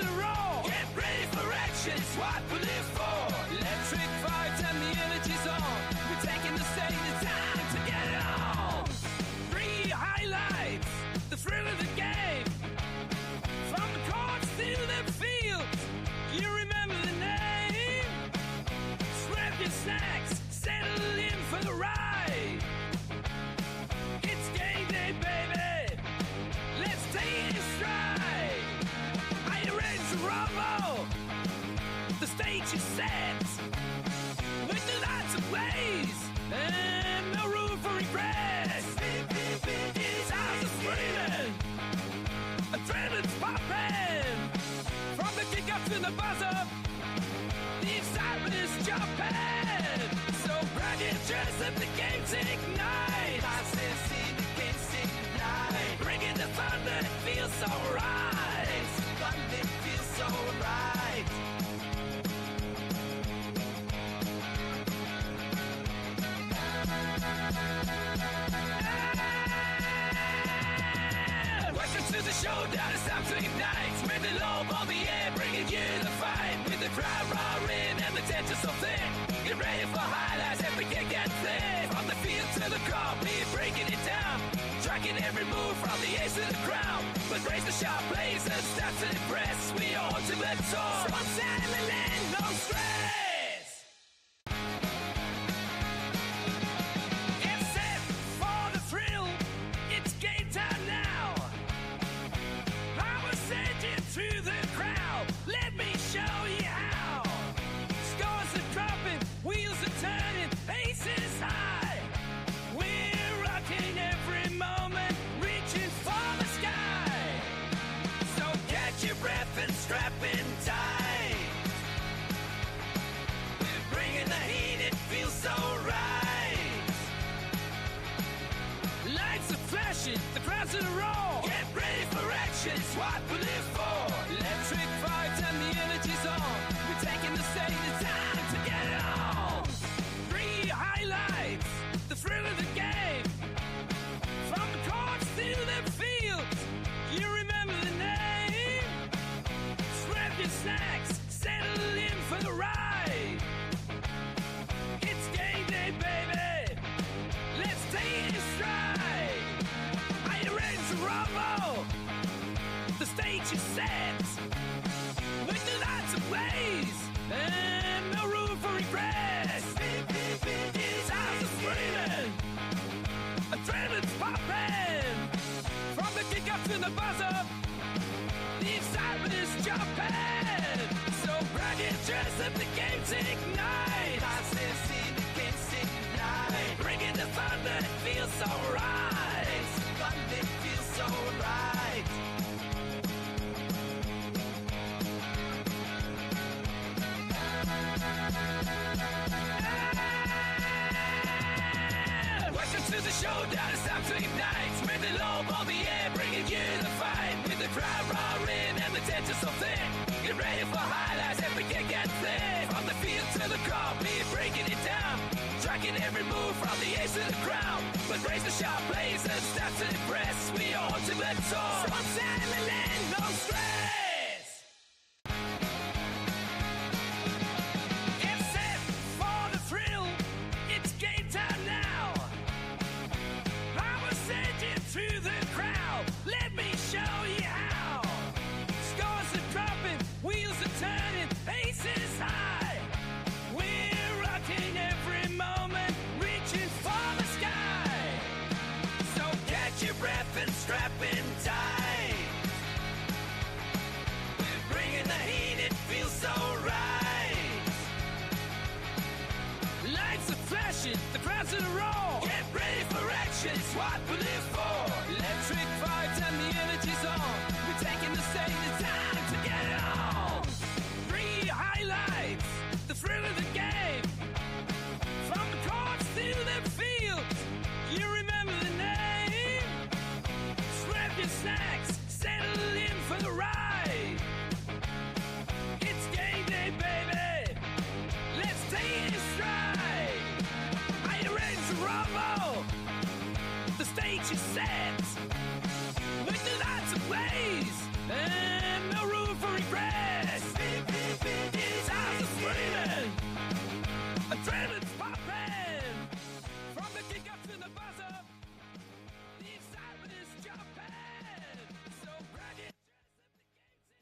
in a row. Get ready for action, it's what we live for. Electric vibes and the energy's on. We're taking the stage, it's time to get it on. 3 highlights, the thrill of the game. From the courts to the fields, you remember the name. Grab your snacks, settle in for the ride. It's game day, baby. Let's take it in stride. Are you ready to rumble? The stage is set. With the lights ablaze and no room for regrets. It's hours of screaming, adrenaline's popping. From the kick-up to the buzzer, the excitement is jumping. So grab your chairs, let the games ignite. I say, see the games ignite. Bringing the thunder, it feels so right. Thunder, it feels so right. Welcome to the showdown, it's time to ignite. With the low on the air, bringing you the fight. With the crowd roaring and the tension so thick. Get ready for highlights, every kick and flip. From the field to the crowd, we're breaking it down. Tracking every move from the ace to the crown. But raise the sharp plays and start to impress. We are ultimate soul. So I'm sailing in, no stress. Get set for the thrill. It's game time now. I will send you to the crowd. Let me show you how. Scores are dropping, wheels are turning, paces high. We're rocking every moment, reaching for the sky. So catch your breath and strap in tight. We're bringing the heat, it feels so right. Lights are flashing, the crowd's in a roar. Get ready for action, it's what we live for. Electric vibes and the energy's on. We're taking the stage, it's time to get it on. 3 highlights, the thrill of the game. From the courts to the fields, you remember the name. Grab your snacks, settle in for the ride. It's game day, baby. Let's take it in stride. Are you ready to rumble? The stage is set. With the lights ablaze and no room for regrets. It's hours of screaming, adrenaline's popping. From the kick-up to the buzzer, the excitement is jumping. So grab your chairs, let the games ignite. I say, see the games ignite. Bringing the thunder, it feels so right. Thunder, it feels so right. Welcome to the showdown, it's time to ignite. With the low on the air, bringing you the fight. With the crowd roaring and the tension so thick. Get ready for highlights, every kick and flip. From the field to the crowd, we're breaking it down. Tracking every move from the ace to the crown. But raise the sharp plays and start to impress. We are ultimate soul. So I'm sailing in, no stress. Get set for the thrill. It's game time now. I will send you to the crowd. Let me show you how. Scores are dropping, wheels are turning, paces high. We're rocking every moment, reaching for the sky. So catch your breath and strap in tight. We're bringing the heat, it feels so right. Lights are flashing, the crowd's in a roar. Get ready for action, it's what we live for. Electric vibes and the energy's on. We're taking the stage, it's time to get it on. 3 highlights, the thrill of the game. From the courts to the fields, you remember the name. Grab your snacks, settle in for the ride. It's game day, baby. Let's take it in stride. Are you ready to rumble? The stage is set. With the lights ablaze And no room for regrets. His eyes are screaming. Adrenaline's popping. From the kick up to the buzzer, the excitement is jumping. So grab your chest if the game's in.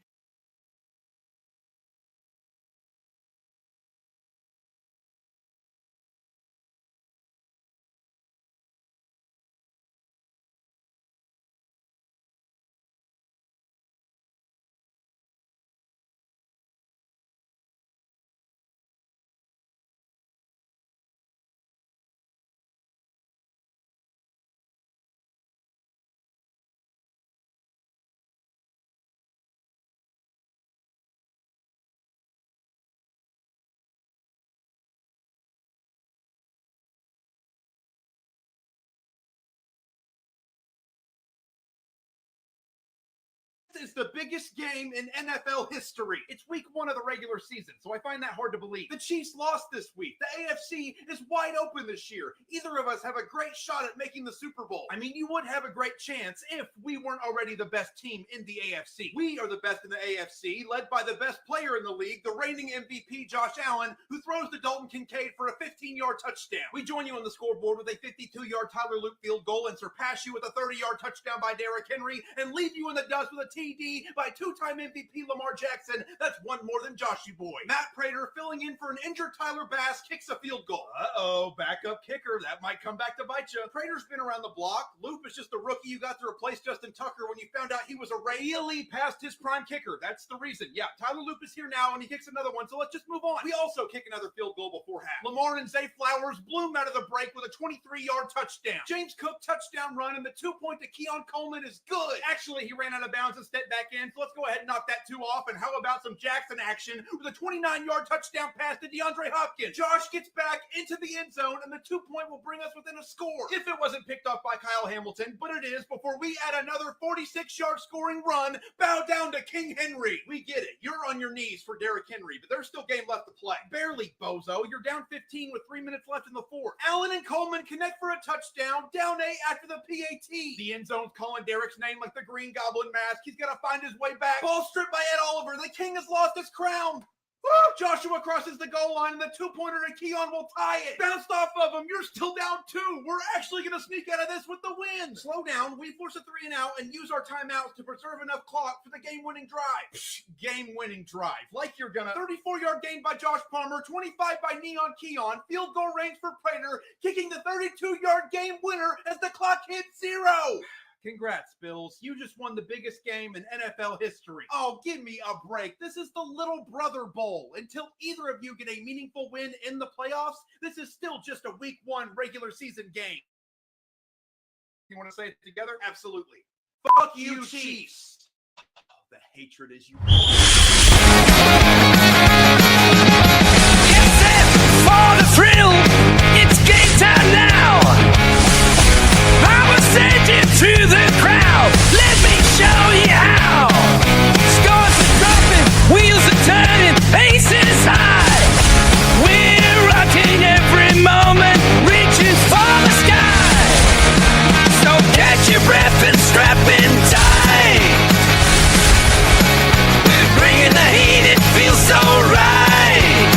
Is the biggest game in NFL history. It's week 1 of the regular season, so I find that hard to believe. The Chiefs lost this week. The AFC is wide open this year. Either of us have a great shot at making the Super Bowl. I mean, you would have a great chance if we weren't already the best team in the AFC. We are the best in the AFC, led by the best player in the league, the reigning MVP, Josh Allen, who throws to Dalton Kincaid for a 15-yard touchdown. We join you on the scoreboard with a 52-yard Tyler Luke field goal and surpass you with a 30-yard touchdown by Derrick Henry and leave you in the dust with a TD by two-time MVP Lamar Jackson. That's one more than Joshy Boy. Matt Prater, filling in for an injured Tyler Bass, kicks a field goal. Backup kicker. That might come back to bite you. Prater's been around the block. Loop is just the rookie you got to replace Justin Tucker when you found out he was a really past his prime kicker. That's the reason. Yeah, Tyler Loop is here now, and he kicks another one, so let's just move on. We also kick another field goal before half. Lamar and Zay Flowers bloom out of the break with a 23-yard touchdown. James Cook touchdown run, and the 2-point to Keon Coleman is good. Actually, he ran out of bounds and stepped back in, so let's go ahead and knock that 2 off. And how about some Jackson action with a 29-yard touchdown pass to DeAndre Hopkins? Josh gets back into the end zone, and the 2-point will bring us within a score. If it wasn't picked off by Kyle Hamilton, but it is, before we add another 46-yard scoring run, bow down to King Henry. We get it. You're on your knees for Derrick Henry, but there's still game left to play. Barely, bozo. You're down 15 with 3 minutes left in the fourth. Allen and Coleman connect for a touchdown, down 8 after the PAT. The end zone's calling Derrick's name like the Green Goblin mask. He's got to find his way back. Ball stripped by Ed Oliver. The King has lost his crown. Joshua crosses the goal line, and the 2-pointer to Keon will tie it. Bounced off of him. You're still down 2. We're actually going to sneak out of this with the win. Slow down. We force a 3 and out and use our timeouts to preserve enough clock for the game-winning drive. Game-winning drive. Like you're gonna. 34-yard gain by Josh Palmer, 25 by Neon Keon. Field goal range for Prater, kicking the 32-yard game winner as the clock hits 0. Congrats, Bills. You just won the biggest game in NFL history. Oh, give me a break. This is the Little Brother Bowl. Until either of you get a meaningful win in the playoffs, this is still just a week 1 regular season game. You want to say it together? Absolutely. Fuck you, Chiefs. Oh, the hatred is you. Get set for the thrill. It's game time now. I will send you to the crowd. Let me show you how. Scores are dropping, wheels are turning, paces high. We're rocking every moment, reaching for the sky. So catch your breath and strap in tight. We're bringing the heat, it feels so right.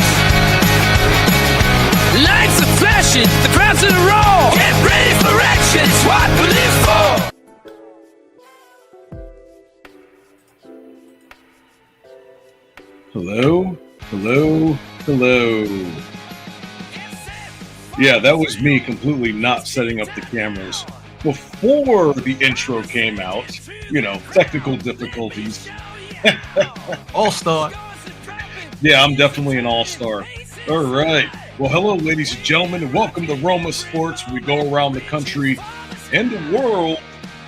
Lights are flashing, the crowd's in a roar. Get ready for action, it's what we live for. Hello, hello, hello. Yeah, that was me completely not setting up the cameras before the intro came out. You know, technical difficulties. All-star. Yeah, I'm definitely an all-star. All right. Well, hello, ladies and gentlemen, and welcome to Roma Sports. We go around the country and the world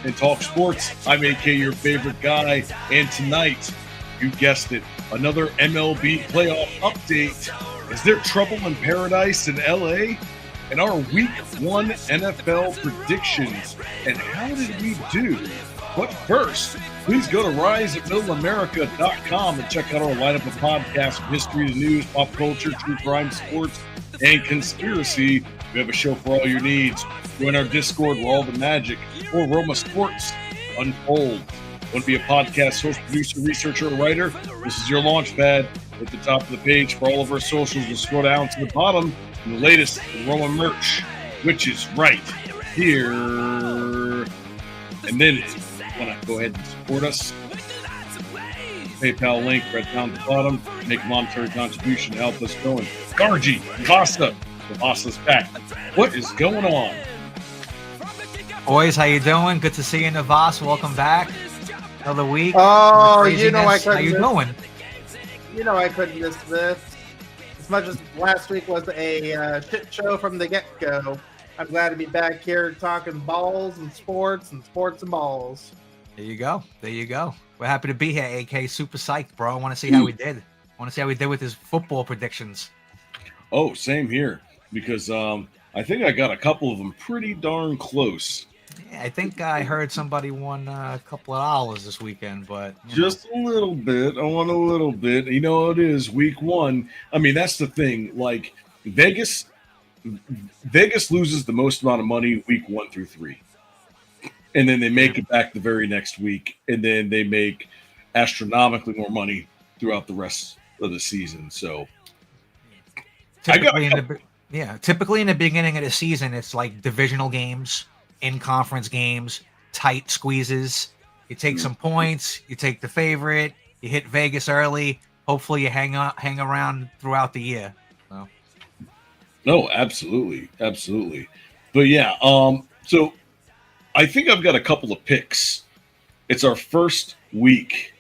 and talk sports. I'm AK, your favorite guy, and tonight, you guessed it, another MLB playoff update. Is there trouble in paradise in LA? And our Week 1 NFL predictions. And how did we do? But first, please go to riseofmiddleamerica.com and check out our lineup of podcasts from history to news, pop culture, true crime, sports, and conspiracy. We have a show for all your needs. Join our Discord where all the magic for Roma Sports unfolds. Want to be a podcast host, producer, researcher, or writer? This is your launch pad. At the top of the page for all of our socials, we'll scroll down to the bottom and the latest Roma merch, which is right here. And then if you want to go ahead and support us, PayPal link right down the bottom. Make a monetary contribution to help us going. Gargi, Vasa's back. What is going on? Boys, how you doing? Good to see you, Navas. Welcome back. Another week. Oh, you know I couldn't. How you doing? You know I couldn't miss this. As much as last week was a shit show from the get-go, I'm glad to be back here talking balls and sports and balls. There you go. We're happy to be here, AK. Super psyched, bro. I want to see how we did. I want to see how we did with his football predictions. Oh, same here. Because I think I got a couple of them pretty darn close. Yeah, I think I heard somebody won a couple of dollars this weekend, but just a little bit. I want a little bit. You know, it is week one. I mean, that's the thing. Like Vegas loses the most amount of money week 1 through 3, and then they make it back the very next week, and then they make astronomically more money throughout the rest of the season. So, typically in the beginning of the season, it's like divisional games. In conference games, tight squeezes. You take some points, you take the favorite, you hit Vegas early. Hopefully, you hang around throughout the year. So. No, absolutely. But yeah, so I think I've got a couple of picks. It's our first week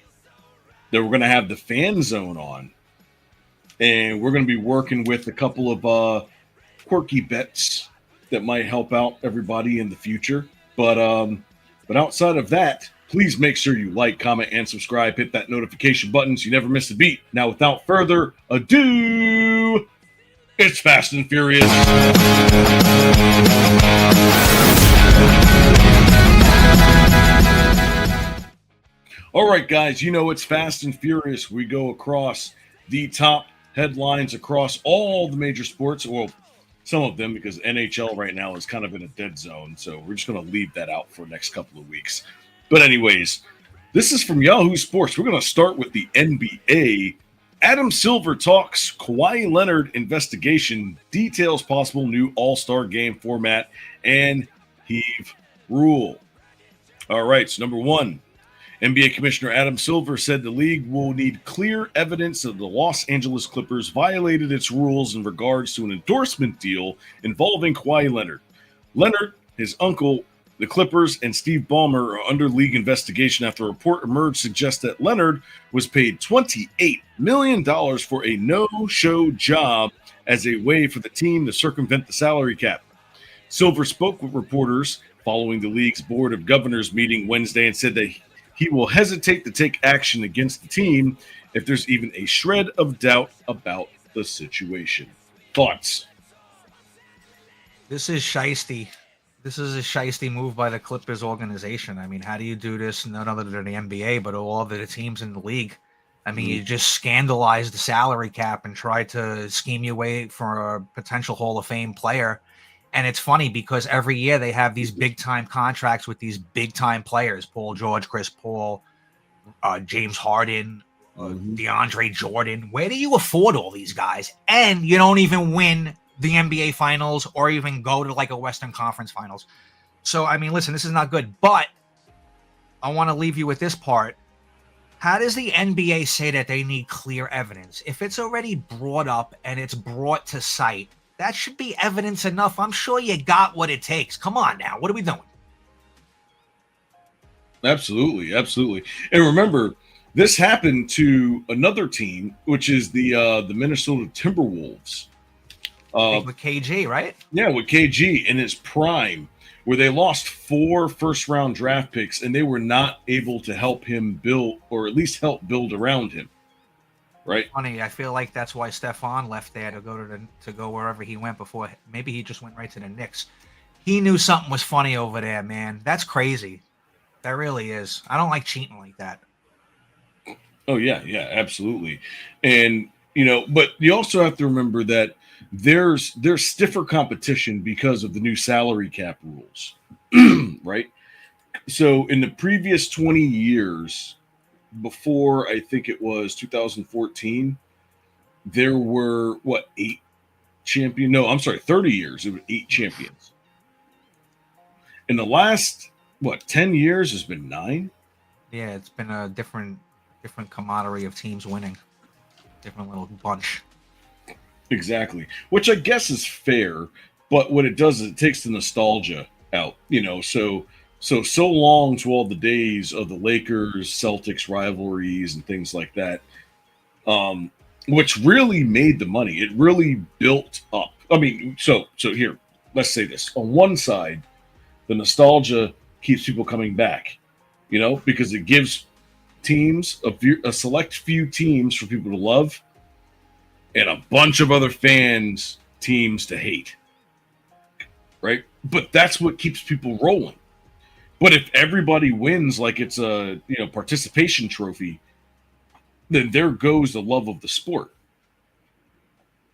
that we're going to have the fan zone on, and we're going to be working with a couple of quirky bets that might help out everybody in the future. But outside of that, please make sure you like, comment, and subscribe. Hit that notification button so you never miss a beat. Now, without further ado, it's Fast and Furious. All right, guys, you know it's Fast and Furious. We go across the top headlines across all the major sports, well, some of them, because NHL right now is kind of in a dead zone. So we're just going to leave that out for the next couple of weeks. But anyways, this is from Yahoo Sports. We're going to start with the NBA. Adam Silver talks Kawhi Leonard investigation, details possible new All-Star game format, and heave rule. All right, so number one. NBA Commissioner Adam Silver said the league will need clear evidence that the Los Angeles Clippers violated its rules in regards to an endorsement deal involving Kawhi Leonard. Leonard, his uncle, the Clippers, and Steve Ballmer are under league investigation after a report emerged suggests that Leonard was paid $28 million for a no-show job as a way for the team to circumvent the salary cap. Silver spoke with reporters following the league's Board of Governors meeting Wednesday and said that he will hesitate to take action against the team if there's even a shred of doubt about the situation. Thoughts? This is shiesty. This is a shiesty move by the Clippers organization. I mean, how do you do this not other than the NBA, but all of the teams in the league? I mean, you just scandalize the salary cap and try to scheme your way for a potential Hall of Fame player. And it's funny because every year they have these big-time contracts with these big-time players, Paul George, Chris Paul, James Harden, DeAndre Jordan. Where do you afford all these guys? And you don't even win the NBA Finals or even go to like a Western Conference Finals. So, I mean, listen, this is not good. But I want to leave you with this part. How does the NBA say that they need clear evidence? If it's already brought up and it's brought to sight, that should be evidence enough. I'm sure you got what it takes. Come on now. What are we doing? Absolutely. And remember, this happened to another team, which is the Minnesota Timberwolves. With KG, right? Yeah, with KG in his prime, where they lost 4 first-round draft picks, and they were not able to help him build, or at least help build around him. Right. Funny, I feel like that's why Stephon left there to go wherever he went before. Maybe he just went right to the Knicks. He knew something was funny over there, man. That's crazy. That really is. I don't like cheating like that. Oh yeah, absolutely. And but you also have to remember that there's stiffer competition because of the new salary cap rules, right? So in the previous 20 years, before I think it was 2014, there were what, 30 years. It was 8 champions. In the last 10 years has been 9. Yeah, it's been a different camaraderie of teams winning, different little bunch. Exactly, which I guess is fair, but what it does is it takes the nostalgia out, so long to all the days of the Lakers Celtics rivalries and things like that, which really made the money. It really built up. I mean, so here, let's say this. On one side, the nostalgia keeps people coming back, because it gives teams a select few teams for people to love, and a bunch of other teams to hate, right? But that's what keeps people rolling. But if everybody wins like it's a participation trophy, then there goes the love of the sport.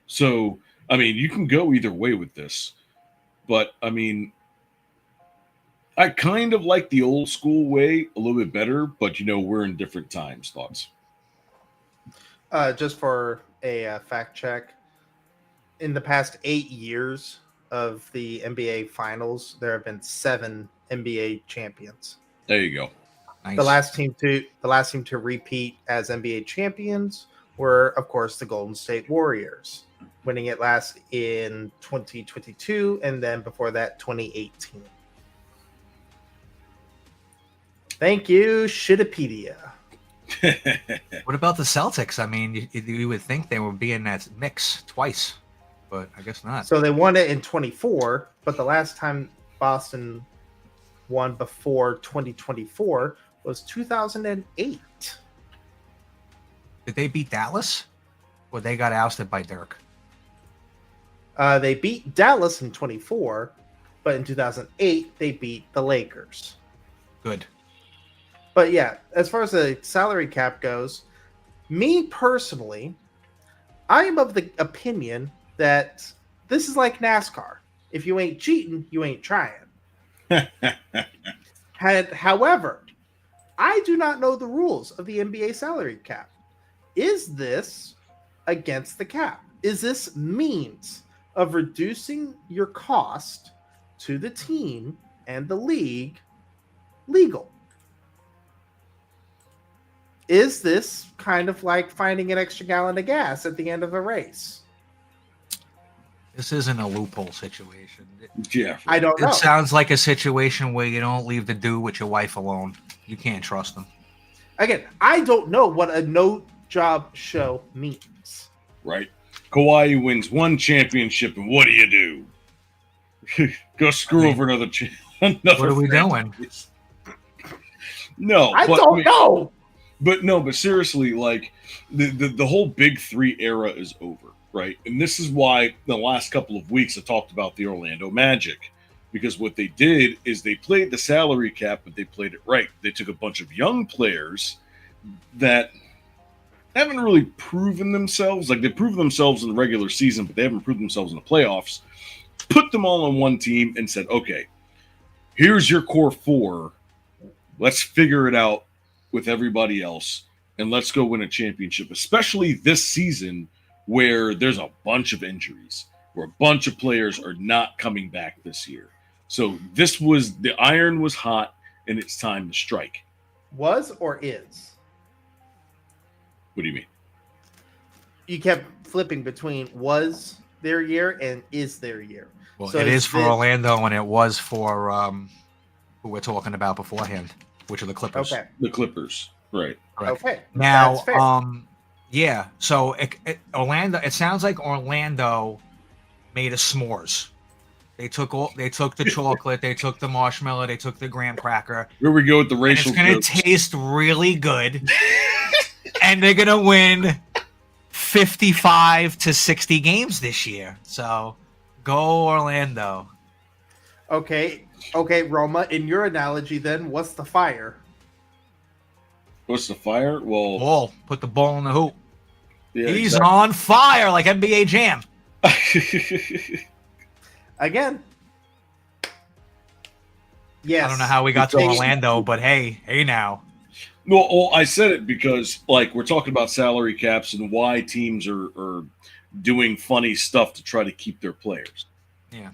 So, I mean, you can go either way with this. But, I mean, I kind of like the old school way a little bit better, but, we're in different times. Thoughts? Just for a fact check, in the past 8 years of the NBA Finals, there have been 7 NBA champions. There you go. Nice. The last team to repeat as NBA champions were, of course, the Golden State Warriors, winning it last in 2022, and then before that, 2018. Thank you, Shittopedia. What about the Celtics? I mean, you would think they would be in that mix twice, but I guess not. So they won it in 24, but the last time Boston won before 2024 was 2008. Did they beat Dallas? Or they got ousted by Dirk? They beat Dallas in 24, but in 2008, they beat the Lakers. Good. But yeah, as far as the salary cap goes, me personally, I am of the opinion that this is like NASCAR. If you ain't cheating, you ain't trying. However, I do not know the rules of the NBA salary cap. Is this against the cap? Is this means of reducing your cost to the team and the league legal? Is this kind of like finding an extra gallon of gas at the end of a race? This isn't a loophole situation. Jeff, I don't know. It sounds like a situation where you don't leave the dude with your wife alone. You can't trust them. Again, I don't know what a no-job show means. Right. Kawhi wins 1 championship, and what do? Go screw over another What are we doing? No, I don't know. But seriously, like the whole Big 3 era is over, right? And this is why the last couple of weeks I talked about the Orlando Magic, because what they did is they played the salary cap, but they played it right. They took a bunch of young players that haven't really proven themselves. Like, they proved themselves in the regular season, but they haven't proved themselves in the playoffs. Put them all on one team and said, okay, here's your core 4. Let's figure it out with everybody else, and let's go win a championship, especially this season where there's a bunch of injuries, where a bunch of players are not coming back this year. So the iron was hot, and it's time to strike. Was or is? What do you mean? You kept flipping between was their year and is their year. Well, So it is is for this- Orlando, and it was for who we're talking about beforehand, which are the Clippers. Okay. The Clippers, right? Correct. Okay. Now, That's fair. yeah. So Orlando. It sounds like Orlando made a s'mores. They took the chocolate, they took the marshmallow, they took the graham cracker. Here we go with the And racial it's gonna jokes. taste really good, and they're gonna win 55 to 60 games this year. So, go Orlando. Okay, Roma. In your analogy, then, what's the fire? What's the fire? Well, Ball. Put the ball in the hoop. yeah, He's exactly. on fire like NBA Jam. Again, Yes. I don't know how we got to Taking- Orlando, but hey now. Well, I said it because, like, we're talking about salary caps and why teams are doing funny stuff to try to keep their players. Yeah.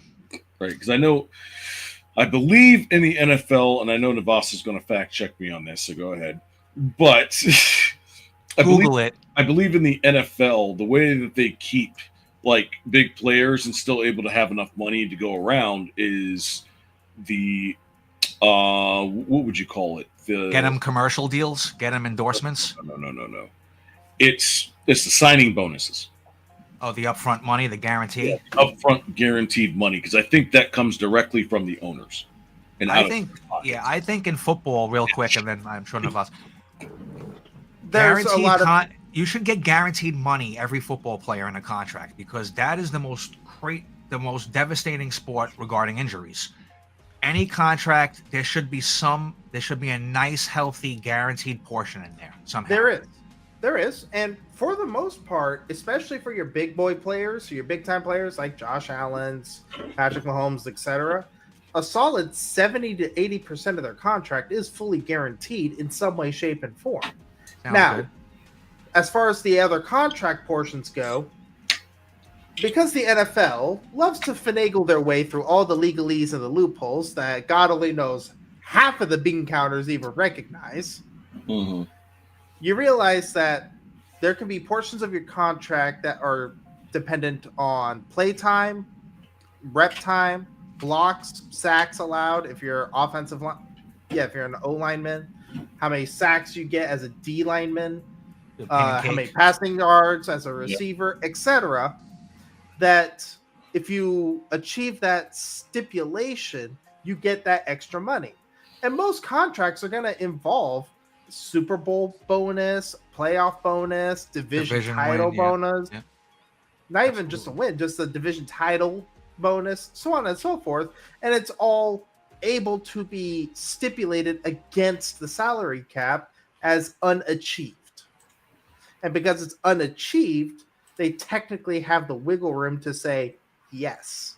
Right? Because I believe in the NFL, and I know Navas is going to fact check me on this, so go ahead. But Google it. I believe in the NFL, the way that they keep like big players and still able to have enough money to go around is the what would you call it? Get them commercial deals. Get them endorsements. No. It's the signing bonuses. Oh, the upfront money, the guarantee. Upfront guaranteed money, because I think that comes directly from the owners. And I think in football, real quick, and then I'm sure Navas. There's a lot of you should get guaranteed money every football player in a contract, because that is the most devastating sport regarding injuries. Any contract, there should be a nice, healthy, guaranteed portion in there somehow. There is. And for the most part, especially for your big boy players, your big time players like Josh Allen's, Patrick Mahomes, etc., a solid 70 to 80% of their contract is fully guaranteed in some way, shape, and form. Sounds good. As far as the other contract portions go, because the NFL loves to finagle their way through all the legalese and the loopholes that God only knows half of the bean counters even recognize, you realize that there can be portions of your contract that are dependent on play time, rep time, blocks, sacks allowed if you're offensive line. Yeah, if you're an O lineman, how many sacks you get as a D lineman, how many passing yards as a receiver, etc. That if you achieve that stipulation, you get that extra money. And most contracts are going to involve Super Bowl bonus, playoff bonus, division title win, bonus. Yeah. Not even just a win, just a division title bonus, so on and so forth. And it's all able to be stipulated against the salary cap as unachieved. And because it's unachieved, they technically have the wiggle room to say yes.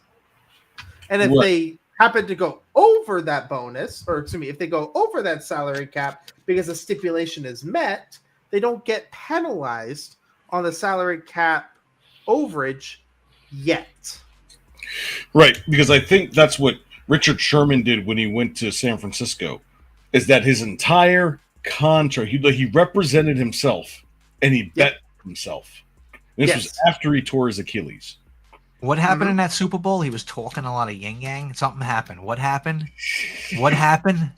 And if they happen to go over that bonus, or excuse me, if they go over that salary cap because the stipulation is met, they don't get penalized on the salary cap overage yet. Right, because I think that's what Richard Sherman did when he went to San Francisco, is that his entire contract, he represented himself, and he bet himself. This was after he tore his Achilles. What happened in that Super Bowl? He was talking a lot of yin-yang. Something happened. What happened? What happened?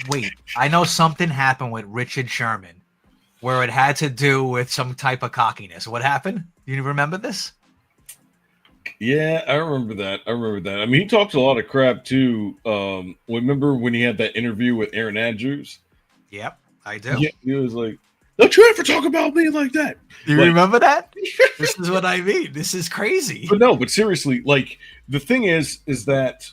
Wait, I know something happened with Richard Sherman where it had to do with some type of cockiness. What happened? You remember this? Yeah, I remember that. I mean, he talked a lot of crap, too. Remember when he had that interview with Aaron Andrews? Yep, I do. Yeah, he was like, don't you ever talk about me like that. Do you remember that? This is what I mean. This is crazy. But seriously, like, the thing is that,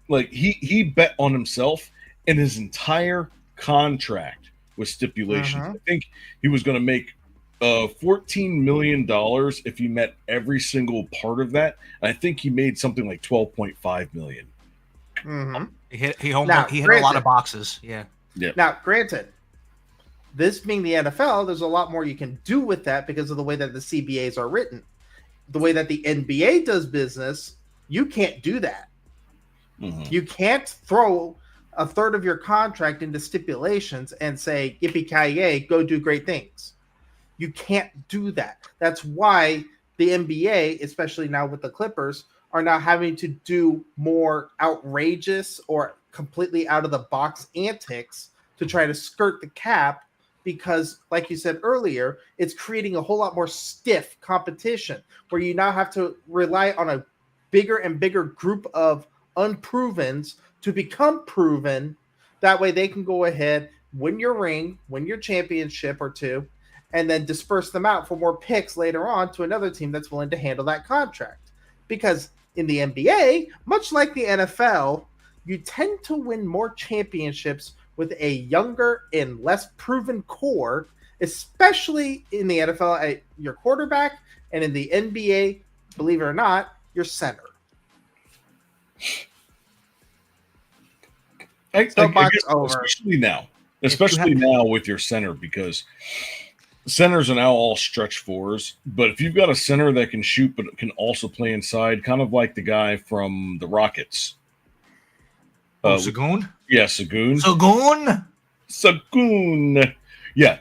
like, he bet on himself, and his entire contract was stipulations. I think he was going to make $14 million if he met every single part of that. I think he made something like $12.5 million. He hit a lot of boxes. Yeah. Now, granted, this being the NFL, there's a lot more you can do with that because of the way that the CBAs are written. The way that the NBA does business, you can't do that. You can't throw a third of your contract into stipulations and say, yippee-ki-yay, go do great things. You can't do that. That's why the NBA, especially now with the Clippers, are now having to do more outrageous or completely out of the box antics to try to skirt the cap, because like you said earlier, it's creating a whole lot more stiff competition where you now have to rely on a bigger and bigger group of unprovens to become proven. That way they can go ahead, win your ring, win your championship or two, and then disperse them out for more picks later on to another team that's willing to handle that contract. Because in the NBA, much like the NFL, you tend to win more championships with a younger and less proven core, especially in the NFL at your quarterback, and in the NBA, believe it or not, your center. I Soapbox guess, over. especially now with your center, because centers are now all stretch fours. But if you've got a center that can shoot but can also play inside, kind of like the guy from the Rockets. Sagoon? Yeah, Sagoon. Sagoon. Yeah.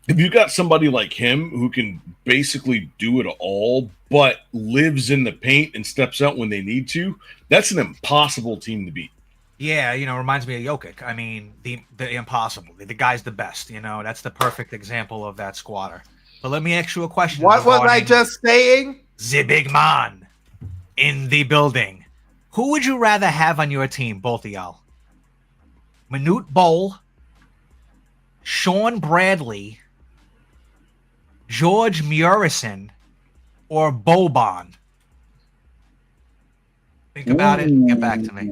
If you got somebody like him who can basically do it all, but lives in the paint and steps out when they need to, that's an impossible team to beat. Yeah, reminds me of Jokic. I mean, the impossible. The guy's the best. That's the perfect example of that squatter. But let me ask you a question. What was I just saying? The big man in the building. Who would you rather have on your team, both of y'all? Manute Bol, Sean Bradley, George Murison, or Boban? Think about it and get back to me.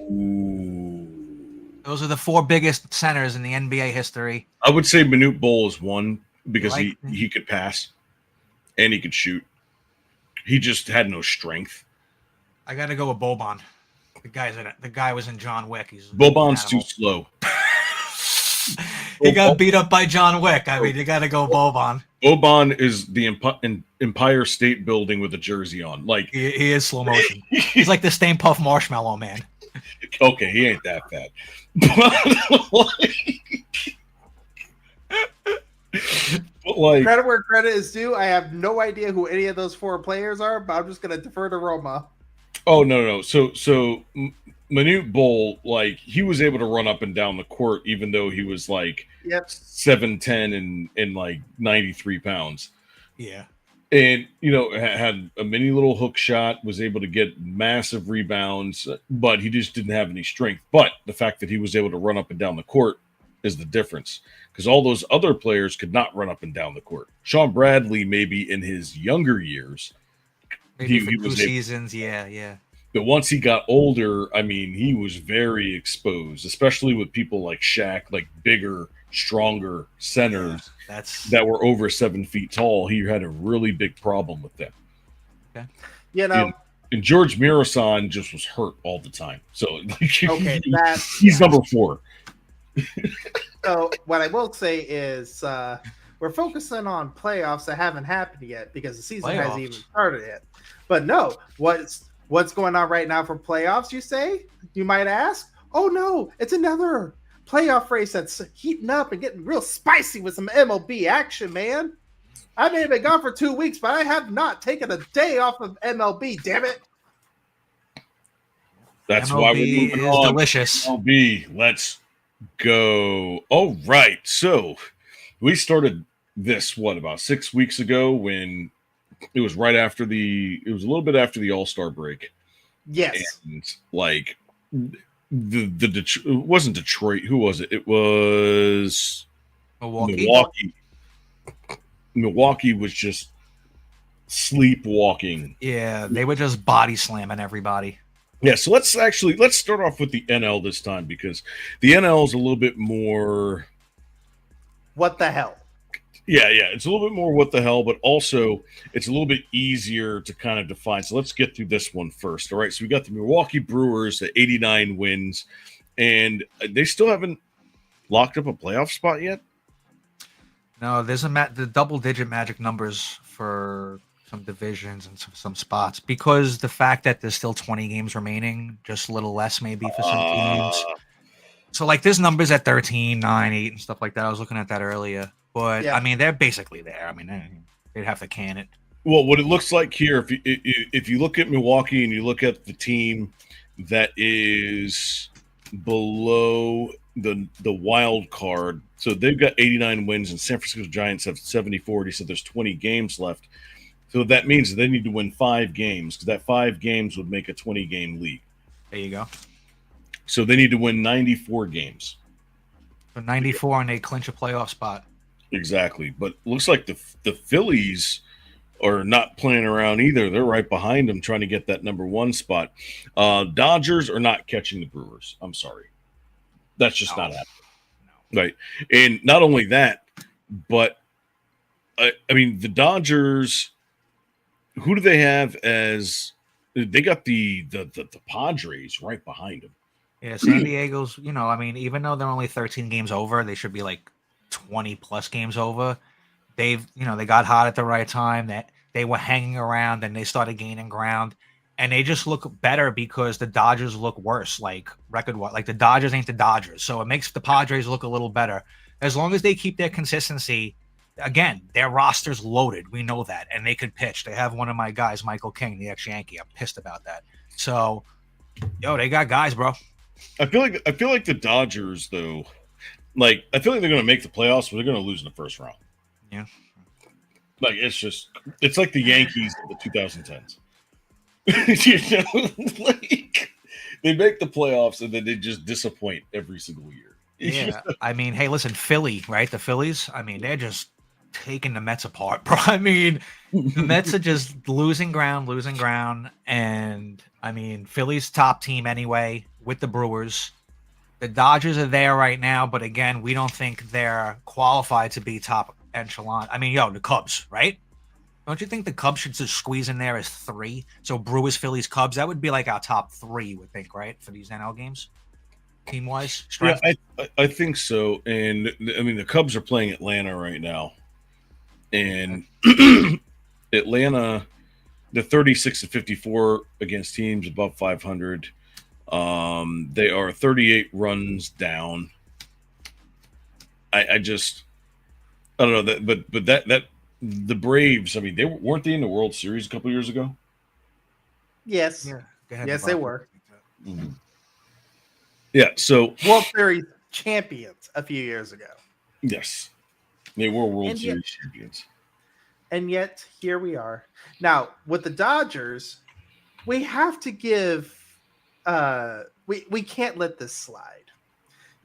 Those are the 4 biggest centers in the NBA history. I would say Manute Bol is one because he could pass and he could shoot. He just had no strength. I got to go with Boban. The guy was in John Wick. Boban's too slow. He got beat up by John Wick. I mean, you got to go Boban. Boban is the Empire State Building with a jersey on. Like he is slow motion. He's like the Stay Puft Marshmallow Man. Okay, he ain't that bad. But like, credit where credit is due. I have no idea who any of those 4 players are, but I'm just going to defer to Roma. Oh no. So Manute Bol, like, he was able to run up and down the court even though he was like 7'10" and like 93 pounds. Yeah. And had a mini little hook shot, was able to get massive rebounds, but he just didn't have any strength. But the fact that he was able to run up and down the court is the difference, because all those other players could not run up and down the court. Sean Bradley, maybe in his younger years, maybe for 2 seasons, yeah. But once he got older, I mean, he was very exposed, especially with people like Shaq, like bigger, stronger centers that were over 7 feet tall. He had a really big problem with them. Okay. And George Murison just was hurt all the time. So okay, he's number 4. So what I will say is we're focusing on playoffs that haven't happened yet because the season hasn't even started yet. But no, what's going on right now for playoffs, you say? You might ask? Oh no, it's another playoff race that's heating up and getting real spicy with some MLB action, man. I may have been gone for 2 weeks, but I have not taken a day off of MLB, damn it. That's MLB why we're moving is on. Delicious. MLB, let's go. All right. So we started this, about 6 weeks ago, when it was right after it was a little bit after the All-Star break. Yes. And like it wasn't Detroit. Who was it? It was Milwaukee. Milwaukee was just sleepwalking. Yeah, they were just body slamming everybody. Yeah, so let's start off with the NL this time, because the NL is a little bit more. What the hell? Yeah, it's a little bit more what the hell, but also it's a little bit easier to kind of define. So let's get through this one first. All right, so we got the Milwaukee Brewers at 89 wins, and they still haven't locked up a playoff spot yet. No, there's the double-digit magic numbers for some divisions and some spots, because the fact that there's still 20 games remaining, just a little less maybe for some teams. So like there's numbers at 13, 9, 8 and stuff like that. I was looking at that earlier. But I mean, they're basically there. I mean, they'd have to can it. Well, what it looks like here, if you look at Milwaukee and you look at the team that is below the wild card, so they've got 89 wins, and San Francisco Giants have 70-40. So there's 20 games left. So that means they need to win 5 games, because that 5 games would make a 20-game league. There you go. So they need to win 94 games. So 94, and they clinch a playoff spot. Exactly. But it looks like the Phillies are not playing around either. They're right behind them trying to get that number 1 spot. Dodgers are not catching the Brewers. I'm sorry. That's just not happening. No. Right. And not only that, but I mean, the Dodgers, who do they have as – they got the Padres right behind them. Yeah, San Diego's, I mean, even though they're only 13 games over, they should be like 20 plus games over. They got hot at the right time. That they were hanging around, and they started gaining ground, and they just look better because the Dodgers look worse, like record-wise. Like the Dodgers ain't the Dodgers, so it makes the Padres look a little better. As long as they keep their consistency, again, their roster's loaded. We know that, and they could pitch. They have one of my guys, Michael King, the ex-Yankee. I'm pissed about that. So, they got guys, bro. I feel like the Dodgers, though, like I feel like they're going to make the playoffs, but they're going to lose in the first round. Yeah. Like it's like the Yankees of the 2010s. Like they make the playoffs and then they just disappoint every single year. Yeah. I mean, hey, listen, Philly, right? The Phillies, I mean, they're just taking the Mets apart, bro. I mean, the Mets are just losing ground. And I mean, Philly's top team anyway with the Brewers. The Dodgers are there right now, but again, we don't think they're qualified to be top echelon. I mean, the Cubs, right? Don't you think the Cubs should just squeeze in there as 3? So Brewers, Phillies, Cubs, that would be like our top 3, you would think, right? For these NL games, team-wise? Yeah, I think so. And I mean, the Cubs are playing Atlanta right now. And Atlanta, they're 36-54 against teams above 500. They are 38 runs down. I don't know that, but that the Braves. I mean, weren't they in the World Series a couple years ago? Yes. Yeah. Yes, they were. Mm-hmm. Yeah. So World Series champions a few years ago. Yes, they were World Series champions. And yet here we are now with the Dodgers. We have to give. We can't let this slide.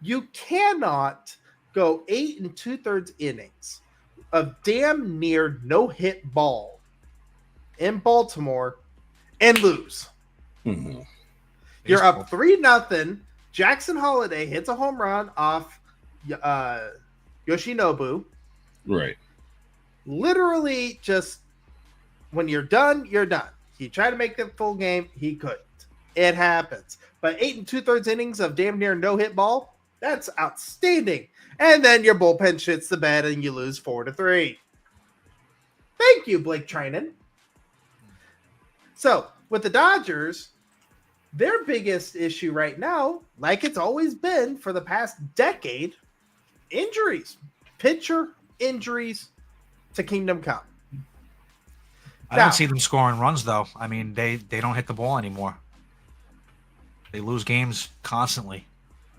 You cannot go 8 2/3 innings of damn near no-hit ball in Baltimore and lose. Mm-hmm. You're up 3-0. Jackson Holiday hits a home run off Yoshinobu. Right. Literally just when you're done, you're done. He tried to make the full game. He couldn't. It happens. But 8 2/3 innings of damn near no-hit ball, that's outstanding. And then your bullpen shits the bed and you lose 4-3. Thank you, Blake Trinan. So, with the Dodgers, their biggest issue right now, like it's always been for the past decade, injuries. Pitcher injuries to Kingdom Come. I don't see them scoring runs, though. I mean, they don't hit the ball anymore. They lose games constantly.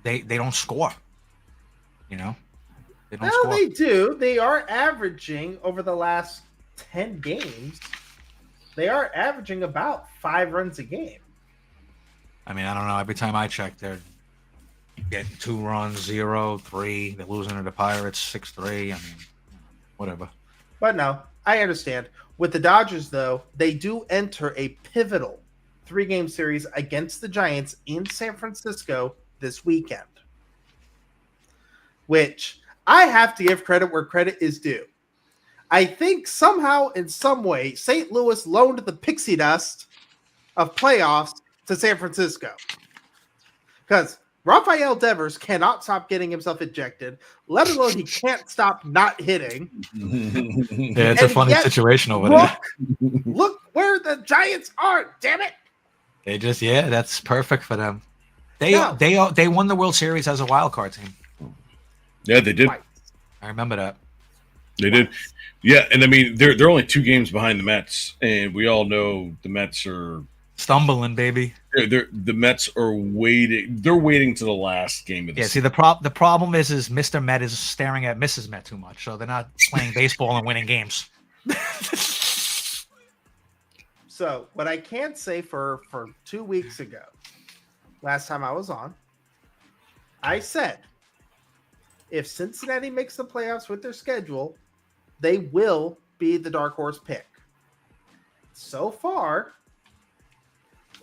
They don't score. They don't score. They do. They are averaging over the last 10 games. They are averaging about 5 runs a game. I mean, I don't know. Every time I check, they're getting 2 runs, 0, 3. They're losing to the Pirates 6-3. I mean, whatever. But no, I understand. With the Dodgers, though, they do enter a pivotal 3-game series against the Giants in San Francisco this weekend, which I have to give credit where credit is due. I think somehow, in some way, St. Louis loaned the pixie dust of playoffs to San Francisco. Because Rafael Devers cannot stop getting himself ejected, let alone he can't stop not hitting. Yeah, it's a funny situation over there. Look where the Giants are, damn it. They just, that's perfect for them. They won the World Series as a wild card team. Yeah, they did. I remember that. They did. Yeah, and I mean they're only 2 games behind the Mets, and we all know the Mets are stumbling, baby. The Mets are waiting. They're waiting to the last game of the season. See, the problem is Mr. Met is staring at Mrs. Met too much, so they're not playing baseball and winning games. So what I can say for 2 weeks ago, last time I was on, I said if Cincinnati makes the playoffs with their schedule, they will be the dark horse pick. So far,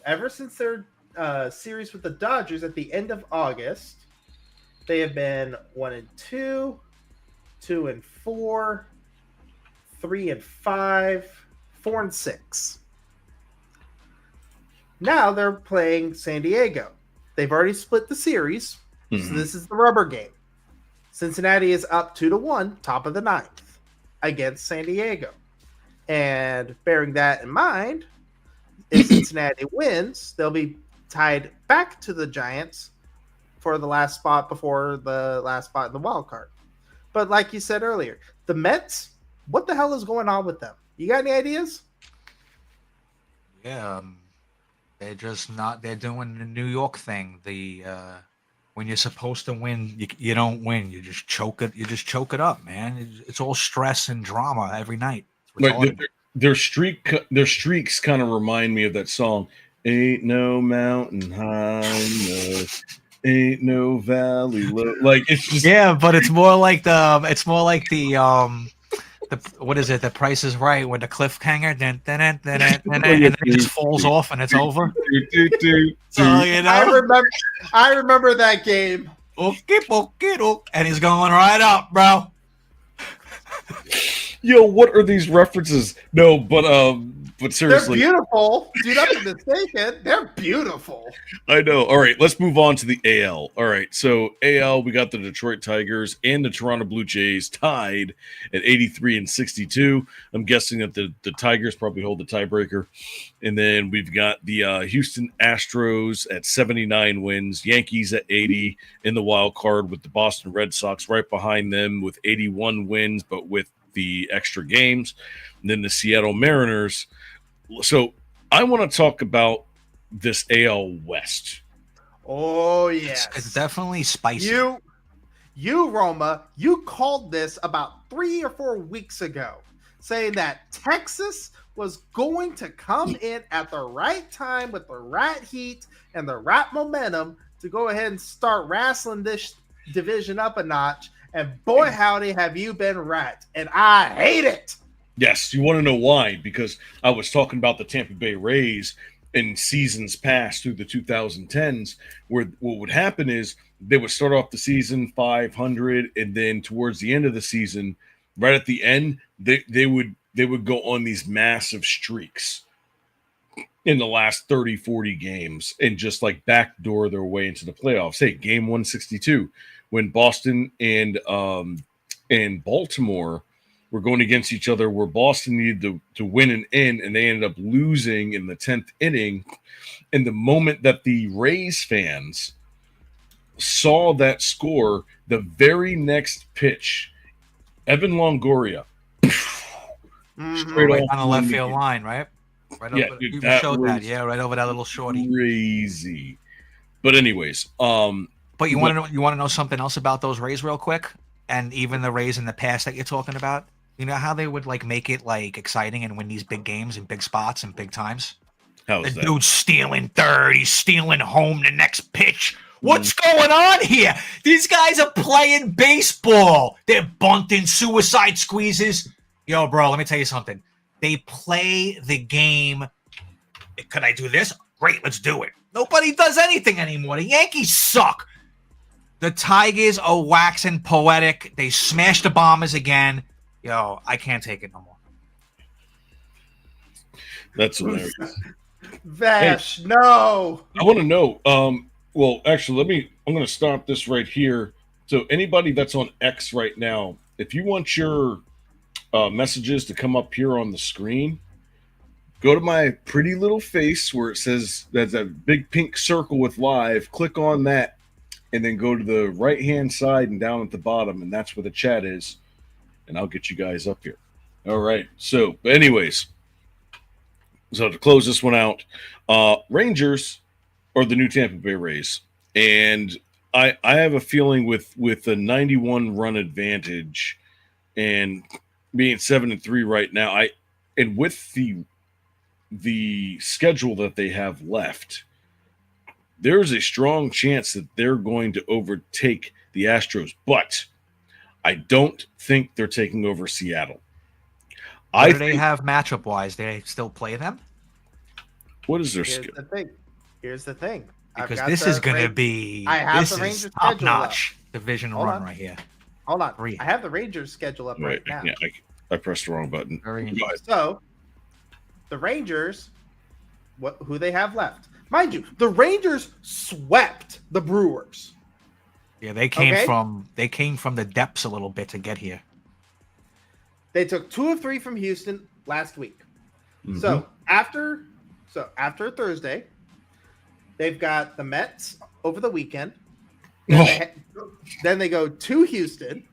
ever since their series with the Dodgers at the end of August, they have been 1-2, 2-4, 3-5, 4-6. Now they're playing San Diego. They've already split the series, so Mhm. this is the rubber game. Cincinnati is up 2-1, top of the ninth, against San Diego. And bearing that in mind, if Cincinnati wins, they'll be tied back to the Giants for the last spot before the last spot in the wild card. But like you said earlier, the Mets, what the hell is going on with them? You got any ideas? Yeah, they're just not. They're doing the New York thing. When you're supposed to win, you don't win. You just choke it. You just choke it up, man. It's all stress and drama every night. It's Right, retarded. their streaks kind of remind me of that song. Ain't no mountain high enough, ain't no valley low. Like it's just Yeah, but it's more like the what is it? The Price is Right with the cliffhanger, and then it just falls off and it's over. So you know, I remember that game. okay, and he's going right up, bro. Yo, what are these references? No, but They're seriously, beautiful. Do not be mistaken. They're beautiful. I know. All right, let's move on to the AL. All right, so AL, we got the Detroit Tigers and the Toronto Blue Jays tied at 83 and 62. I'm guessing that the Tigers probably hold the tiebreaker. And then we've got the Houston Astros at 79 wins, Yankees at 80 in the wild card, with the Boston Red Sox right behind them with 81 wins, but with the extra games. And then the Seattle Mariners. So I want to talk about this AL West. Oh yes, It's definitely spicy. You Roma, you called this about 3 or 4 weeks ago, saying that Texas was going to come in at the right time with the right heat and the right momentum to go ahead and start wrestling this division up a notch. And boy, howdy, have you been right. And I hate it. Yes, you want to know why? Because I was talking about the Tampa Bay Rays in seasons past through the 2010s, where what would happen is they would start off the season 500, and then towards the end of the season, right at the end, they would go on these massive streaks in the last 30, 40 games and just like backdoor their way into the playoffs. Hey, game 162, when Boston and Baltimore were going against each other, where Boston needed to win and end, and they ended up losing in the 10th inning. And the moment that the Rays fans saw that score, the very next pitch, Evan Longoria, straight Right off on the left field line, right? Right Yeah, over, dude, you that showed that, was yeah, right over that little shorty. crazy. But anyways, But you want to know something else about those Rays real quick, and even the Rays in the past that you're talking about. You know how they would like make it like exciting and win these big games in big spots and big times. how The is that? dude's stealing third. He's stealing home the next pitch. What's going on here? These guys are playing baseball. They're bunting, suicide squeezes. Yo, bro, let me tell you something. They play the game. Could I do this? Great, let's do it. Nobody does anything anymore. The Yankees suck. The Tigers are waxing poetic. They smashed the Bombers again. Yo, I can't take it no more. That's hilarious. Vash, no. I want to know. Well, actually, I'm going to stop this right here. So, anybody that's on X right now, if you want your messages to come up here on the screen, go to my pretty little face where it says there's a big pink circle with live. Click on that, and then go to the right hand side and down at the bottom, and that's where the chat is. And I'll get you guys up here. All right. So, but anyways, so to close this one out, Rangers are the new Tampa Bay Rays, and I have a feeling with a 91 run advantage and being 7-3 right now, and with the schedule that they have left, there's a strong chance that they're going to overtake the Astros, but I don't think they're taking over Seattle. What do they have matchup wise? Do they still play them? What is their Here's skill? the thing. Here's the thing. Because this is going to be I have this the is Rangers top schedule up. notch division Hold run on. right here. Hold on. Three. I have the Rangers schedule up right now. Yeah, I pressed the wrong button. Very Go ahead. So, the Rangers, who they have left? Mind you, the Rangers swept the Brewers. Yeah, they came from the depths a little bit to get here. They took 2 of 3 from Houston last week. Mhm. So after Thursday, they've got the Mets over the weekend. Then they go to Houston.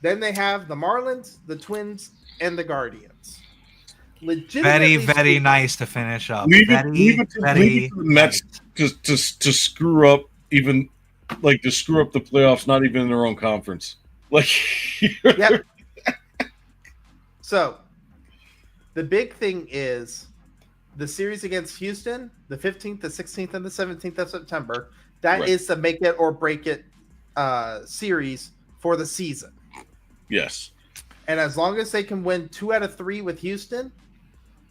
Then they have the Marlins, the Twins, and the Guardians. Very, very nice to finish up. Leave it to the Mets to screw up even to screw up the playoffs, not even in their own conference. Yep. So the big thing is the series against Houston, the 15th, the 16th, and the 17th of September. That is the make it or break it series for the season. Yes. And as long as they can win 2 out of 3 with Houston,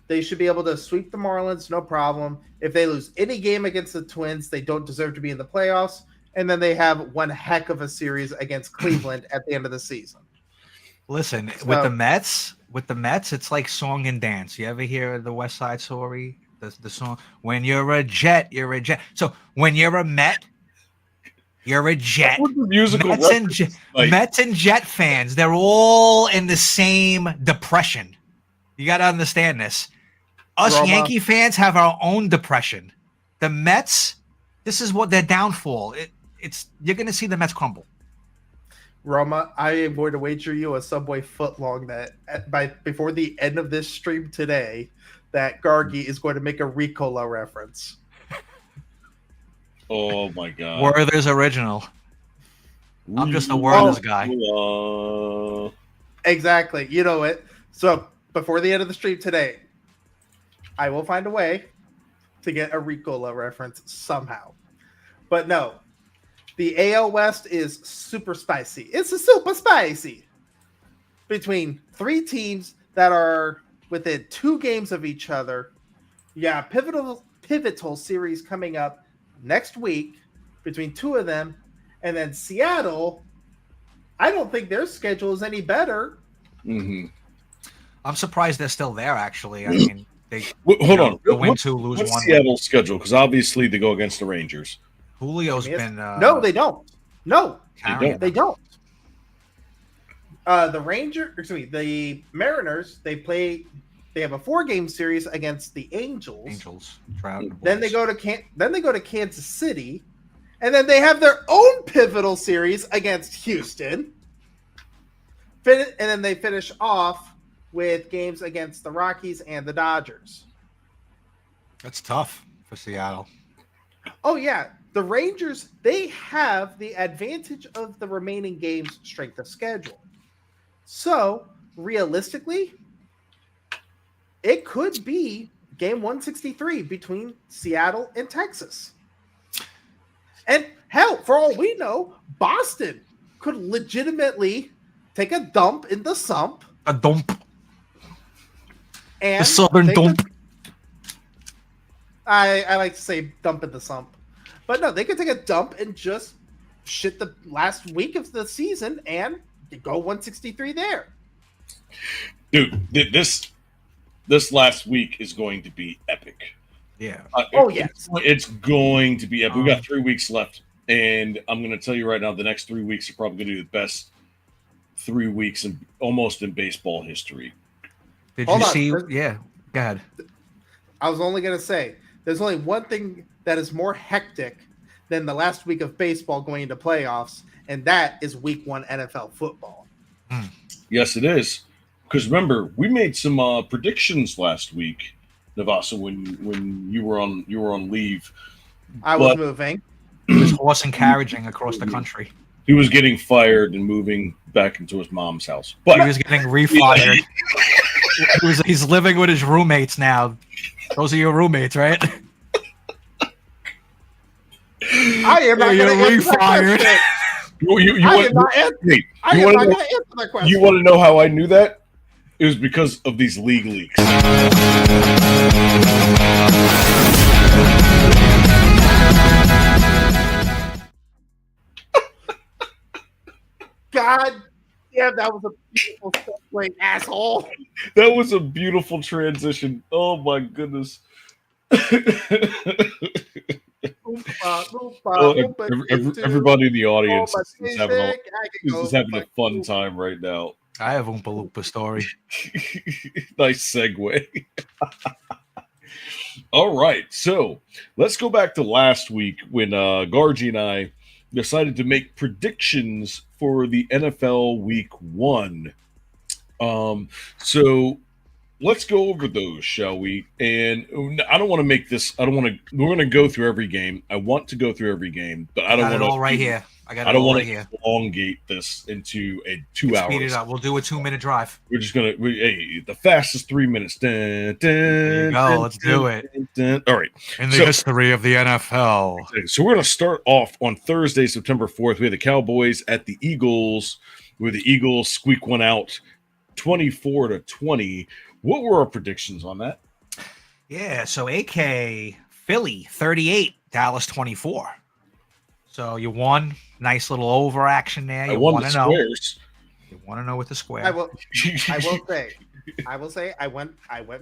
they should be able to sweep the Marlins, no problem. If they lose any game against the Twins, they don't deserve to be in the playoffs. And then they have one heck of a series against Cleveland at the end of the season. Listen, with the Mets, it's like song and dance. You ever hear the West Side Story? The song, when you're a Jet, you're a Jet. So when you're a Met, you're a Jet. Mets and Jet fans, they're all in the same depression. You got to understand this. Us Roma. Yankee fans have our own depression. The Mets, this is what their downfall. You're going to see the Mets crumble. Roma, I am going to wager you a Subway footlong that before the end of this stream today, that Gargi is going to make a Ricola reference. Oh my God! Werther's original. I'm just a Werther's guy. Exactly. You know it. So before the end of the stream today, I will find a way to get a Ricola reference somehow. But no, the AL West is super spicy. It's a super spicy between 3 teams that are within 2 games of each other. Yeah, pivotal series coming up next week between 2 of them. And then Seattle, I don't think their schedule is any better. Mm-hmm. I'm surprised they're still there, actually. I mean, they hold on. Win 2, lose 1. What's Seattle's schedule? Because obviously they go against the Rangers. Julio's been... no, they don't. No, they don't. The Mariners, they have a 4-game series against the Angels. Then they go to Kansas City, and then they have their own pivotal series against Houston. And then they finish off with games against the Rockies and the Dodgers. That's tough for Seattle. Oh yeah, the Rangers, they have the advantage of the remaining games' strength of schedule. So, realistically, it could be game 163 between Seattle and Texas. And hell, for all we know, Boston could legitimately take a dump in the sump. A dump. And the southern dump. I like to say dump in the sump. But no, they could take a dump and just shit the last week of the season and go 163 there. Dude, this last week is going to be epic. Yeah. Yes. It's going to be epic. We got 3 weeks left, and I'm going to tell you right now, the next 3 weeks are probably going to be the best 3 weeks almost in baseball history. Did you see? Yeah, go ahead. I was only going to say, there's only one thing that is more hectic than the last week of baseball going into playoffs, and that is week 1 NFL football. Yes, it is. Because remember, we made some predictions last week, Navasa, when you were on leave. I was moving. He was horse and carriaging across the country. He was getting fired and moving back into his mom's house. But he was getting refired. He's living with his roommates now. Those are your roommates, right? I am not going to answer that question. I'm not going to answer that question. You want to know how I knew that? It was because of these league leaks. God damn, that was a beautiful segue, asshole. That was a beautiful transition. Oh my goodness. Everybody in the audience Oh, is my having basic, I can go having a like fun Oompa. time right now. I have Oompa Loompa story. Nice segue. All right, so let's go back to last week when Gargi and I decided to make predictions for the NFL Week 1. So let's go over those, shall we? And I don't want to make this. I don't want to. We're going to go through every game. I want to go through every game, but I don't Got it want all to. right here. I got I it don't all want right to here. elongate this into a 2 Speed hours. it up. We'll do a 2-minute drive. We're just gonna. Hey, the fastest 3 minutes. Dun, There you go. Let's do it. All right. In the So- history of the NFL. So we're going to start off on Thursday, September 4th. We have the Cowboys at the Eagles, where the Eagles squeak one out 24-20. What were our predictions on that? Yeah, so AK Philly 38, Dallas 24. So you won. Nice little over action there. I You won want the to know. squares. You want to know with the square. I will say I went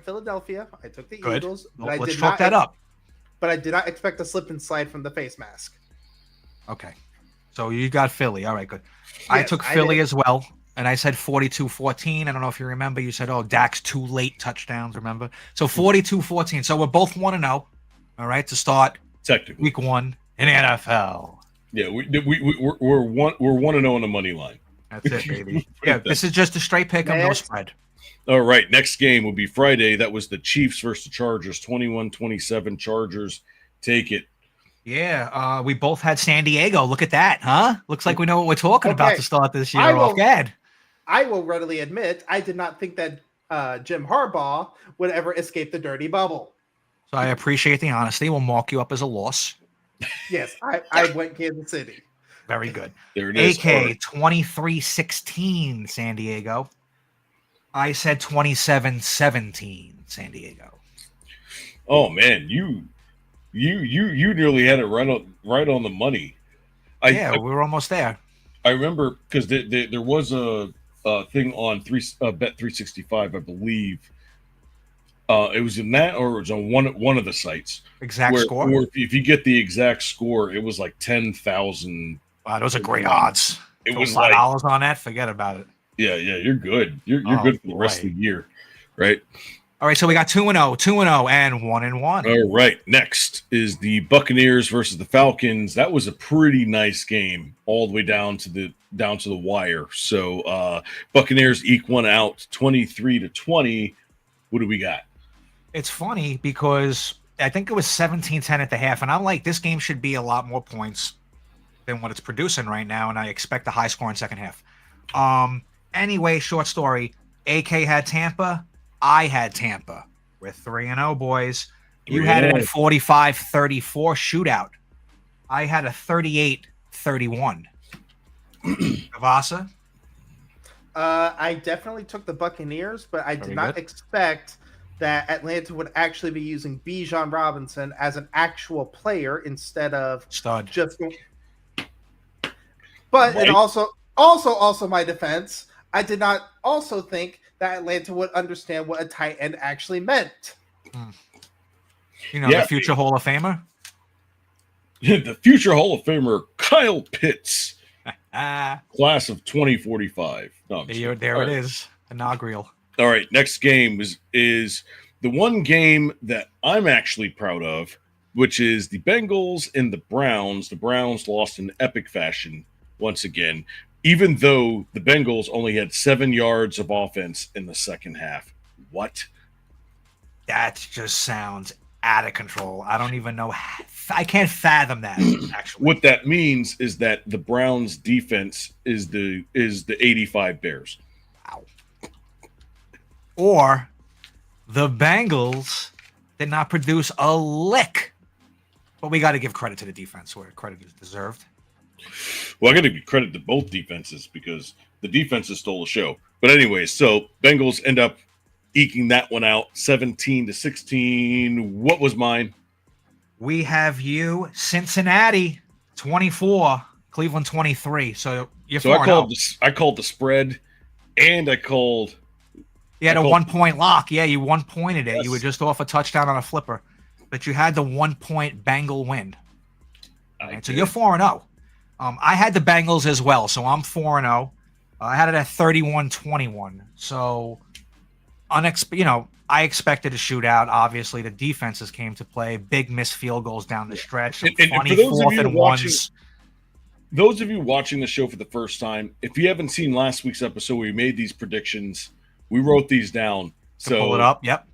Philadelphia. I took the Good. Eagles, but Well, I let's did chalk not that up. But I did not expect a slip and slide from the face mask. Okay. So you got Philly. All right, good. I Yes, took I Philly did. as well, and I said 42-14. I don't know if you remember. You said, oh, Dak's 2 late touchdowns, remember? So 42-14. So we're both 1-0, all right, to start Technically. week 1 in NFL. Yeah, we're 1-0 on the money line. That's it, baby. Yeah, this is just a straight pick 'em, no Next. spread. All right, next game will be Friday. That was the Chiefs versus the Chargers, 21-27. Chargers take it. Yeah, we both had San Diego. Look at that, huh? Looks like we know what we're talking about Okay. to start this year I will- off. Gad. I will readily admit I did not think that Jim Harbaugh would ever escape the dirty bubble. So I appreciate the honesty. We'll mark you up as a loss. Yes, I went Kansas City. Very good. There it is. All AK right. 23-16 San Diego. I said 27-17 San Diego. Oh man, you nearly had it right on the money. We were almost there. I remember because there was a thing on Bet 365, I believe. It was in that, or it was on one of the sites. Exact where, score. Or if you get the exact score, it was like 10,000. Wow, those are great odds. It Throw was like, $5 on that. Forget about it. yeah, you're good. You're Oh, good for the rest boy. of the year, right? All right, so we got 2-0, 2-0, and 1-1. All right. Next is the Buccaneers versus the Falcons. That was a pretty nice game, all the way down to the wire. So Buccaneers eke one out, 23-20. What do we got? It's funny because I think it was 17-10 at the half, and I'm like, this game should be a lot more points than what it's producing right now, and I expect a high score in second half. Anyway, short story. AK had Tampa. I had Tampa. We're 3-0, boys. You had it at 45-34 shootout. I had a 38-31. Kavasa? I definitely took the Buccaneers, but I did Very not good. expect that Atlanta would actually be using Bijan Robinson as an actual player instead of Stud. just. But Right. and also my defense, I did not also think that Atlanta would understand what a tight end actually meant. You know, Yeah. the future Hall of Famer? The future Hall of Famer Kyle Pitts, Ah, class of 2045. No, I'm just there kidding. it All right. is. Inaugural. All right, next game is the one game that I'm actually proud of, which is the Bengals and the Browns. The Browns lost in epic fashion once again, even though the Bengals only had 7 yards of offense in the second half. What? That just sounds out of control. I don't even know. I can't fathom that, actually. What that means is that the Browns defense is the 85 Bears. Wow. Or the Bengals did not produce a lick. But we got to give credit to the defense where credit is deserved. Well, I got to give credit to both defenses because the defenses stole the show. But anyway, so Bengals end up eking that one out 17-16. What was mine? We have you, Cincinnati, 24, Cleveland 23. So you're So I 4-0. called the spread, and I called. You had I a called- 1-point lock. Yeah, you 1-pointed it. Yes. You were just off a touchdown on a flipper. but you had the 1-point Bengal win. I So you're 4-0. I had the Bengals as well, so I'm 4-0. I had it at 31-21. So, I expected a shootout. Obviously, the defenses came to play. Big missed field goals down the stretch. Some And funny for those of fourth you and watching, ones. those of you watching the show for the first time, if you haven't seen last week's episode where we made these predictions, we wrote these down. To pull it up, yep.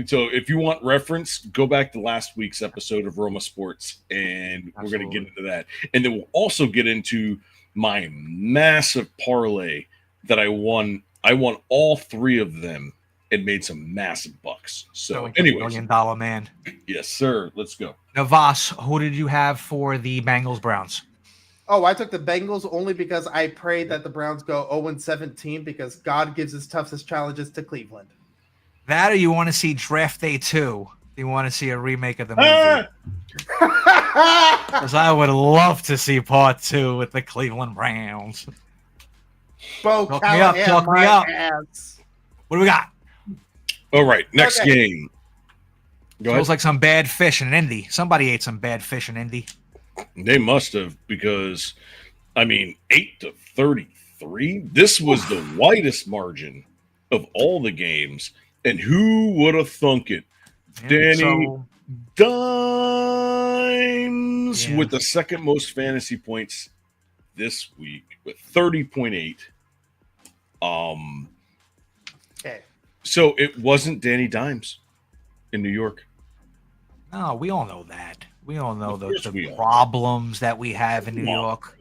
So if you want reference, go back to last week's episode of Roma Sports, and we're going to get into that. And then we'll also get into my massive parlay that I won. I won all 3 of them and made some massive bucks. So anyways, $1 million man. Yes, sir. Let's go. Navas, who did you have for the Bengals Browns? Oh, I took the Bengals only because I prayed that the Browns go 0-17 because God gives his toughest challenges to Cleveland. That, or you want to see Draft Day 2? You want to see a remake of the movie? Because I would love to see part 2 with the Cleveland Browns. Bo Talk me up, talk me up. Ass. What do we got? All right, next game. Go Feels ahead. like some bad fish in Indy. Somebody ate some bad fish in Indy. They must have, because 8-33. This was the widest margin of all the games, and who would have thunk it? Yeah, Danny so- Dimes Yeah. with the second most fantasy points this week with 30.8. Okay. So it wasn't Danny Dimes in New York. No, we all know that. We all know Of course the we all. problems that we have in New Come on. York.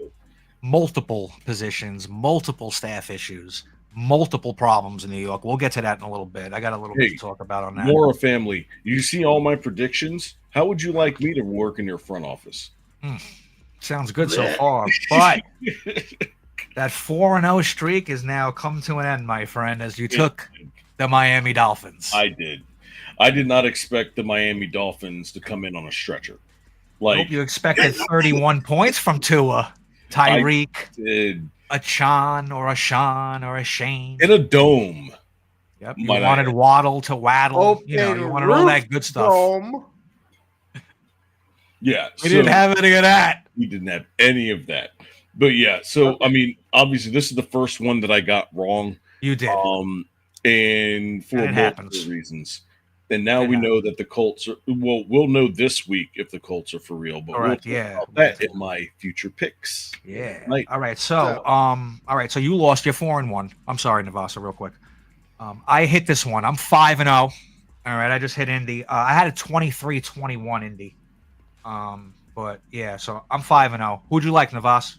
Multiple positions, multiple staff issues, multiple problems in New York. We'll get to that in a little bit. I got a little bit Hey, to talk about on that. Mora family, you see all my predictions? How would you like me to work in your front office? Sounds good so far, but that 4-0 streak is now come to an end, my friend, as you took the Miami Dolphins. I did. I did not expect the Miami Dolphins to come in on a stretcher. Hope Like, you expected 31 points from Tua, Tyreek, did a Chan or a Sean or a Shane. in a dome. Yep, you Might I wanted add. Waddle to Waddle. You Open wanted all that good stuff. Rome. Yeah. We didn't have any of that. We didn't have any of that. But yeah, so obviously this is the first one that I got wrong. You did. And for And it happens. multiple reasons. And now It we know that the Colts are we'll know this week if the Colts are for real, but Correct, we'll talk yeah. about that in my future picks. Yeah. Right. All right. So, so you lost your 4-1. I'm sorry, Navasa, real quick. I hit this one. I'm 5-0. All right. I just hit Indy. I had a 23-21 Indy. But yeah, so I'm 5-0. Who'd you like, Navas?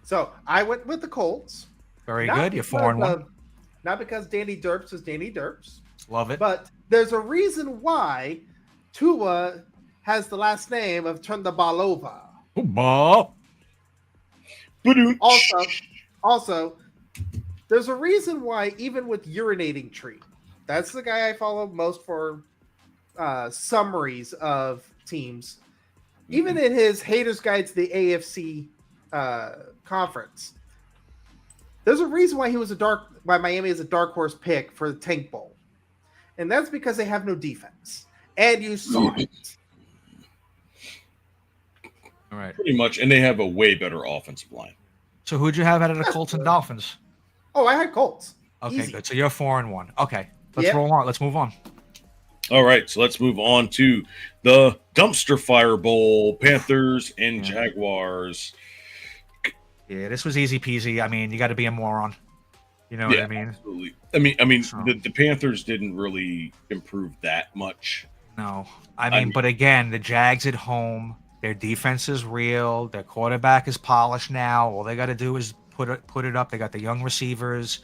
So I went with the Colts. Very Not good. You're because 4-1. of- Not because Danny Derps is Danny Derps, Love it. but there's a reason why Tua has the last name of Turn the Ball Over. Ba-doom. Also, there's a reason why even with Urinating Tree, that's the guy I follow most for summaries of teams. Even in his Haters Guide to the AFC conference, there's a reason why why Miami is a dark horse pick for the Tank Bowl, and that's because they have no defense, and you saw it. All right. Pretty much, and they have a way better offensive line. So who'd you have out of the Colts and Dolphins? Oh, I had Colts. Okay, Easy. good. So you're 4-1. Okay. Let's Yep. roll on. Let's move on. All right, so let's move on to the Dumpster Fire Bowl, Panthers and Jaguars. Yeah, this was easy peasy. I mean, you got to be a moron. You know what I mean? Absolutely. The Panthers didn't really improve that much. No. I mean, but again, the Jags at home, their defense is real. Their quarterback is polished now. All they got to do is put it up. They got the young receivers,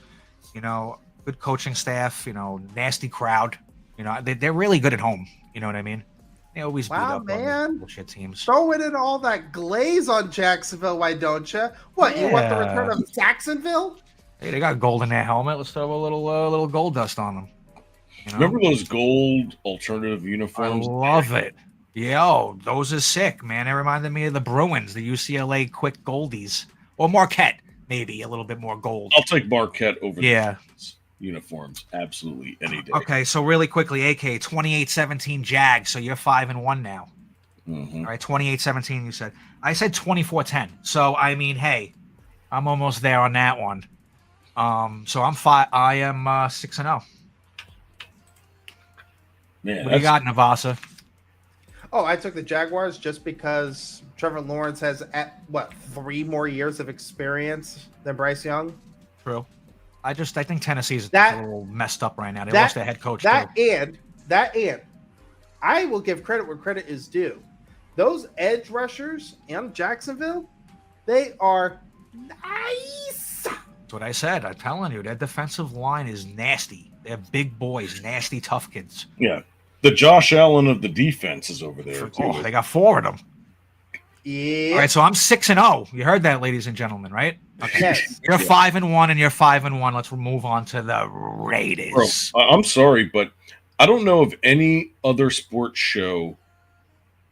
good coaching staff, nasty crowd. They're really good at home. You know what I mean? They always beat Wow, up on man. the bullshit teams. Throwing in all that glaze on Jacksonville, why don't you? What, you want the Yeah. return of Jacksonville? Hey, they got gold in their helmet. Let's throw a little gold dust on them. Remember those gold alternative I uniforms? love it. Yo, those are sick, man. It reminded me of the Bruins, the UCLA quick goldies. Or Marquette, maybe a little bit more gold. I'll take Marquette over. Yeah. uniforms absolutely any day. Okay, so really quickly, AK 28-17 Jags. So you're 5-1 now. Mm-hmm. All right, 28-17. You said. I said 24-10. So I mean, hey, I'm almost there on that one. So I'm 5. I am 6-0. Man, What do you got, Navasa? Oh, I took the Jaguars just because Trevor Lawrence has 3 more years of experience than Bryce Young. True. I think Tennessee's That- a little messed up right now. They lost their head coach too. And I will give credit where credit is due. Those edge rushers in Jacksonville, they are nice. That's what I said. I'm telling you, their defensive line is nasty. They're big boys, nasty, tough kids. Yeah. The Josh Allen of the defense is over there, too. Oh, they got 4 of them. Yeah. All right, so I'm 6-0. You heard that, ladies and gentlemen, right? Okay. Yes. You're 5-1 and you're 5-1. Let's move on to the Raiders. Bro, I'm sorry, but I don't know of any other sports show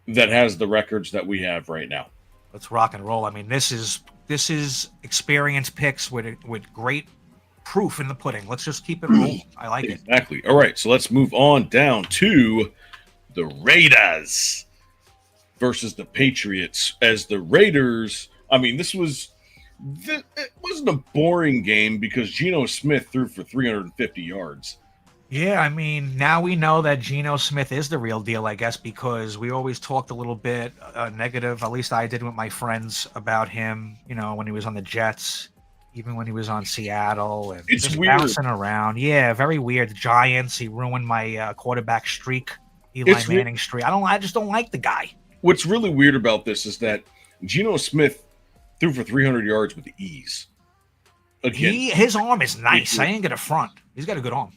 that has the records that we have right now. Let's rock and roll. I mean, this is experience picks with great proof in the pudding. Let's just keep it rolling. I like it. Exactly. All right, so let's move on down to the Raiders versus the Patriots. As the Raiders, I mean, it wasn't a boring game because Geno Smith threw for 350 yards. Yeah, I mean, now we know that Geno Smith is the real deal, I guess, because we always talked a little bit negative, at least I did with my friends, about him, when he was on the Jets, even when he was on Seattle, and It's just weird. bouncing around. Yeah, very weird. The Giants, he ruined my quarterback streak, Eli Manning streak. I just don't like the guy. What's really weird about this is that Geno Smith threw for 300 yards with ease. Again, His arm is nice. I ain't get a front. He's got a good arm.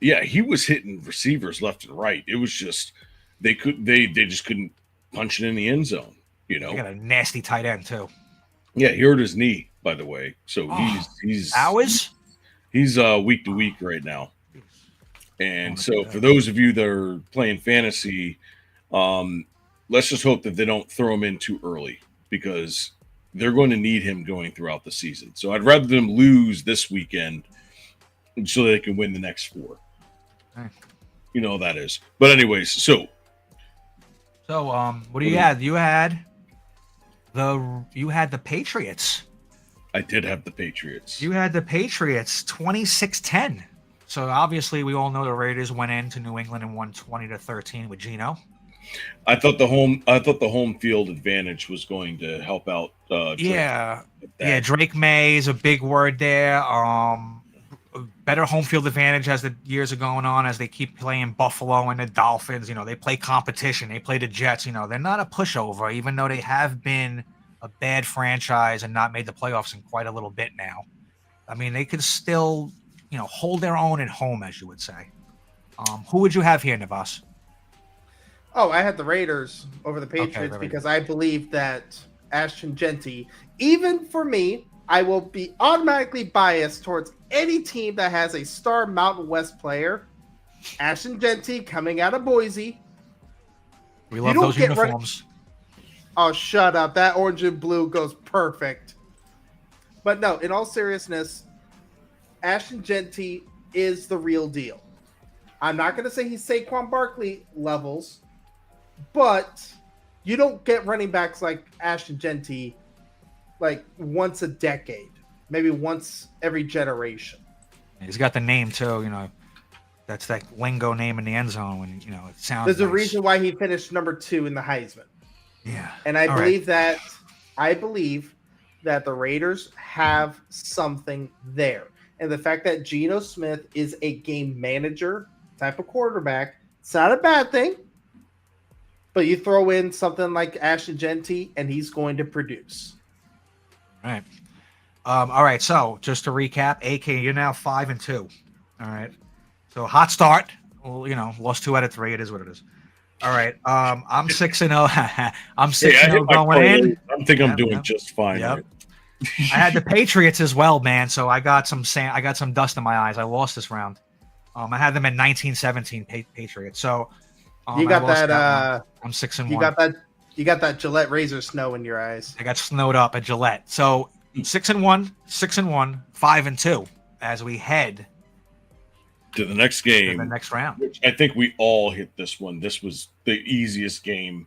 yeah, he was hitting receivers left and right. It was just they just couldn't punch it in the end zone. He got a nasty tight end too. Yeah, he hurt his knee, by the way. So he's Hours? He's week to week right now. And so for those of you that are playing fantasy, let's just hope that they don't throw him in too early because they're going to need him going throughout the season. So I'd rather them lose this weekend so they can win the next 4. Right. You know that is. But anyways, so what do you had? You had the Patriots. I did have the Patriots. You had the Patriots 26-10. So obviously we all know the Raiders went into New England and won 20-13 with Geno. I thought the home field advantage was going to help out. Yeah. Drake May is a big word there. Better home field advantage as the years are going on, as they keep playing Buffalo and the Dolphins. They play competition. They play the Jets. They're not a pushover, even though they have been a bad franchise and not made the playoffs in quite a little bit now. I mean, they could still, hold their own at home, as you would say. Who would you have here, Navas? Oh, I had the Raiders over the Patriots because I believe that Ashton Genty, even for me, I will be automatically biased towards any team that has a star Mountain West player. Ashton Genty coming out of Boise. We love those uniforms. Oh, shut up. That orange and blue goes perfect. But no, in all seriousness, Ashton Genty is the real deal. I'm not going to say he's Saquon Barkley levels, but you don't get running backs like Ashton Genty like once a decade, maybe once every generation. He's got the name too, that's that lingo name in the end zone when it sounds. There's nice. a reason why he finished number 2 in the Heisman. Yeah. And I believe that the Raiders have something there. And the fact that Geno Smith is a game manager type of quarterback, it's not a bad thing. But you throw in something like Ashton Genty and he's going to produce. All right. So just to recap, AK, you're now 5-2. All right. So hot start. Well, lost 2 out of 3. It is what it is. All right. I'm 6-0. I'm 6-0 going in. I think I'm doing just fine. Yep. Right? I had the Patriots as well, man. So I got some dust in my eyes. I lost this round. I had them at 19-17 Patriots. So you got that. I'm 6-1. You got that Gillette razor snow in your eyes. I got snowed up at Gillette. So 6-1, 6-1, 5-2 as we head to the next to game. the next round. Which I think we all hit this one. This was the easiest game,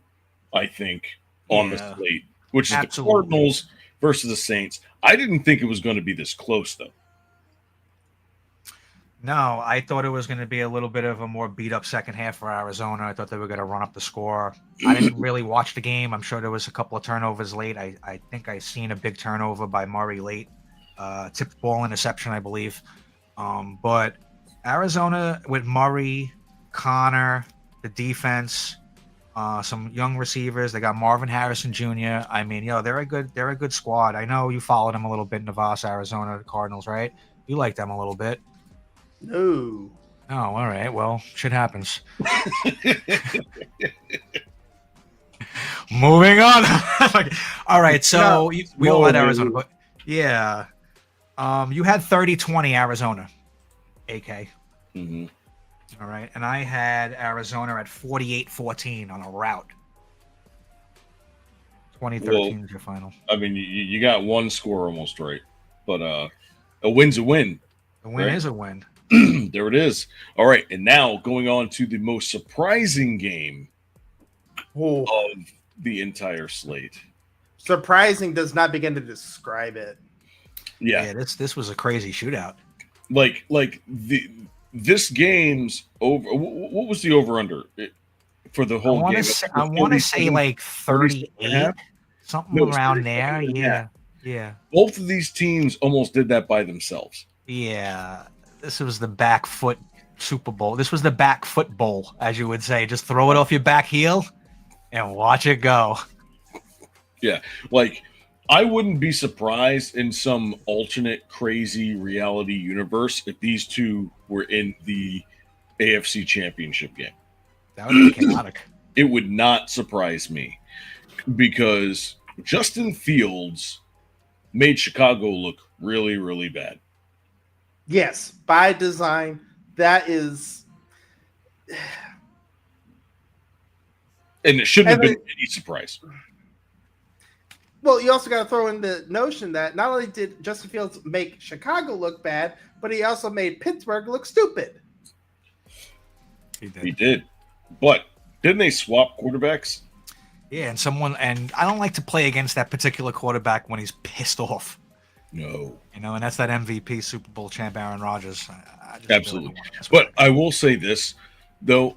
I think, on the slate, which is Absolutely. the Cardinals versus the Saints. I didn't think it was going to be this close, though. No, I thought it was going to be a little bit of a more beat up second half for Arizona. I thought they were going to run up the score. I didn't really watch the game. I'm sure there was a couple of turnovers late. I think I seen a big turnover by Murray late. Tipped ball interception, I believe. But Arizona with Murray, Connor, the defense, some young receivers. They got Marvin Harrison Jr. I mean, they're a good squad. I know you followed them a little bit, Navas, Arizona Cardinals, right? You like them a little bit. No. Oh, all right. Well, shit happens. Moving on. All right. So we all had Arizona, but yeah. You had 30-20 Arizona, AK. Mm-hmm. All right. And I had Arizona at 48-14 on a route. 2013 is your final. I mean, you got one score almost right, but a win's a win. A win is a win. There it is. All right, and now going on to the most surprising game of the entire slate. Surprising does not begin to describe it. Yeah, this was a crazy shootout. Like this game's over. What was the over under for the whole game? I want to say like 38, something around there. Yeah. Both of these teams almost did that by themselves. Yeah. This was the back foot Super Bowl. This was the back foot bowl, as you would say. Just throw it off your back heel and watch it go. Yeah. Like, I wouldn't be surprised in some alternate crazy reality universe if these two were in the AFC Championship game. That would be chaotic. It would not surprise me because Justin Fields made Chicago look really, really bad. Yes, by design, that is. And it shouldn't have been any surprise. Well, you also got to throw in the notion that not only did Justin Fields make Chicago look bad, but he also made Pittsburgh look stupid. He did. But didn't they swap quarterbacks? Yeah, and I don't like to play against that particular quarterback when he's pissed off. No. And that's that MVP Super Bowl champ Aaron Rodgers. I just absolutely. But I will say this, though,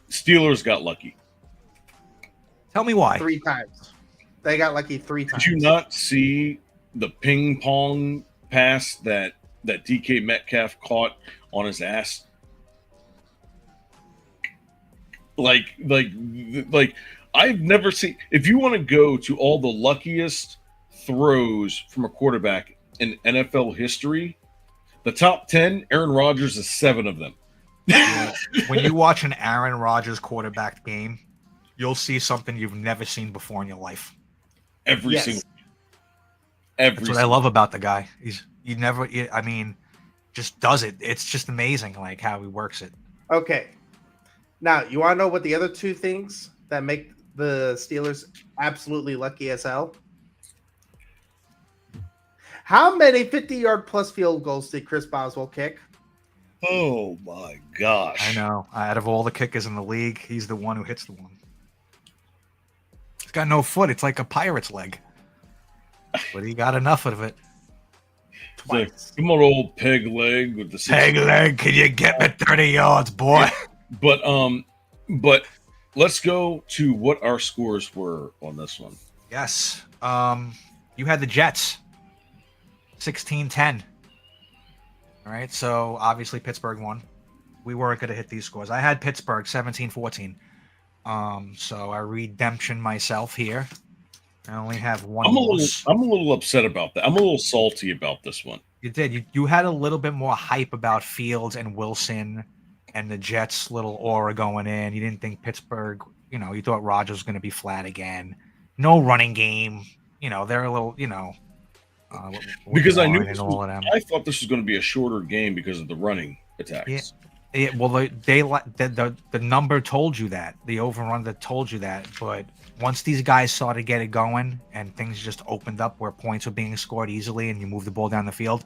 Steelers got lucky. Tell me why. 3 times. They got lucky 3 times. Did you not see the ping pong pass that DK Metcalf caught on his ass? Like I've never seen. If you want to go to all the luckiest throws from a quarterback in NFL history, the top 10, Aaron Rodgers is 7 of them. Yeah. When you watch an Aaron Rodgers quarterback game, you'll see something you've never seen before in your life. Every single. That's what I love about the guy. Just does it. It's just amazing, like how he works it. Okay. Now, you want to know what the other 2 things that make the Steelers absolutely lucky as hell? How many 50-yard plus field goals did Chris Boswell kick? Oh, my gosh. I know. Out of all the kickers in the league, he's the one who hits the one. He's got no foot. It's like a pirate's leg. But he got enough of it. Twice. Come on, old peg leg with the peg leg. Can you get me 30 yards, boy? But let's go to what our scores were on this one. Yes. You had the Jets 16-10. All right. So obviously Pittsburgh won. We weren't going to hit these scores. I had Pittsburgh 17-14. So I redemption myself here. I only have one. I'm a little upset about that. I'm a little salty about this one. You did. You had a little bit more hype about Fields and Wilson and the Jets' little aura going in. You didn't think Pittsburgh, you thought Rodgers was going to be flat again. No running game. They're a little, because I knew I thought this was going to be a shorter game because of the running attacks. Yeah, well, the number told you that. The over-under told you that. But once these guys started to get it going and things just opened up where points were being scored easily and you move the ball down the field,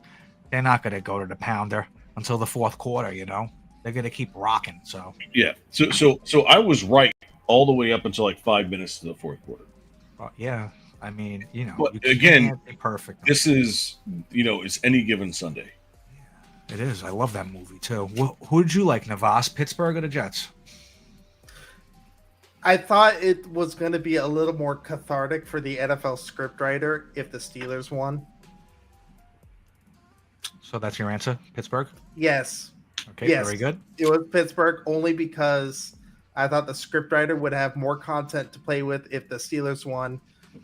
they're not going to go to the pounder. until the fourth quarter. They're gonna keep rocking. So Yeah. So I was right all the way up until like 5 minutes to the fourth quarter. yeah, I mean, But you again, can't be perfect. This is, it's any given Sunday. It is. I love that movie too. Who did you like, Navas, Pittsburgh, or the Jets? I thought it was going to be a little more cathartic for the NFL scriptwriter if the Steelers won. So that's your answer, Pittsburgh? Yes. Okay, yes. Very good. It was Pittsburgh only because I thought the scriptwriter would have more content to play with if the Steelers won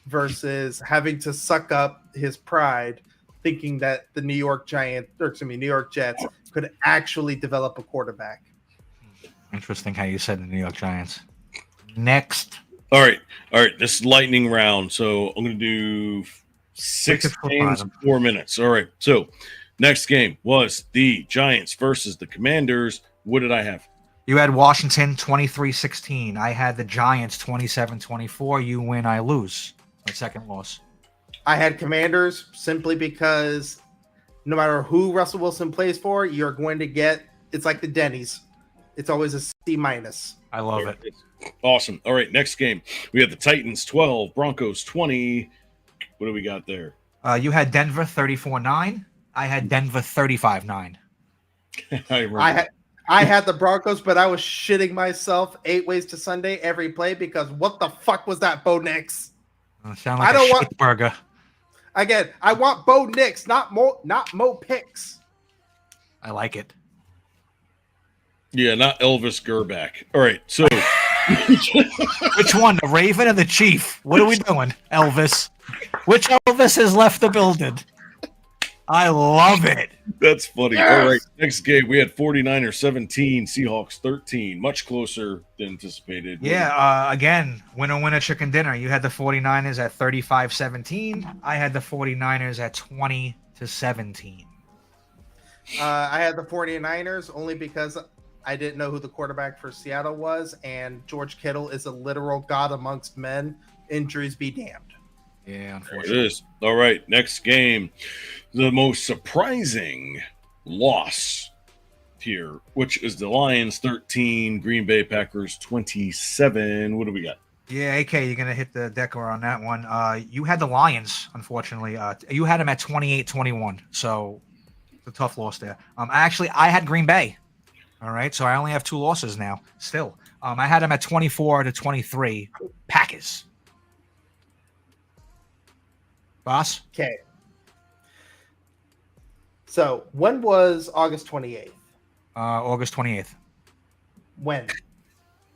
versus having to suck up his pride thinking that the New York Jets could actually develop a quarterback. Interesting how you said the New York Giants. Next. All right. This is lightning round. So I'm going to do 6 games, 4 minutes. All right. So next game was the Giants versus the Commanders. What did I have? You had Washington 23-16. I had the Giants 27-24. You win, I lose. My second loss. I had Commanders simply because no matter who Russell Wilson plays for, you're going to get – it's like the Denny's. It's always a C-. I love it. Awesome. All right, next game. We have the Titans 12, Broncos 20. What do we got there? You had Denver 34-9. I had Denver 35-9. I had the Broncos, but I was shitting myself 8 ways to Sunday every play because what the fuck was that, Bo Nix? Sound like a shit burger. Again, I want Bo Nix, not Mo Picks. I like it. Yeah, not Elvis Gerback. All right, so which one, the Raven or the Chief? What are we doing, Elvis? Which Elvis has left the building? I love it. That's funny. Yes! All right, next game we had 49ers 17, Seahawks 13. Much closer than anticipated. Yeah, again, winner, chicken dinner. You had the 49ers at 35-17. I had the 49ers at 20-17. I had the 49ers only because I didn't know who the quarterback for Seattle was, and George Kittle is a literal god amongst men. Injuries be damned. Yeah, unfortunately. There it is. All right, next game. The most surprising loss here, which is the Lions 13, Green Bay Packers 27. What do we got? Yeah, AK, you're going to hit the decker on that one. You had the Lions, unfortunately. You had them at 28-21, so it's a tough loss there. I had Green Bay. All right, so I only have 2 losses now, still. I had them at 24-23, Packers. Boss? Okay. So, when was August 28th? August 28th. When?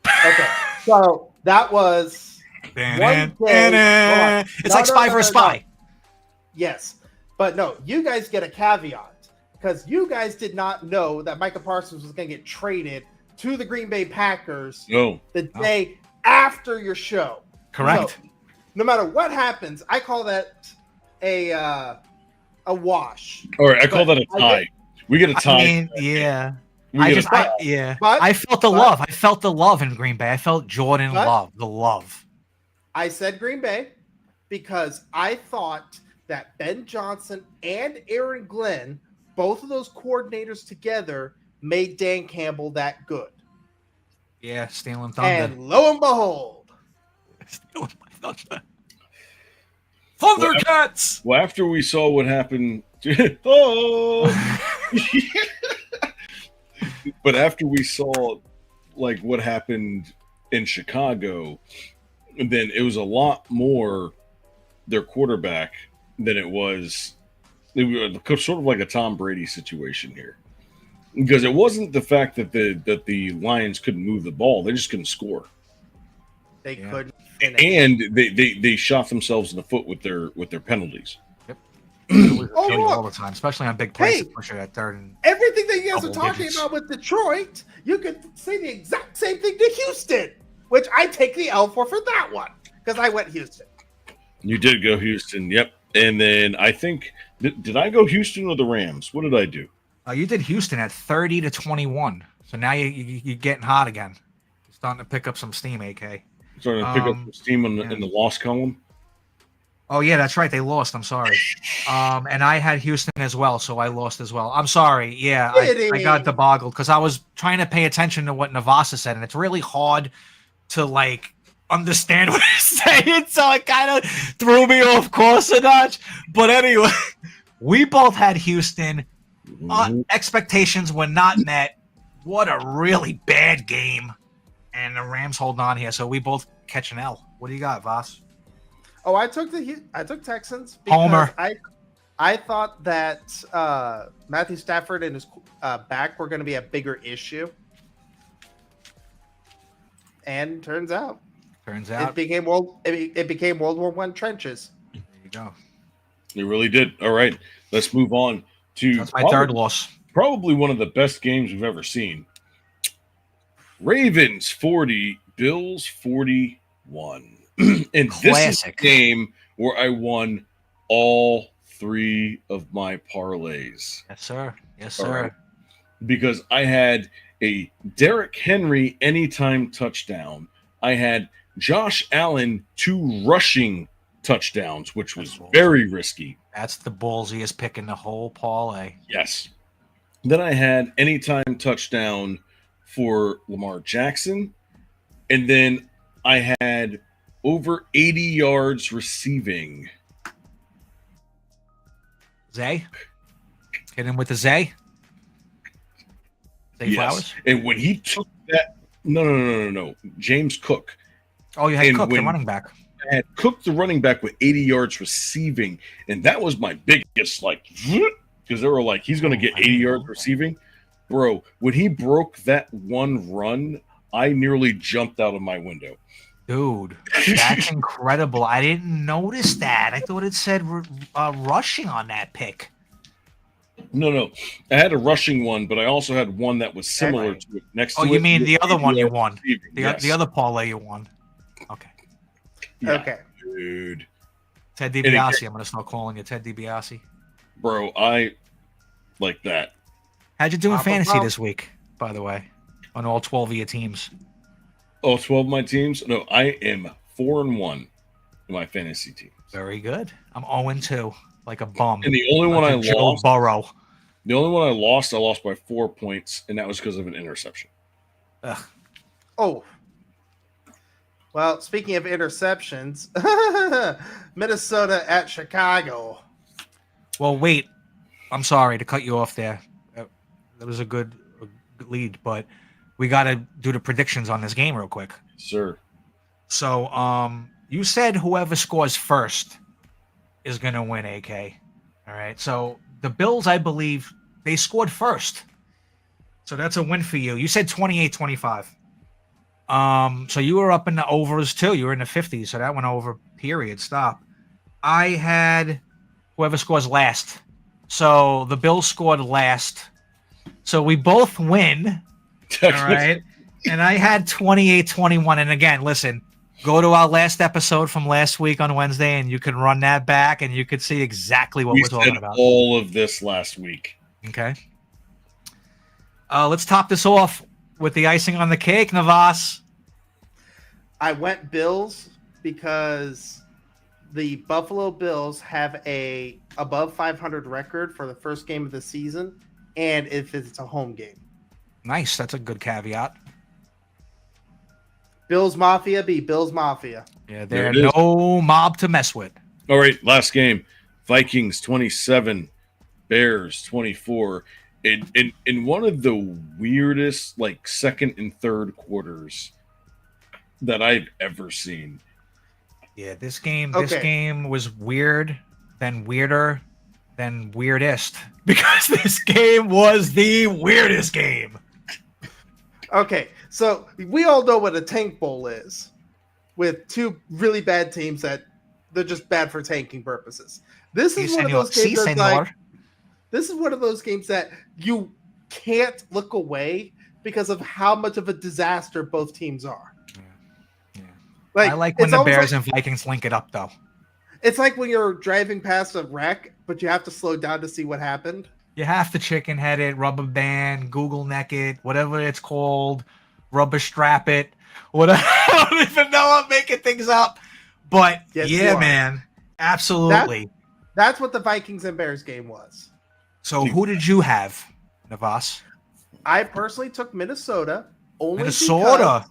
Okay. So, that was one day. It's like Spy for a Spy. Yes. But no, you guys get a caveat because you guys did not know that Micah Parsons was going to get traded to the Green Bay Packers the day after your show. Correct. So, no matter what happens, I call that a wash. All right, I call that a tie. We get a tie. I mean, yeah. I felt the love. I felt the love in Green Bay. I felt Jordan love, the love. I said Green Bay because I thought that Ben Johnson and Aaron Glenn, both of those coordinators together, made Dan Campbell that good. Yeah, stealing thunder. And lo and behold. Stealing my thunder. Thundercats! Well, after we saw what happened, but after we saw like what happened in Chicago, then it was a lot more their quarterback than it was sort of like a Tom Brady situation here, because it wasn't the fact that the Lions couldn't move the ball; they just couldn't score. They couldn't. And they shot themselves in the foot with their penalties. Yep. All the time, especially on big plays. Push it at third. And everything that you guys are talking about with Detroit, you could say the exact same thing to Houston, which I take the L for that one because I went Houston. You did go Houston, yep. And then I think did I go Houston or the Rams? What did I do? You did Houston at 30-21. So now you're getting hot again. You're starting to pick up some steam, AK. Starting to pick up some steam in the loss column. Oh yeah, that's right. They lost. I'm sorry. And I had Houston as well, so I lost as well. I'm sorry. Yeah, I got Kidding. deboggled because I was trying to pay attention to what Navasa said, and it's really hard to like understand what he's saying, so it kind of threw me off course a notch. But anyway, we both had Houston. Expectations were not met. What a really bad game, and the Rams hold on here, so we both catch an L. What do you got, Voss? Oh, I took Texans because Homer. I thought that Matthew Stafford and his back were going to be a bigger issue, and turns out it became World War I trenches. There you go. It really did. All right, let's move on to That's my third loss. Probably one of the best games we've ever seen. Ravens 40, Bills 41. And Classic. This is a game where I won all 3 of my parlays. Yes, sir. Yes, All sir. right. Because I had a Derrick Henry anytime touchdown. I had Josh Allen 2 rushing touchdowns, which was very risky. That's the ballsiest pick in the whole parlay. Yes. Then I had anytime touchdown for Lamar Jackson. And then I had over 80 yards receiving. Zay? Hit him with the Zay? Zay Yes. Flowers? And when he took that, no. James Cook. Oh, you had And Cook, the when- running back. I had Cook, the running back, with 80 yards receiving. And that was my biggest, because they were like, he's going to get 80 yards receiving. Bro, when he broke that one run, I nearly jumped out of my window. Dude, that's incredible. I didn't notice that. I thought it said rushing on that pick. No. I had a rushing one, but I also had one that was similar to it next to it. Oh, you mean the other 80 one you yards won? receiving. Yes. The other parlay you won. Okay. Yeah, Okay. dude. Ted again- DiBiase. I'm going to start calling you Ted DiBiase. Bro, I like that. How'd you do in Papa fantasy Pop. this week, by the way, on all 12 of your teams? Oh, 12 of my teams? No, I am 4-1 in my fantasy team. Very good. I'm 0-2, like a bum. And the only one I Like a Joe lost, Burrow. the only one I lost by 4 points, and that was because of an interception. Ugh. Oh. Well, speaking of interceptions, Minnesota at Chicago. Well, wait. I'm sorry to cut you off there. That was a good lead, but we got to do the predictions on this game real quick. Sir. So, you said whoever scores first is going to win, AK. All right. So, the Bills, I believe, they scored first. So, that's a win for you. You said 28-25. So you were up in the overs too. You were in the 50s, so that went over, period. Stop. I had whoever scores last. So the Bills scored last. So we both win. All right. And I had 28-21. And again, listen, go to our last episode from last week on Wednesday, and you can run that back, and you could see exactly what We we're talking said about. all of this last week. Okay. Let's top this off with the icing on the cake, Navas. I went Bills because the Buffalo Bills have a above 500 record for the first game of the season, and if it's a home game. Nice. That's a good caveat. Bills Mafia be Bills Mafia. Yeah, There they're it is. no mob to mess with. All right, last game. Vikings 27, Bears 24. In one of the weirdest, second and third quarters that I've ever seen. Yeah, this game Okay. was weird, then weirder, then weirdest. Because this game was the weirdest game. Okay, so we all know what a tank bowl is, with two really bad teams that they're just bad for tanking purposes. This is one of those games that's like, this is one of those games that you can't look away because of how much of a disaster both teams are. I like when it's the almost Bears like, and Vikings link it up, though. it's like when you're driving past a wreck, but you have to slow down to see what happened. You have to chicken head it, rubber band, Google neck it, whatever it's called, rubber strap it, whatever. I don't even know. I'm making things up. But Yes, you yeah, are. man, Absolutely. That's what the Vikings and Bears game was. So who did you have, Navas? I personally took Minnesota. Minnesota.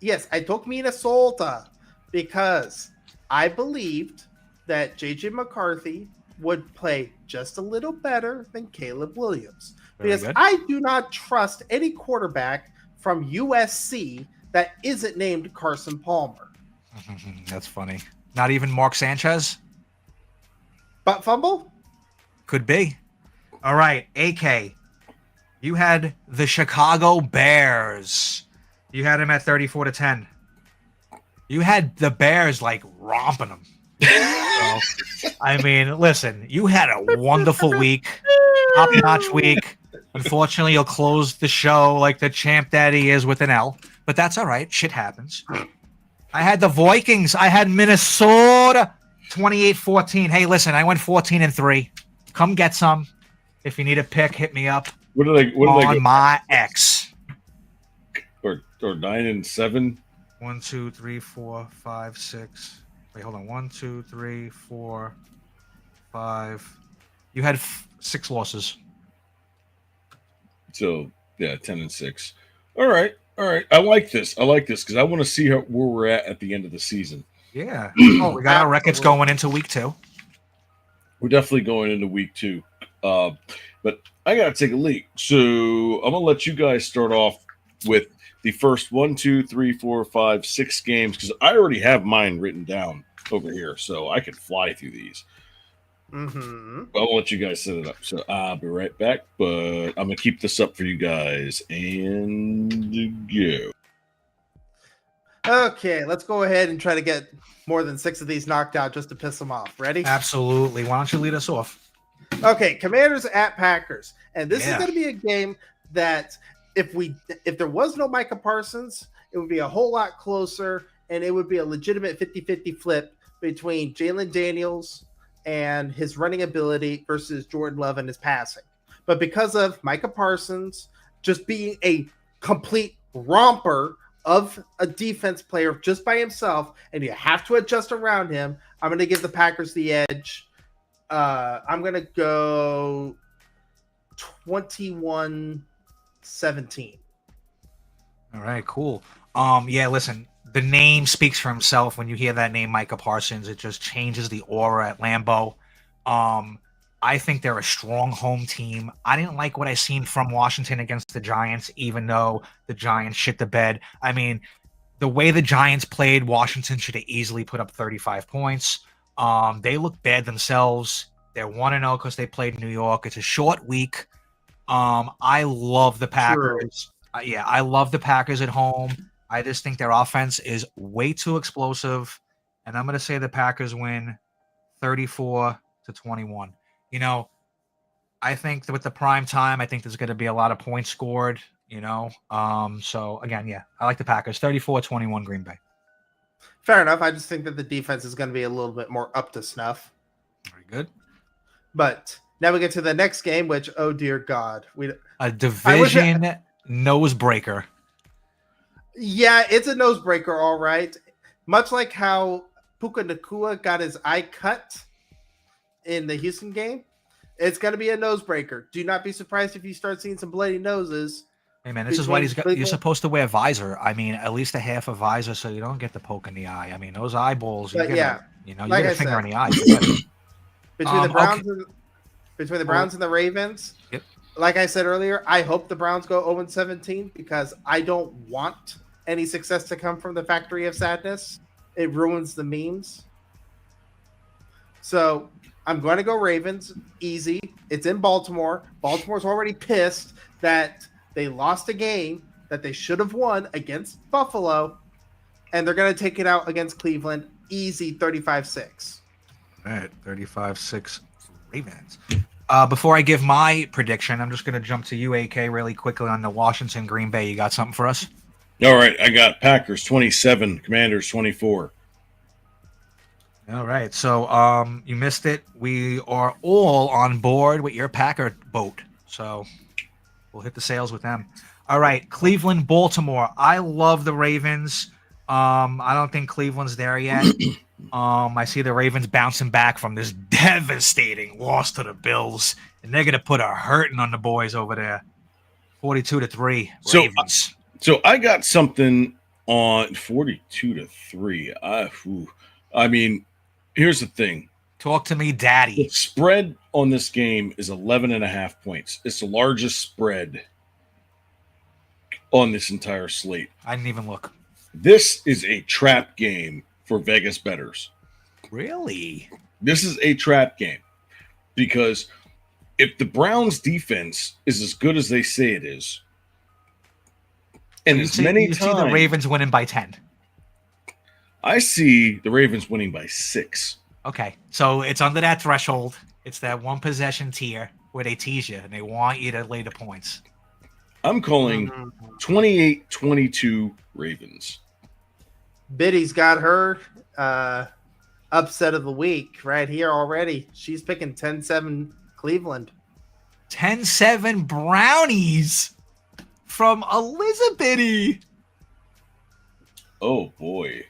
Yes, I took Minnesota because I believed that J.J. McCarthy would play just a little better than Caleb Williams. Because I do not trust any quarterback from USC that isn't named Carson Palmer. That's funny. Not even Mark Sanchez? Butt fumble? Could be. All right, AK. You had the Chicago Bears. You had him at 34-10. You had the Bears like romping them. So, I mean, listen, you had a wonderful week, top-notch week. Unfortunately, you'll close the show like the champ that he is with an L, but that's all right. Shit happens. I had the Vikings. I had Minnesota 28-14. Hey, listen, I went 14-3. Come get some. If you need a pick, hit me up. What did they on my X? Or 9-7? 1, 2, 3, 4, 5, 6. Wait, hold on. 1, 2, 3, 4, 5. You had 6 losses. So yeah, 10-6. All right. I like this because I want to see where we're at the end of the season. Yeah. Oh, we got our records going into week 2. We're definitely going into week 2. But I gotta take a leak. So I'm gonna let you guys start off with the first 1, 2, 3, 4, 5, 6 games because I already have mine written down over here, so I can fly through these. I'll let you guys set it up. So I'll be right back, but I'm gonna keep this up for you guys and go. Okay, let's go ahead and try to get more than 6 of these knocked out just to piss them off. Ready? Absolutely. Why don't you lead us off? Okay, Commanders at Packers. And this is going to be a game that if there was no Micah Parsons, it would be a whole lot closer, and it would be a legitimate 50-50 flip between Jalen Daniels and his running ability versus Jordan Love and his passing. But because of Micah Parsons just being a complete romper of a defense player just by himself, and you have to adjust around him, I'm going to give the Packers the edge. I'm going to go 21-17. All right, cool. Yeah, listen, the name speaks for himself. When you hear that name, Micah Parsons, it just changes the aura at Lambeau. I think they're a strong home team. I didn't like what I seen from Washington against the Giants, even though the Giants shit the bed. I mean, the way the Giants played, Washington should have easily put up 35 points. They look bad themselves. They're 1-0 because they played New York. It's a short week. I love the Packers. I love the Packers at home. I just think their offense is way too explosive. And I'm going to say the Packers win 34-21. You know, I think that with the prime time, I think there's going to be a lot of points scored, you know. So, again, yeah, I like the Packers. 34-21 Green Bay. Fair enough. I just think that the defense is going to be a little bit more up to snuff. Very good. But now we get to the next game, which, oh, dear God. A division nose breaker. Yeah, it's a nose breaker, all right. Much like how Puka Nacua got his eye cut in the Houston game, it's going to be a nose breaker. Do not be surprised if you start seeing some bloody noses. Hey, man, this is why you're supposed to wear a visor. I mean, at least a half a visor so you don't get the poke in the eye. I mean, those eyeballs, you get a finger in the eye. Between the Browns and the Ravens, yep. Like I said earlier, I hope the Browns go 0-17 because I don't want any success to come from the Factory of Sadness. It ruins the memes. So I'm going to go Ravens. Easy. It's in Baltimore. Baltimore's already pissed that they lost a game that they should have won against Buffalo, and they're going to take it out against Cleveland. Easy 35-6. All right, 35-6 Ravens. Before I give my prediction, I'm just going to jump to you, AK, really quickly on the Washington Green Bay. You got something for us? All right, I got Packers 27, Commanders 24. All right, so you missed it. We are all on board with your Packer boat, so we'll hit the sails with them. All right, Cleveland, Baltimore. I love the Ravens. I don't think Cleveland's there yet. I see the Ravens bouncing back from this devastating loss to the Bills, and they're gonna put a hurting on the boys over there. 42-3 Ravens. So I got something on 42-3. I mean, here's the thing. Talk to me, The Daddy. spread on this game is 11.5 points. It's the largest spread on this entire slate. I didn't even look. This is a trap game for Vegas bettors. Really? This is a trap game because if the Browns defense is as good as they say it is, and You as see, many you see times the Ravens winning by 10. I see the Ravens winning by 6. Okay, so it's under that threshold. It's that one possession tier where they tease you and they want you to lay the points. I'm calling 28-22 Ravens. Biddy's got her upset of the week right here already. She's picking 10-7 Cleveland. 10-7 Brownies from Elizabeth. Oh boy.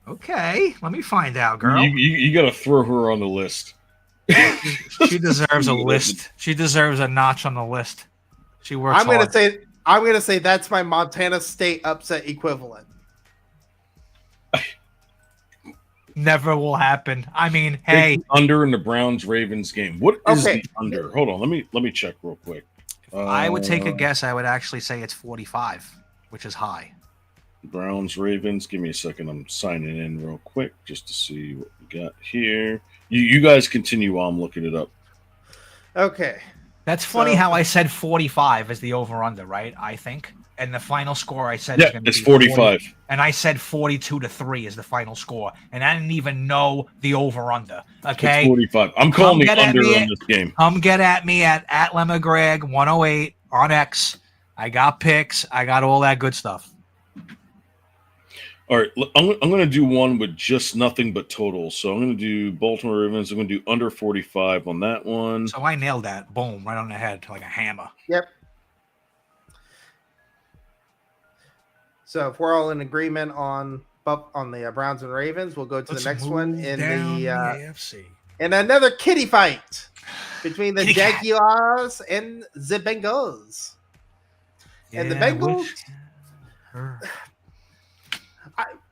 Okay, let me find out, girl. You got to throw her on the list. She deserves a list. She deserves a notch on the list. She works I'm gonna say that's my Montana State upset equivalent. Never will happen. I mean, hey, Under in the Browns Ravens game. What is Okay. the under? Hold on, let me check real quick. I would take a guess. I would actually say it's 45, which is high. Browns Ravens. Give me a second. I'm signing in real quick just to see what we got here. You guys continue while I'm looking it up. Okay. That's funny So- how I said 45 is the over-under, right? I think. And the final score I said Yeah, is going to it's be 45. and I said 42-3 is the final score. And I didn't even know the over-under. Okay. It's 45. I'm calling the get at under me on at- this game. Come get at me at LemmaGreg 108 on X. I got picks. I got all that good stuff. All right, I'm going to do one with just nothing but totals. So I'm going to do Baltimore Ravens. I'm going to do under 45 on that one. So I nailed that. Boom, right on the head like a hammer. Yep. So if we're all in agreement on the Browns and Ravens, we'll go to the next one in the AFC. in another kitty fight between the Kitty cat. Jaguars and the Bengals. And the Bengals,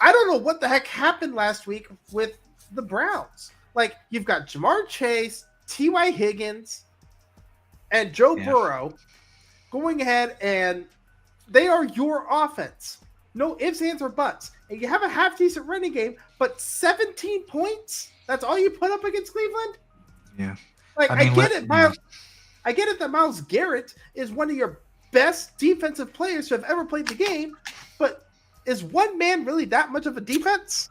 I don't know what the heck happened last week with the Browns. Like, you've got Jamar Chase, T.Y. Higgins, and Joe Yeah. Burrow going ahead, and they are your offense. No ifs, ands, or buts. And you have a half-decent running game, but 17 points? That's all you put up against Cleveland? Yeah. Like, I I, mean, get let- it, Miles. I get it that Myles Garrett is one of your best defensive players to have ever played the game, but is one man really that much of a defense?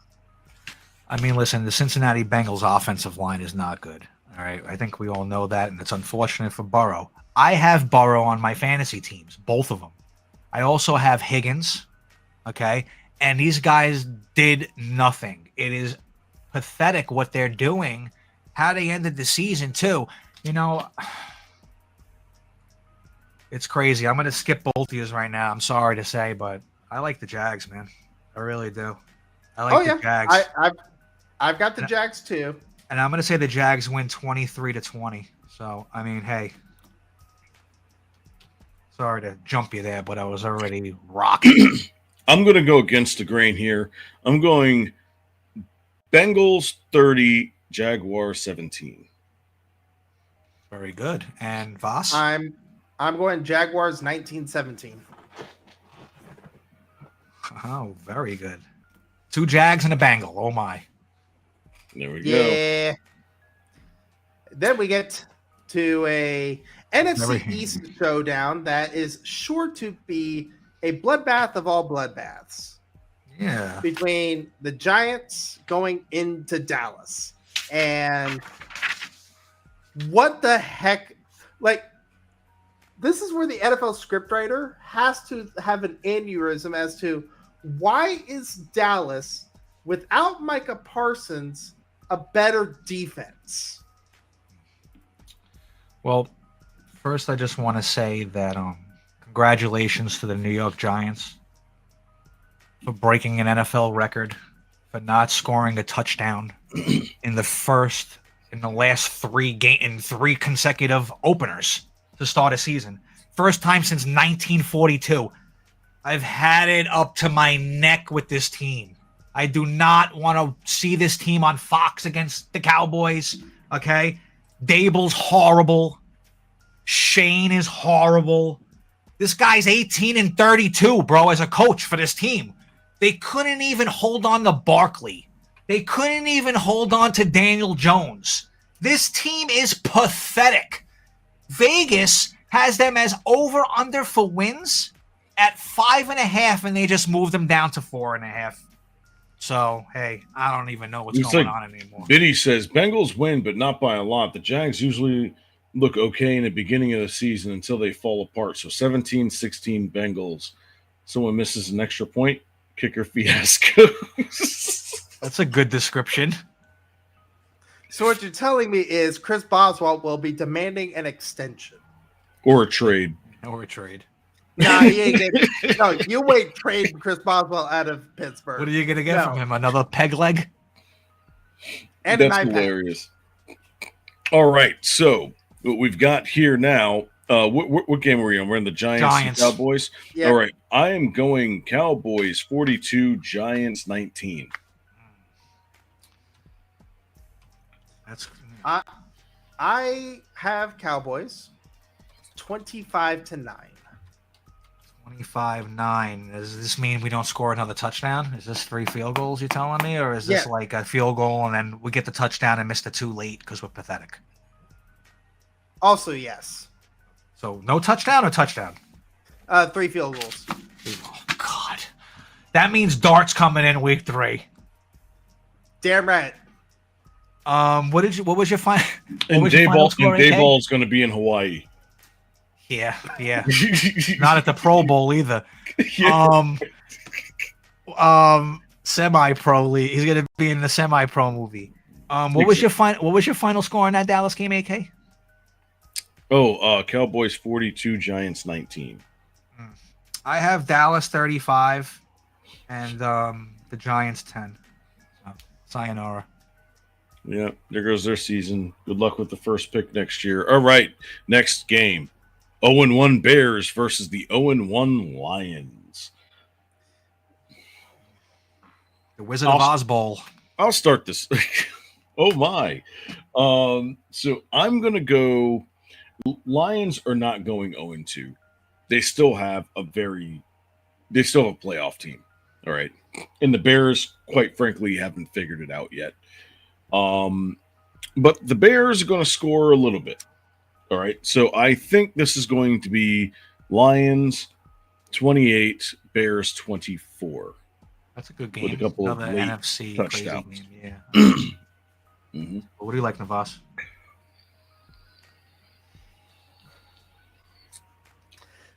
I mean, listen, the Cincinnati Bengals offensive line is not good. All right. I think we all know that, and it's unfortunate for Burrow. I have Burrow on my fantasy teams, both of them. I also have Higgins. Okay. And these guys did nothing. It is pathetic what they're doing, how they ended the season, too. You know, it's crazy. I'm going to skip both of you right now. I'm sorry to say, but I like the Jags, man. I really do. I like the Jags. I've got the Jags too. And I'm going to say the Jags win 23-20. So, I mean, hey. Sorry to jump you there, but I was already rocking. I'm going to go against the grain here. I'm going Bengals 30, Jaguars 17. Very good. And Voss? I'm going Jaguars 19-17. Oh, very good. 2 Jags and a Bengal. Oh, my. There we go. Yeah. Then we get to a NFC Very- East showdown that is sure to be a bloodbath of all bloodbaths Yeah. between the Giants going into Dallas. And what the heck? Like, this is where the NFL scriptwriter has to have an aneurysm as to why is Dallas, without Micah Parsons, a better defense? Well, first, I just want to say that congratulations to the New York Giants for breaking an NFL record for not scoring a touchdown in the last 3 consecutive openers to start a season. First time since 1942. I've had it up to my neck with this team. I do not want to see this team on Fox against the Cowboys. Okay? Dable's horrible. Shane is horrible. This guy's 18-32, bro, as a coach for this team. They couldn't even hold on to Barkley. They couldn't even hold on to Daniel Jones. This team is pathetic. Vegas has them as over-under for wins at 5.5, and they just moved them down to 4.5. So, hey, I don't even know what's going on anymore. Biddy says, Bengals win, but not by a lot. The Jags usually look okay in the beginning of the season until they fall apart. So 17-16 Bengals. Someone misses an extra point. Kicker fiasco. That's a good description. So what you're telling me is Chris Boswell will be demanding an extension. Or a trade. No, he ain't getting, no, you wait trade Chris Boswell out of Pittsburgh. What are you going to get from him? Another peg leg? And that's hilarious. All right, so what we've got here now, what game are we on? We're in the Giants. And Cowboys? Yeah. All right, I am going Cowboys 42, Giants 19. That's I have Cowboys 25-9. 25-9. Does this mean we don't score another touchdown? Is this 3 field goals you're telling me? Or is this like a field goal and then we get the touchdown and miss the 2 late because we're pathetic? Also, yes. So no touchdown or touchdown? 3 field goals. Oh, God. That means Dart's coming in week 3. Damn right. What was your final? And Dayball's going to be in Hawaii. Yeah. Not at the Pro Bowl either. Yeah. Semi-pro league. He's gonna be in the semi-pro movie. What was your final score in that Dallas game, AK? Cowboys 42, Giants 19. I have Dallas 35 and the Giants 10. So, sayonara. Yeah, there goes their season. Good luck with the first pick next year. All right, next game. 0-1 Bears versus the 0-1 Lions. The Wizard of Oz Bowl. I'll start this. Oh, my. So I'm going to go – Lions are not going 0-2. They still have a playoff team, all right? And the Bears, quite frankly, haven't figured it out yet. But the Bears are going to score a little bit. All right, so I think this is going to be Lions 28, Bears 24. That's a good game. With a couple Another of late NFC touchdowns. Game, yeah. Mm-hmm. What do you like, Navas?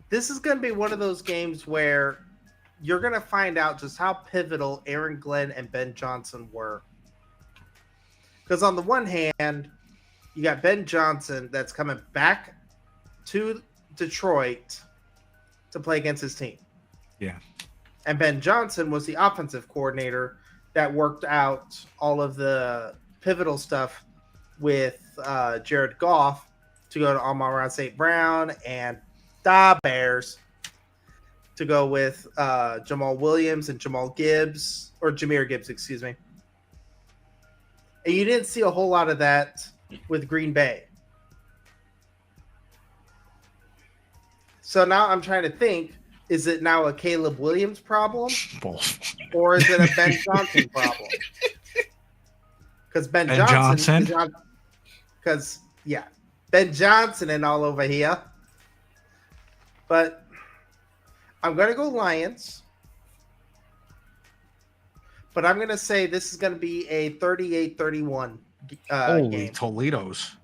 This is going to be one of those games where you're going to find out just how pivotal Aaron Glenn and Ben Johnson were. Because on the one hand, you got Ben Johnson that's coming back to Detroit to play against his team. Yeah. And Ben Johnson was the offensive coordinator that worked out all of the pivotal stuff with Jared Goff to go to Amon-Ra St. Brown and the Bears to go with Jamal Williams and Jameer Gibbs, excuse me. And you didn't see a whole lot of that with Green Bay. So now I'm trying to think, is it now a Caleb Williams problem? Or is it a Ben Johnson problem? Because Ben Johnson. Because, Ben Johnson and all over here. But I'm going to go Lions. But I'm going to say this is going to be a 38-31 Holy game. Toledo's.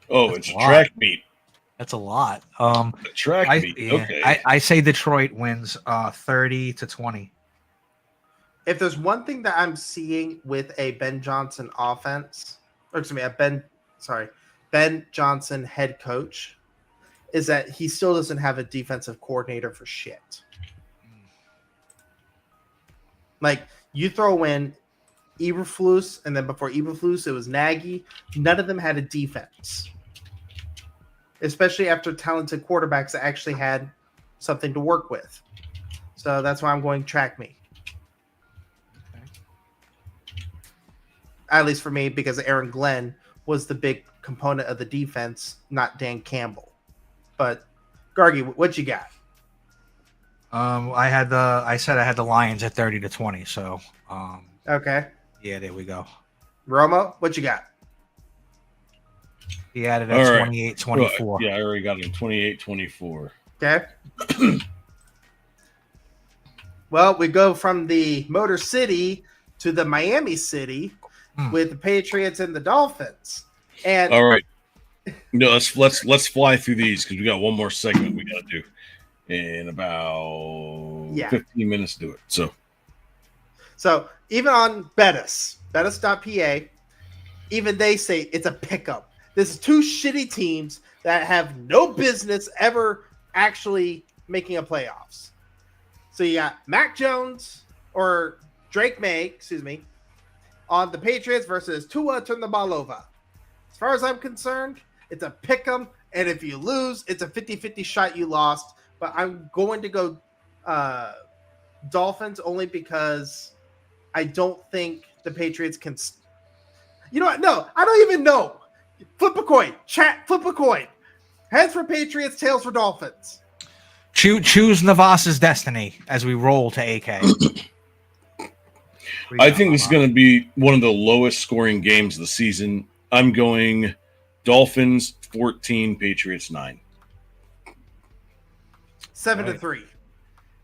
Oh, it's a track meet. That's a lot. Track meet. Yeah, okay. I say Detroit wins 30-20. If there's one thing that I'm seeing with a Ben Johnson offense, or excuse me, Ben Johnson head coach, is that he still doesn't have a defensive coordinator for shit. Like, you throw in Eberflus, and then before Eberflus, it was Nagy. None of them had a defense, especially after talented quarterbacks that actually had something to work with. So that's why I'm going track me. At least for me, because Aaron Glenn was the big component of the defense, not Dan Campbell. But Gargi, what you got? I said I had the Lions at 30-20. So, Okay. yeah, there we go. Roma, what you got? He added All at right. 28-24. Yeah, I already got him 28-24. Okay. Well, we go from the Motor City to the Miami City with the Patriots and the Dolphins. And All right. No, let's fly through these because we got one more segment we got to do in about 15 minutes to do it. So even on Bettis.pa, even they say it's a pickup. This is two shitty teams that have no business ever actually making a playoffs. So you got Mac Jones or Drake May, on the Patriots versus Tua Tagovailoa. As far as I'm concerned, it's a pick 'em, and if you lose, it's a 50-50 shot you lost. But I'm going to go Dolphins only because I don't think the Patriots can. You know what? No, I don't even know. Flip a coin. Chat, flip a coin. Heads for Patriots, tails for Dolphins. Choose Navas's destiny as we roll to AK. I think this is going to be one of the lowest scoring games of the season. I'm going Dolphins 14, Patriots 9. 7-3.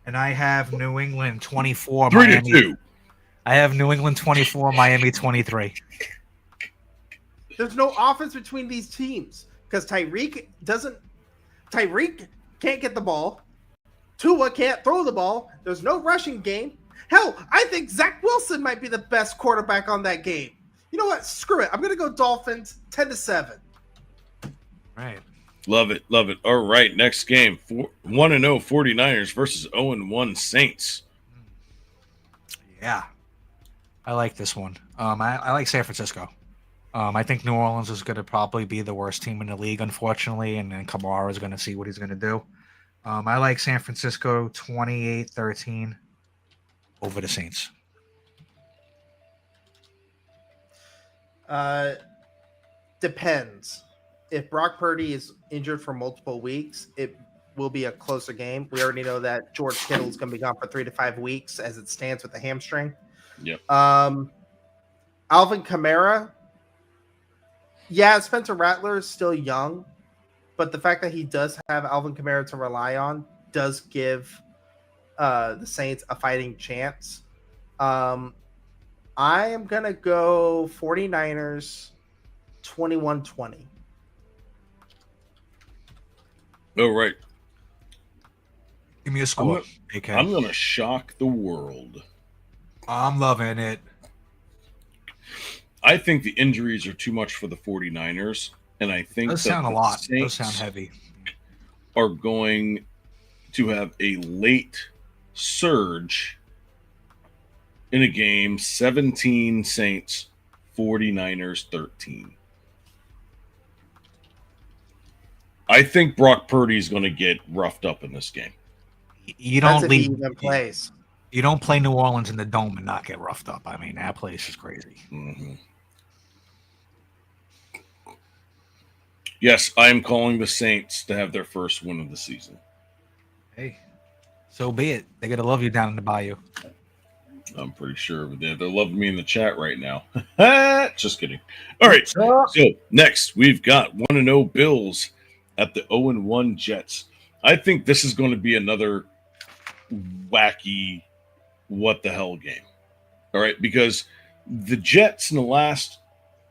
And I have New England 24, 3-2. I have New England 24, Miami 23. There's no offense between these teams because Tyreek can't get the ball. Tua can't throw the ball. There's no rushing game. Hell, I think Zach Wilson might be the best quarterback on that game. You know what? Screw it. I'm going to go Dolphins 10-7. Right. Love it. Love it. All right. Next game. 1-0 49ers versus 0-1 Saints. Yeah. I like this one. I like San Francisco. I think New Orleans is going to probably be the worst team in the league, unfortunately, and then Kamara is going to see what he's going to do. I like San Francisco 28-13 over the Saints. Depends. If Brock Purdy is injured for multiple weeks, it will be a closer game. We already know that George Kittle is going to be gone for 3 to 5 weeks as it stands with the hamstring. Yep. Alvin Kamara. Yeah, Spencer Rattler is still young, but the fact that he does have Alvin Kamara to rely on does give the Saints a fighting chance. I am going to go 49ers 21-20. Oh, right. Give me a score. I'm going to shock the world. I'm loving it. I think the injuries are too much for the 49ers, and I think Those sound a lot. Those Saints sound heavy. Are going to have a late surge in a game. 17 Saints, 49ers 13. I think Brock Purdy is going to get roughed up in this game. You don't That's if he even plays. You don't play New Orleans in the Dome and not get roughed up. I mean, that place is crazy. Mm-hmm. Yes, I am calling the Saints to have their first win of the season. Hey, so be it. They're going to love you down in the bayou. I'm pretty sure they're loving me in the chat right now. Just kidding. All right. So next, we've got 1-0 Bills at the 0-1 Jets. I think this is going to be another wacky what the hell game. All right. Because the Jets in the last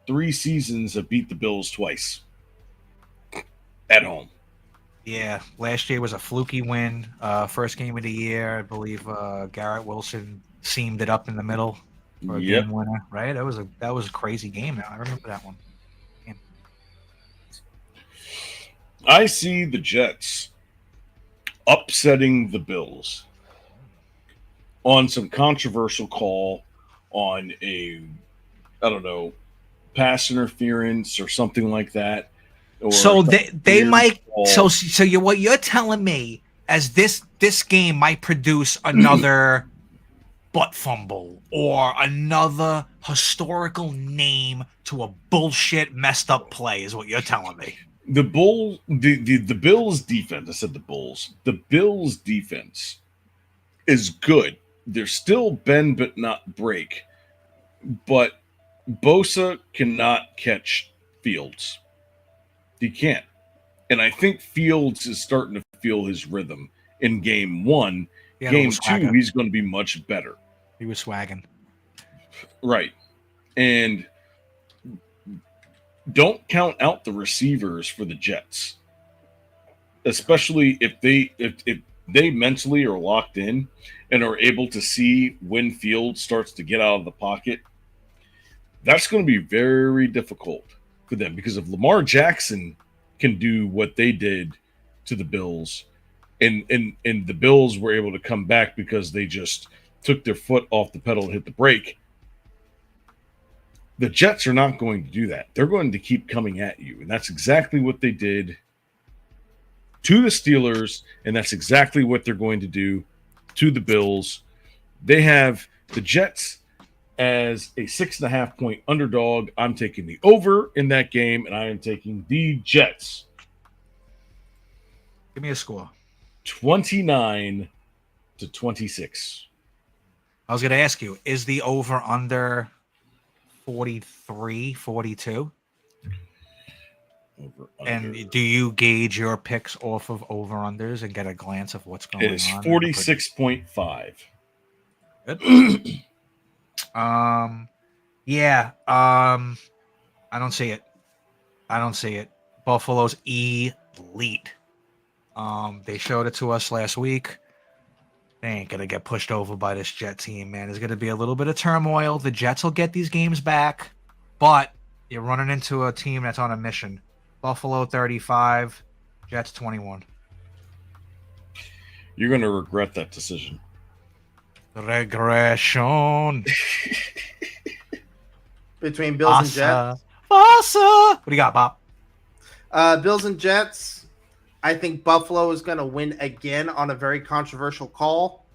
3 seasons have beat the Bills twice at home. Yeah. Last year was a fluky win. First game of the year, I believe Garrett Wilson seamed it up in the middle for a game winner, right? That was a crazy game. I remember that one. Yeah. I see the Jets upsetting the Bills on some controversial call on a, I don't know, pass interference or something like that. Or So they weird might. call. So you what you're telling me as this game might produce another butt fumble or another historical name to a bullshit messed up play is what you're telling me. The Bills defense. I said the Bulls. The Bills defense is good. They're still bend but not break. But Bosa cannot catch Fields. He can't. And I think Fields is starting to feel his rhythm in game one. He had a Game little two, swagger. he's going to be much better. He was swagging. Right. And don't count out the receivers for the Jets. Especially if they mentally are locked in and are able to see when Fields starts to get out of the pocket. That's going to be very difficult for them because if Lamar Jackson can do what they did to the Bills, and the Bills were able to come back because they just took their foot off the pedal and hit the brake, the Jets are not going to do that. They're going to keep coming at you, and that's exactly what they did to the Steelers, and that's exactly what they're going to do to the Bills. They have the Jets as a 6.5 point underdog. I'm taking the over in that game, and I am taking the Jets. Give me a score. 29-26. I was going to ask you, is the over under 43, 42? Over, And do you gauge your picks off of over unders and get a glance of what's going on? it is 46.5. Good. Yeah. I don't see it. Buffalo's elite. They showed it to us last week. They ain't gonna get pushed over by this Jet team, man. There's gonna be a little bit of turmoil. The Jets will get these games back, but you're running into a team that's on a mission. Buffalo 35, Jets 21. You're going to regret that decision. Regression. Between Bills and Jets. What do you got, Bob? Bills and Jets. I think Buffalo is going to win again on a very controversial call.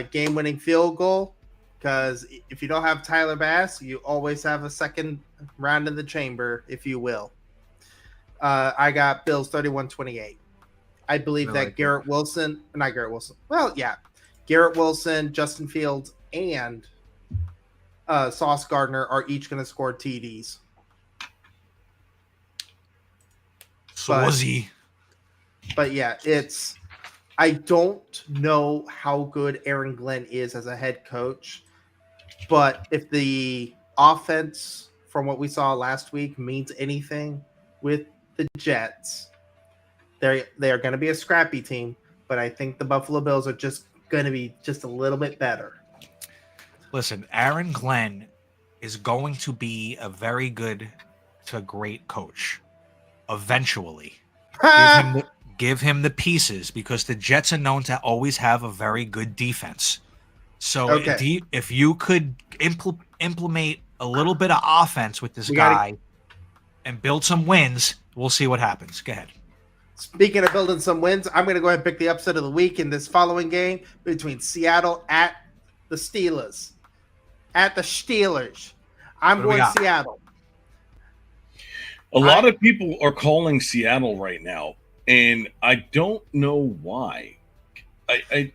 Game-winning field goal. Because if you don't have Tyler Bass, you always have a second round in the chamber, if you will. I got Bills 31-28. I believe that Garrett Wilson, Well, yeah. Garrett Wilson, Justin Fields, and Sauce Gardner are each going to score TDs. Swazi. But yeah, I don't know how good Aaron Glenn is as a head coach, but if the offense from what we saw last week means anything with the Jets, they are going to be a scrappy team, but I think the Buffalo Bills are just going to be just a little bit better. Listen, Aaron Glenn is going to be a very good to great coach eventually. Give him the pieces because the Jets are known to always have a very good defense. So if you could implement a little bit of offense with this guy and build some wins, we'll see what happens. Go ahead. Speaking of building some wins, I'm going to go ahead and pick the upset of the week in this following game between Seattle at the Steelers. At the Steelers. I'm going Seattle. A lot of people are calling Seattle right now, and I don't know why. I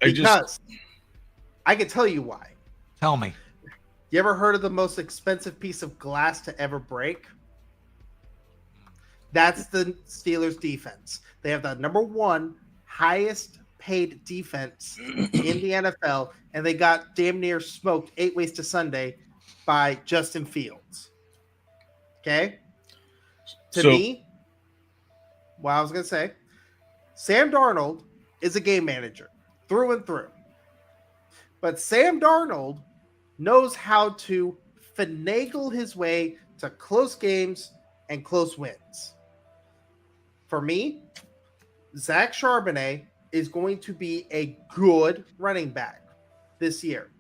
can tell you why. Tell me. You ever heard of the most expensive piece of glass to ever break? That's the Steelers defense. They have the number one highest paid defense in the NFL, and they got damn near smoked 8 ways to Sunday by Justin Fields. Okay? To me, what I was going to say, Sam Darnold is a game manager through and through. But Sam Darnold knows how to finagle his way to close games and close wins. For me, Zach Charbonnet is going to be a good running back. this year.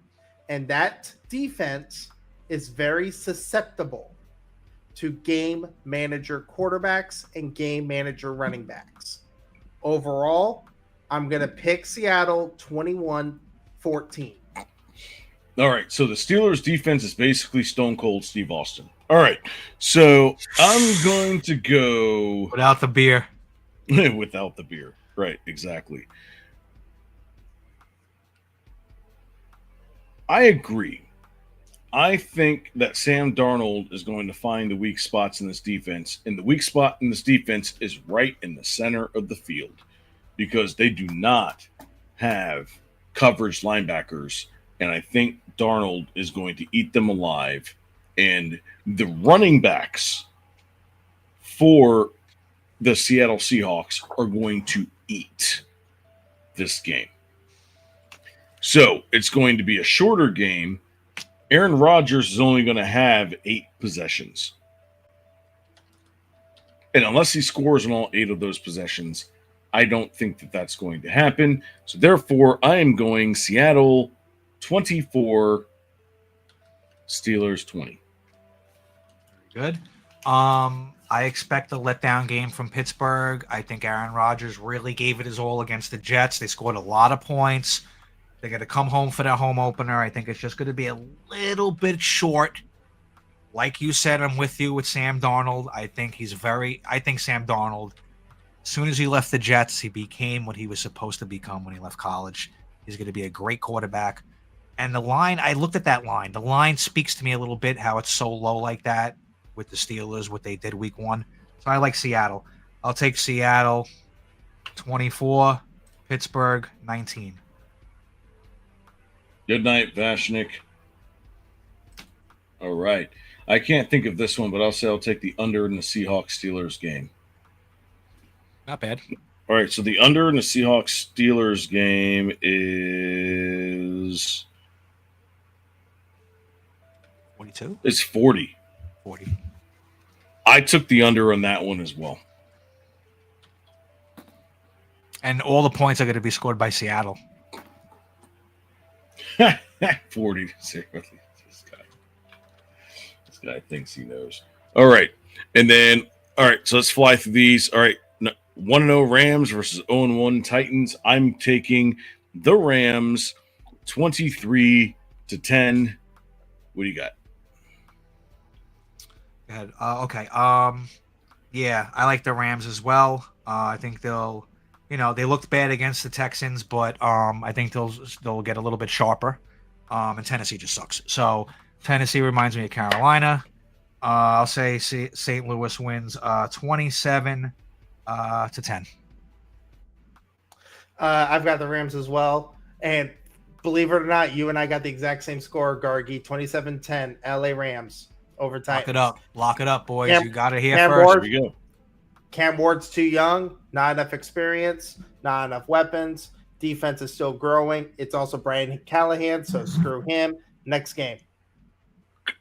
And that defense is very susceptible to game manager quarterbacks and game manager running backs. Overall, I'm going to pick Seattle 21-14. All right, so the Steelers' defense is basically Stone Cold Steve Austin. All right, so I'm going to go Without the beer. without the beer. Right, exactly. I agree. I think that Sam Darnold is going to find the weak spots in this defense, and the weak spot in this defense is right in the center of the field because they do not have coverage linebackers, and I think Darnold is going to eat them alive. And the running backs for the Seattle Seahawks are going to eat this game. So it's going to be a shorter game. Aaron Rodgers is only going to have 8 possessions. And unless he scores on all 8 of those possessions, I don't think that that's going to happen. So therefore, I am going Seattle 24, Steelers 20. Good. I expect a letdown game from Pittsburgh. I think Aaron Rodgers really gave it his all against the Jets. They scored a lot of points. They're going to come home for their home opener. I think it's just going to be a little bit short. Like you said, I'm with you with Sam Darnold. I think Sam Darnold, as soon as he left the Jets, he became what he was supposed to become when he left college. He's going to be a great quarterback. And the line, I looked at that line. The line speaks to me a little bit how it's so low like that with the Steelers, what they did week 1. So I like Seattle. I'll take Seattle 24, Pittsburgh 19. Good night, Vashnik. All right. I can't think of this one, but I'll say I'll take the under in the Seahawks-Steelers game. Not bad. All right, so the under in the Seahawks-Steelers game is 42? It's 40. 40. I took the under on that one as well. And all the points are going to be scored by Seattle. 40 to 0. This guy thinks he knows. All right. And then, all right, so let's fly through these. All right, 1-0 Rams versus 0-1 Titans. I'm taking the Rams 23-10. What do you got? Go ahead. Okay. Yeah, I like the Rams as well. I think they'll, they looked bad against the Texans, but I think they'll get a little bit sharper. And Tennessee just sucks. So Tennessee reminds me of Carolina. I'll say St. Louis wins 27-10. I've got the Rams as well. And believe it or not, you and I got the exact same score, Gargi. 27-10, LA Rams over Titans. Lock it up, boys. You got it here Cam first. Ward, Here we go. Cam Ward's too young, not enough experience, not enough weapons. Defense is still growing. It's also Brian Callahan, so screw him. Next game.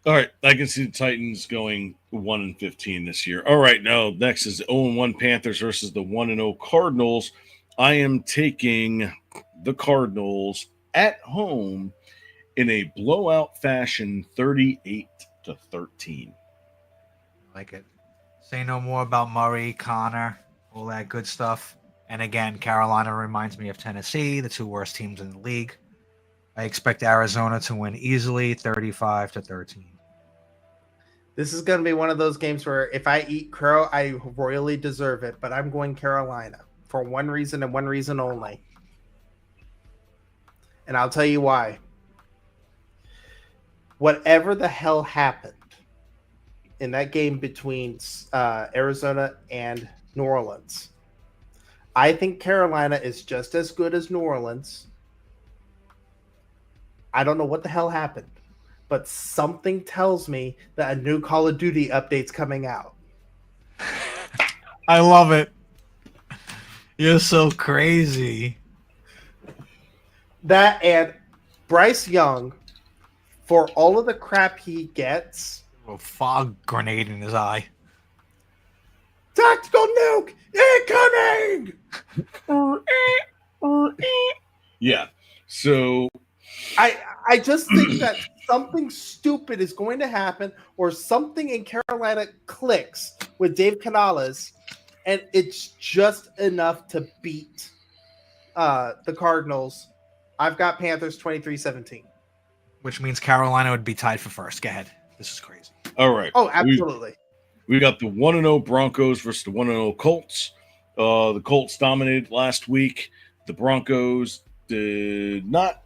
All right, I can see the Titans going 1-15 this year. All right, now next is the 0-1 Panthers versus the 1-0 Cardinals. I am taking the Cardinals at home in a blowout fashion, 38-13. I like it. Say no more about Murray, Connor, all that good stuff. And again, Carolina reminds me of Tennessee, the 2 worst teams in the league. I expect Arizona to win easily, 35-13. This is going to be one of those games where if I eat crow, I royally deserve it. But I'm going Carolina for one reason and one reason only. And I'll tell you why. Whatever the hell happened in that game between Arizona and New Orleans, I think Carolina is just as good as New Orleans. I don't know what the hell happened, but something tells me that a new Call of Duty update's coming out. I love it. You're so crazy. That and Bryce Young, for all of the crap he gets, A fog grenade in his eye. tactical nuke incoming. Yeah. So I just think that something stupid is going to happen, or something in Carolina clicks with Dave Canales, and it's just enough to beat the Cardinals. I've got Panthers 23-17. Which means Carolina would be tied for first. Go ahead. This is crazy. All right. Oh, absolutely. We got the 1-0 Broncos versus the 1-0 Colts. The Colts dominated last week. The Broncos did not.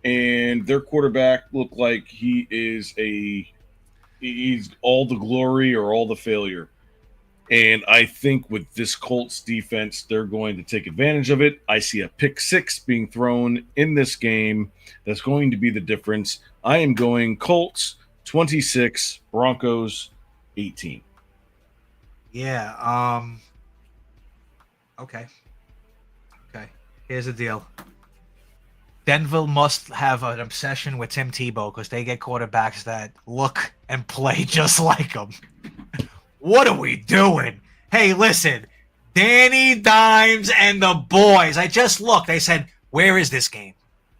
And their quarterback looked like he's all the glory or all the failure. And I think with this Colts defense, they're going to take advantage of it. I see a pick six being thrown in this game. That's going to be the difference. I am going Colts 26, Broncos 18. Yeah. Okay. Here's the deal. Denver must have an obsession with Tim Tebow because they get quarterbacks that look and play just like him. What are we doing? Hey, listen, Danny Dimes and the boys. I just looked. I said, where is this game?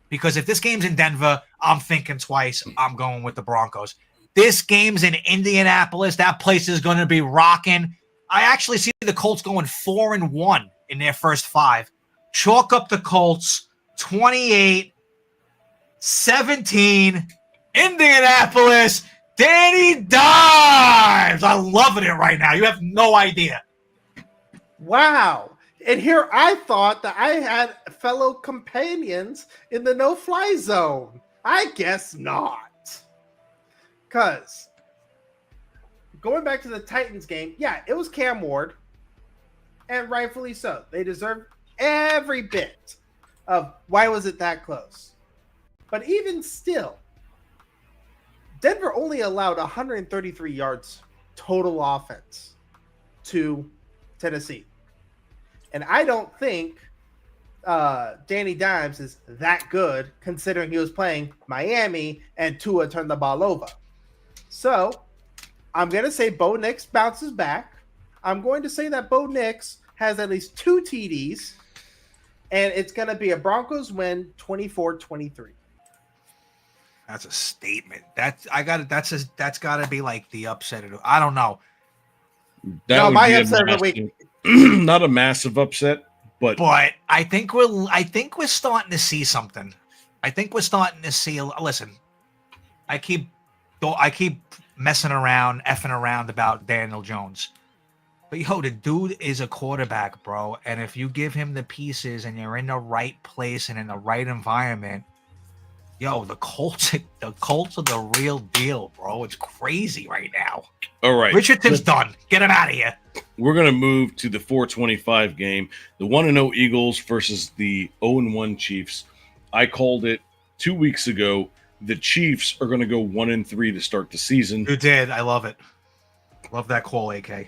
Because if this game's in Denver, I'm thinking twice. I'm going with the Broncos. This game's in Indianapolis. That place is going to be rocking. I actually see the Colts going 4-1 in their first 5. Chalk up the Colts, 28-17, Indianapolis, Danny Dimes. I'm loving it right now. You have no idea. Wow. And here I thought that I had fellow companions in the no-fly zone. I guess not. Because going back to the Titans game, yeah, it was Cam Ward. And rightfully so. They deserved every bit of why was it that close. But even still, Denver only allowed 133 yards total offense to Tennessee. And I don't think Danny Dimes is that good, considering he was playing Miami and Tua turned the ball over. So I'm going to say Bo Nix bounces back. I'm going to say that Bo Nix has at least 2 TDs, and it's going to be a Broncos win 24-23. That's a statement. That's got to be like the upset. I don't know. That my upset of the week. Not a massive upset, but I think we're starting to see something. I think we're starting to see. Listen, I keep messing around, effing around about Daniel Jones, but the dude is a quarterback, bro. And if you give him the pieces and you're in the right place and in the right environment, the Colts are the real deal, bro. It's crazy right now. All right, Richardson's done. Get him out of here. We're going to move to the 425 game, the 1-0 Eagles versus the 0-1 Chiefs. I called it 2 weeks ago. The Chiefs are going to go 1-3 to start the season. You did. I love it. Love that call, AK.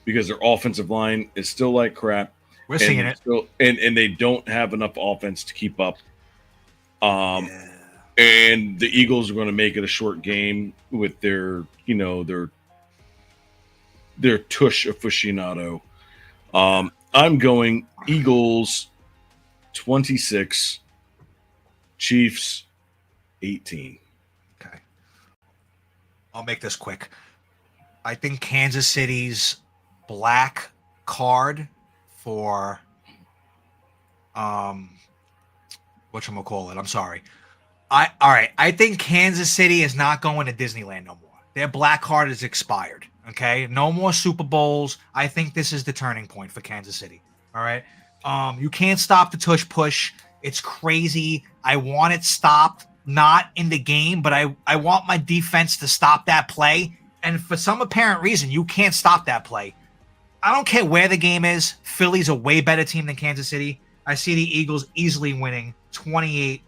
Because their offensive line is still like crap. We're seeing it. And they don't have enough offense to keep up. And the Eagles are going to make it a short game with their tush aficionado. I'm going Eagles 26, Chiefs 18. Okay. I'll make this quick. I think Kansas City's black card for whatchamacallit. I'm sorry. I think Kansas City is not going to Disneyland no more. Their black card is expired. Okay, no more Super Bowls. I think this is the turning point for Kansas City. All right, you can't stop the tush push. It's crazy. I want it stopped, not in the game, but I want my defense to stop that play. And for some apparent reason, you can't stop that play. I don't care where the game is. Philly's a way better team than Kansas City. I see the Eagles easily winning 28-20.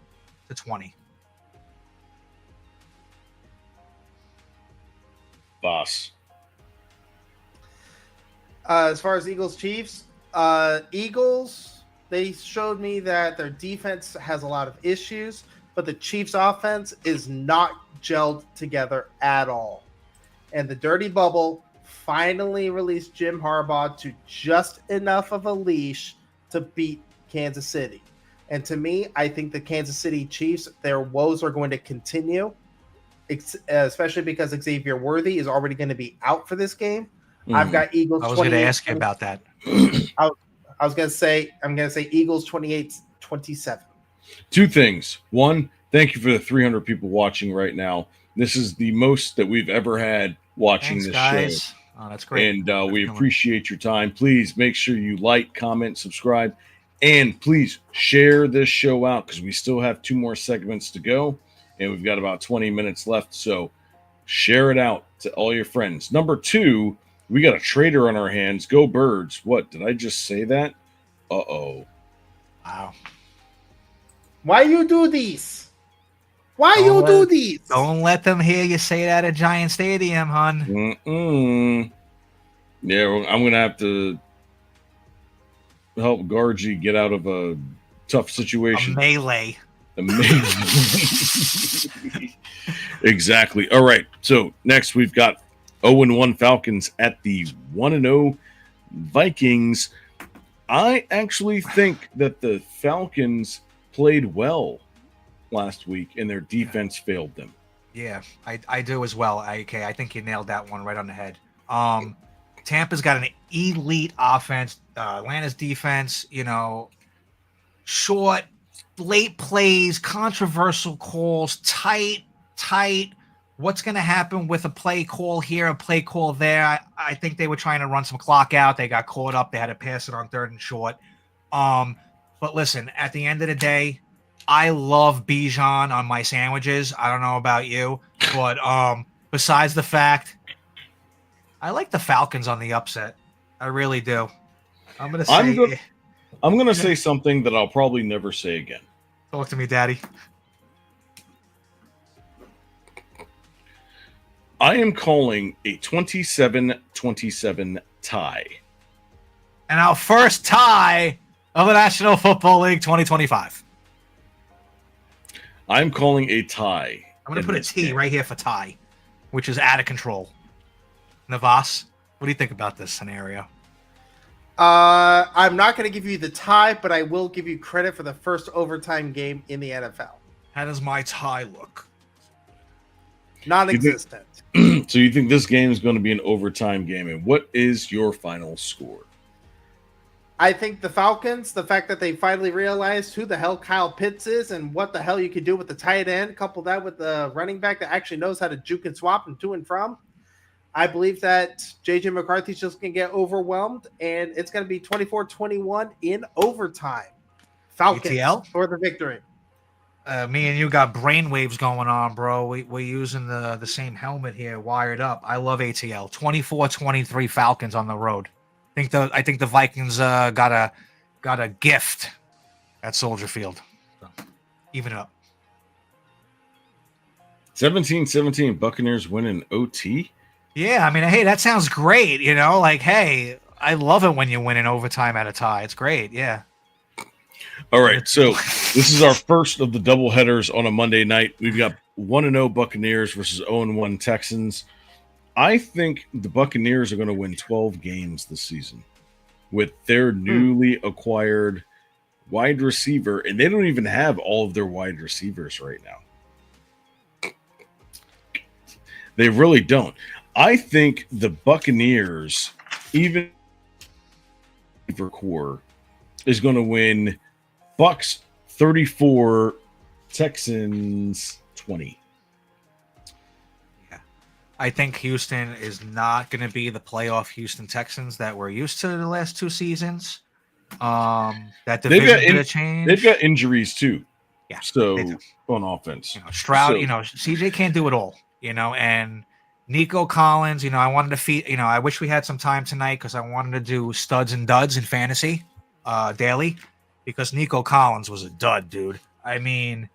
Boss. As far as Eagles-Chiefs, Eagles, they showed me that their defense has a lot of issues, but the Chiefs' offense is not gelled together at all. And the dirty bubble finally released Jim Harbaugh to just enough of a leash to beat Kansas City. And to me, I think the Kansas City Chiefs, their woes are going to continue, especially because Xavier Worthy is already going to be out for this game. I've got Eagles. I was going to ask you about that. I was going to say, I'm going to say Eagles 28-27. Two things. One, thank you for the 300 people watching right now. This is the most that we've ever had watching this guys. show. Oh, that's great. And we appreciate your time. Please make sure you like, comment, subscribe, and please share this show out because we still have 2 more segments to go, and we've got about 20 minutes left. So share it out to all your friends. Number 2, we got a trader on our hands. Go Birds. What, did I just say that? Uh-oh. Wow. Why you do this? Why you do this? Don't let them hear you say that at Giant Stadium, hon. Yeah, well, I'm going to have to help Gargi get out of a tough situation. A melee. Exactly. All right. So next we've got 0-1 Falcons at the 1-0 Vikings. I actually think that the Falcons played well last week and their defense failed them. Yeah, I do as well. I think you nailed that one right on the head. Tampa's got an elite offense. Atlanta's defense, short, late plays, controversial calls, tight. What's going to happen with a play call here, a play call there? I think they were trying to run some clock out. They got caught up. They had to pass it on 3rd and short. But listen, at the end of the day, I love Bijan on my sandwiches. I don't know about you, but besides the fact, I like the Falcons on the upset. I really do. I'm gonna say something that I'll probably never say again. Talk to me, Daddy. I am calling a 27-27 tie. And our first tie of the National Football League 2025. I'm calling a tie. I'm going to put a T right here for tie, which is out of control. Navas, what do you think about this scenario? I'm not going to give you the tie, but I will give you credit for the first overtime game in the NFL. How does my tie look? Non-existent. So you think this game is going to be an overtime game, and what is your final score? I think the Falcons, the fact that they finally realized who the hell Kyle Pitts is and what the hell you could do with the tight end, couple that with the running back that actually knows how to juke and swap and to and from. I believe that J.J. McCarthy's just going to get overwhelmed, and it's going to be 24-21 in overtime. Falcons ATL? for the victory. Me and you got brainwaves going on, bro. We're using the same helmet here, wired up. I love ATL. 24-23 Falcons on the road. I think the Vikings got a gift at Soldier Field. So, even it up. 17-17 Buccaneers win in OT. Yeah, I mean, hey, that sounds great. Hey, I love it when you win in overtime at a tie. It's great. Yeah. All right, so this is our first of the double headers on a Monday night. We've got 1-0 Buccaneers versus 0-1 Texans. I think the Buccaneers are going to win 12 games this season with their newly acquired wide receiver, and they don't even have all of their wide receivers right now. They really don't. I think the Buccaneers, even core, is going to win Bucks 34, Texans 20. I think Houston is not going to be the playoff Houston Texans that we're used to the last 2 seasons. That division could have changed. They've got injuries too. Yeah. So on offense, Stroud, CJ can't do it all. And Nico Collins, I wanted to feed. I wish we had some time tonight because I wanted to do studs and duds in fantasy daily because Nico Collins was a dud, dude. I mean,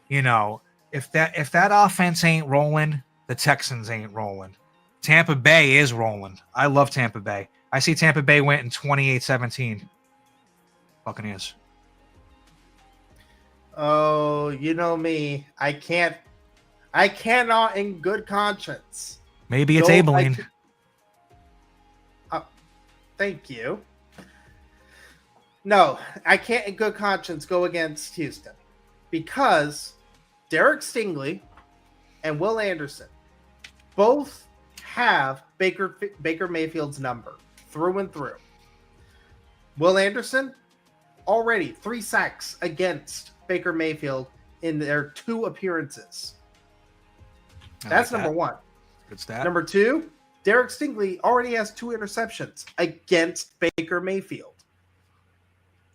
if that offense ain't rolling, the Texans ain't rolling. Tampa Bay is rolling. I love Tampa Bay. I see Tampa Bay went in 28-17. Buccaneers. Oh, you know me. I cannot in good conscience. Maybe it's Abilene. Thank you. No, I can't in good conscience go against Houston because Derek Stingley and Will Anderson both have Baker Mayfield's number through and through. Will Anderson already 3 sacks against Baker Mayfield in their 2 appearances. That's number 1. Good stat. Number 2, Derek Stingley already has 2 interceptions against Baker Mayfield.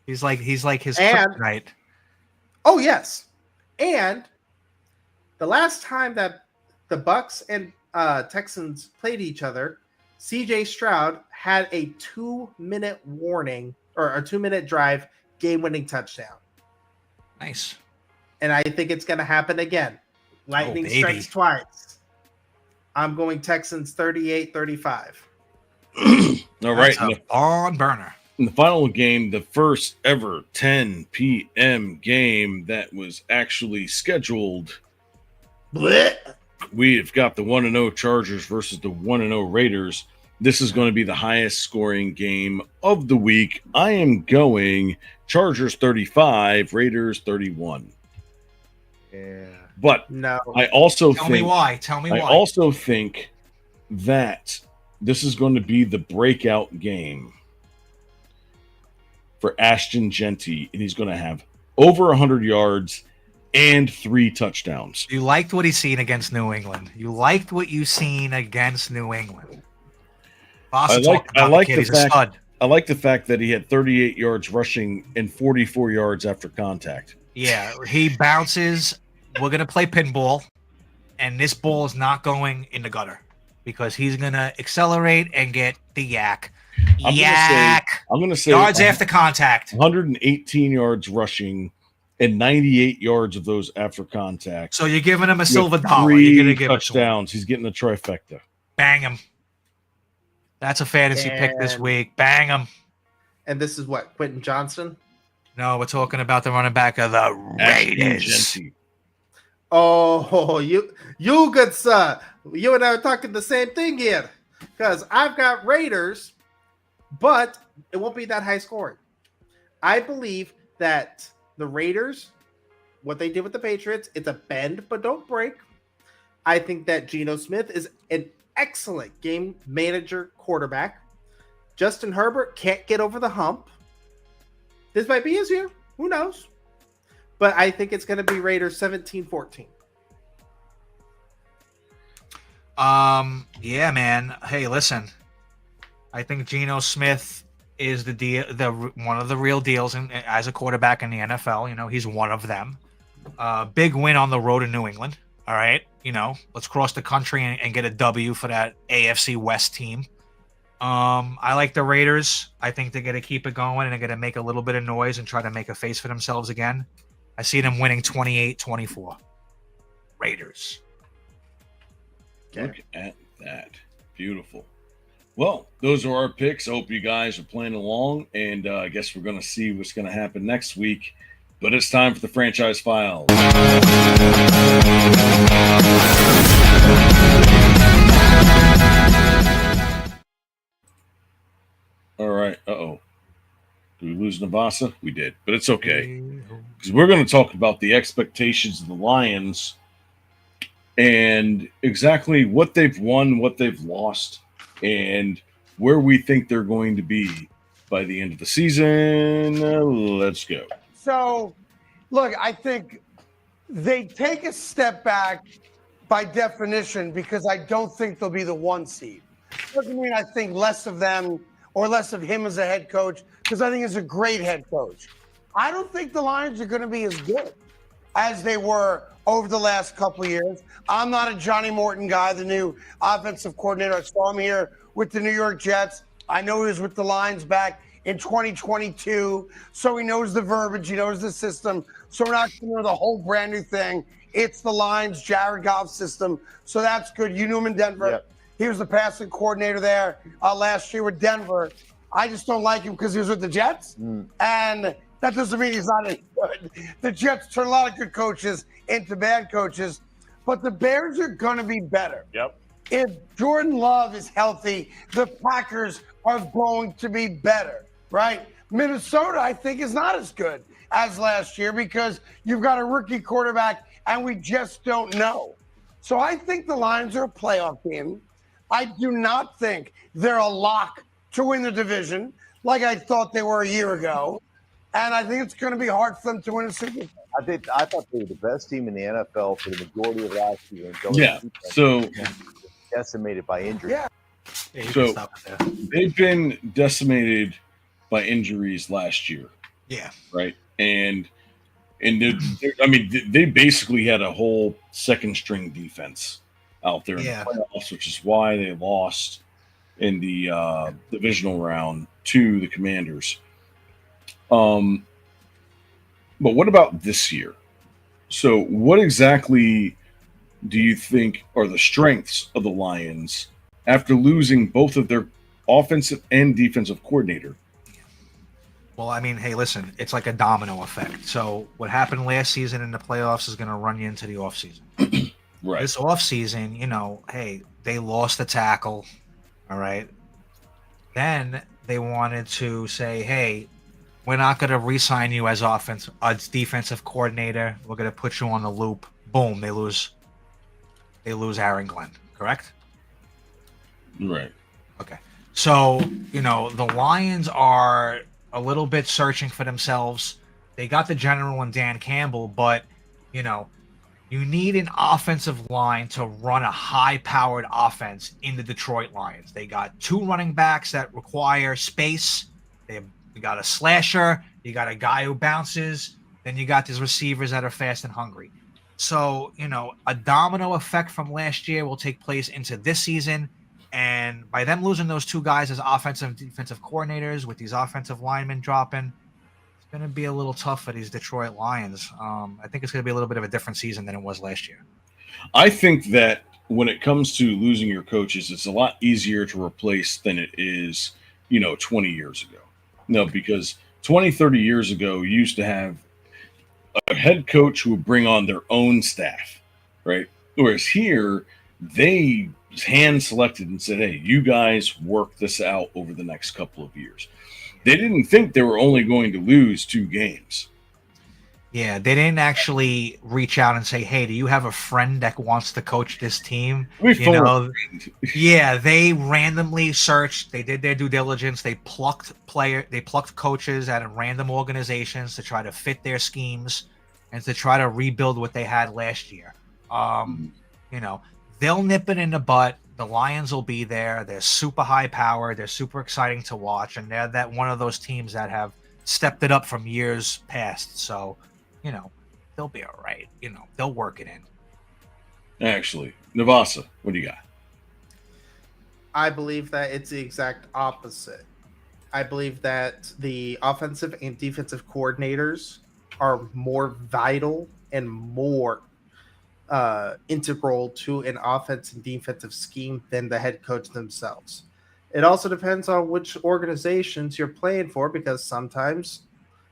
He's like his kryptonite. Oh yes, and the last time that the Bucks and Texans played each other, C.J. Stroud had a 2-minute warning or a 2-minute drive, game-winning touchdown. Nice. And I think it's going to happen again. Lightning strikes twice. I'm going Texans 38-35. All right. That's a barn burner. In the final game, the first ever 10 p.m. game that was actually scheduled, we've got the 1-0 Chargers versus the 1-0 Raiders. This is going to be the highest scoring game of the week. I am going Chargers 35, Raiders 31. Yeah. But no. I also Tell me why. I also think that this is going to be the breakout game for Ashton Genty, and he's going to have over 100 yards and 3 touchdowns. You liked what he's seen against New England. You liked what you seen against New England. I like the fact that he had 38 yards rushing and 44 yards after contact. Yeah, he bounces. We're going to play pinball, and this ball is not going in the gutter because he's going to accelerate and get the yak. I'm going to say yards after contact. 118 yards rushing and 98 yards of those after contact. So you're giving him a silver dollar. 3 You're going to give touchdowns. He's getting a trifecta. Bang him. That's a fantasy pick this week. Bang him. And this is what, Quentin Johnston? No, we're talking about the running back of the Raiders. Oh, you good sir. You and I are talking the same thing here. Because I've got Raiders, but it won't be that high scoring. I believe that the Raiders, what they did with the Patriots, it's a bend but don't break. I think that Geno Smith is an excellent game manager quarterback. Justin Herbert can't get over the hump. This might be his year. Who knows? But I think it's going to be Raiders 17-14. Yeah, man. Hey, listen. I think Geno Smith is one of the real deals as a quarterback in the NFL. You know, he's one of them. Big win on the road in New England. All right. You know, let's cross the country and get a W for that AFC West team. I like the Raiders. I think they're going to keep it going and they're going to make a little bit of noise and try to make a face for themselves again. I see them winning 28-24. Raiders. Okay. Look at that. Beautiful. Well, those are our picks. I hope you guys are playing along, and I guess we're going to see what's going to happen next week. But it's time for the Franchise Files. All right. Uh-oh. Did we lose Navasa? We did, but it's okay. Because we're going to talk about the expectations of the Lions and exactly what they've won, what they've lost, and where we think they're going to be by the end of the season. Let's go. So, look, I think they take a step back by definition because I don't think they'll be the 1 seed. Doesn't mean I think less of them or less of him as a head coach, because I think he's a great head coach. I don't think the Lions are going to be as good as they were over the last couple of years. I'm not a Johnny Morton guy, the new offensive coordinator. I saw him here with the New York Jets. I know he was with the Lions back in 2022, so he knows the verbiage, he knows the system. So we're not going to know the whole brand new thing. It's the Lions, Jared Goff system, so that's good. You knew him in Denver. Yep. He was the passing coordinator there last year with Denver. I just don't like him because he was with the Jets, and that doesn't mean he's not any good. The Jets turn a lot of good coaches into bad coaches, but the Bears are going to be better. Yep. If Jordan Love is healthy, the Packers are going to be better, right? Minnesota, I think, is not as good as last year because you've got a rookie quarterback and we just don't know. So I think the Lions are a playoff team. I do not think they're a lock to win the division like I thought they were a year ago. And I think it's going to be hard for them to win a Super Bowl. I thought they were the best team in the NFL for the majority of last year. Yeah. So decimated by injury. Yeah. Yeah, you So- can stop it there. they've been decimated by injuries last year, Yeah. right? And they basically had a whole second string defense out there in Yeah. the playoffs, which is why they lost in the divisional round to the Commanders. But what about this year? So, what exactly do you think are the strengths of the Lions after losing both of their offensive and defensive coordinator? Well, I mean, hey, listen, it's like a domino effect. So what happened last season in the playoffs is going to run you into the offseason. Right. This offseason, hey, they lost the tackle. All right. Then they wanted to say, hey, we're not going to re-sign you as defensive coordinator. We're going to put you on the loop. Boom, they lose Aaron Glenn, correct? Right. Okay. So, the Lions are a little bit searching for themselves. They got the general and Dan Campbell, but, you need an offensive line to run a high-powered offense in the Detroit Lions. They got two running backs that require space. You got a slasher. You got a guy who bounces. Then you got these receivers that are fast and hungry. So, a domino effect from last year will take place into this season. And by them losing those two guys as offensive and defensive coordinators with these offensive linemen dropping, it's going to be a little tough for these Detroit Lions. I think it's going to be a little bit of a different season than it was last year. I think that when it comes to losing your coaches, it's a lot easier to replace than it is, 20 years ago. No, because 20, 30 years ago, you used to have a head coach who would bring on their own staff, right? Whereas here, they hand selected and said, hey, you guys work this out over the next couple of years. They didn't think they were only going to lose 2 games. Yeah, they didn't actually reach out and say, hey, do you have a friend that wants to coach this team? Yeah, they randomly searched. They did their due diligence. They plucked coaches out of random organizations to try to fit their schemes and to try to rebuild what they had last year. They'll nip it in the butt. The Lions will be there. They're super high powered. They're super exciting to watch. And they're one of those teams that have stepped it up from years past. So, they'll be all right. They'll work it in. Actually, Navasa, what do you got? I believe that it's the exact opposite. I believe that the offensive and defensive coordinators are more vital and more integral to an offense and defensive scheme than the head coach themselves. It also depends on which organizations you're playing for, because sometimes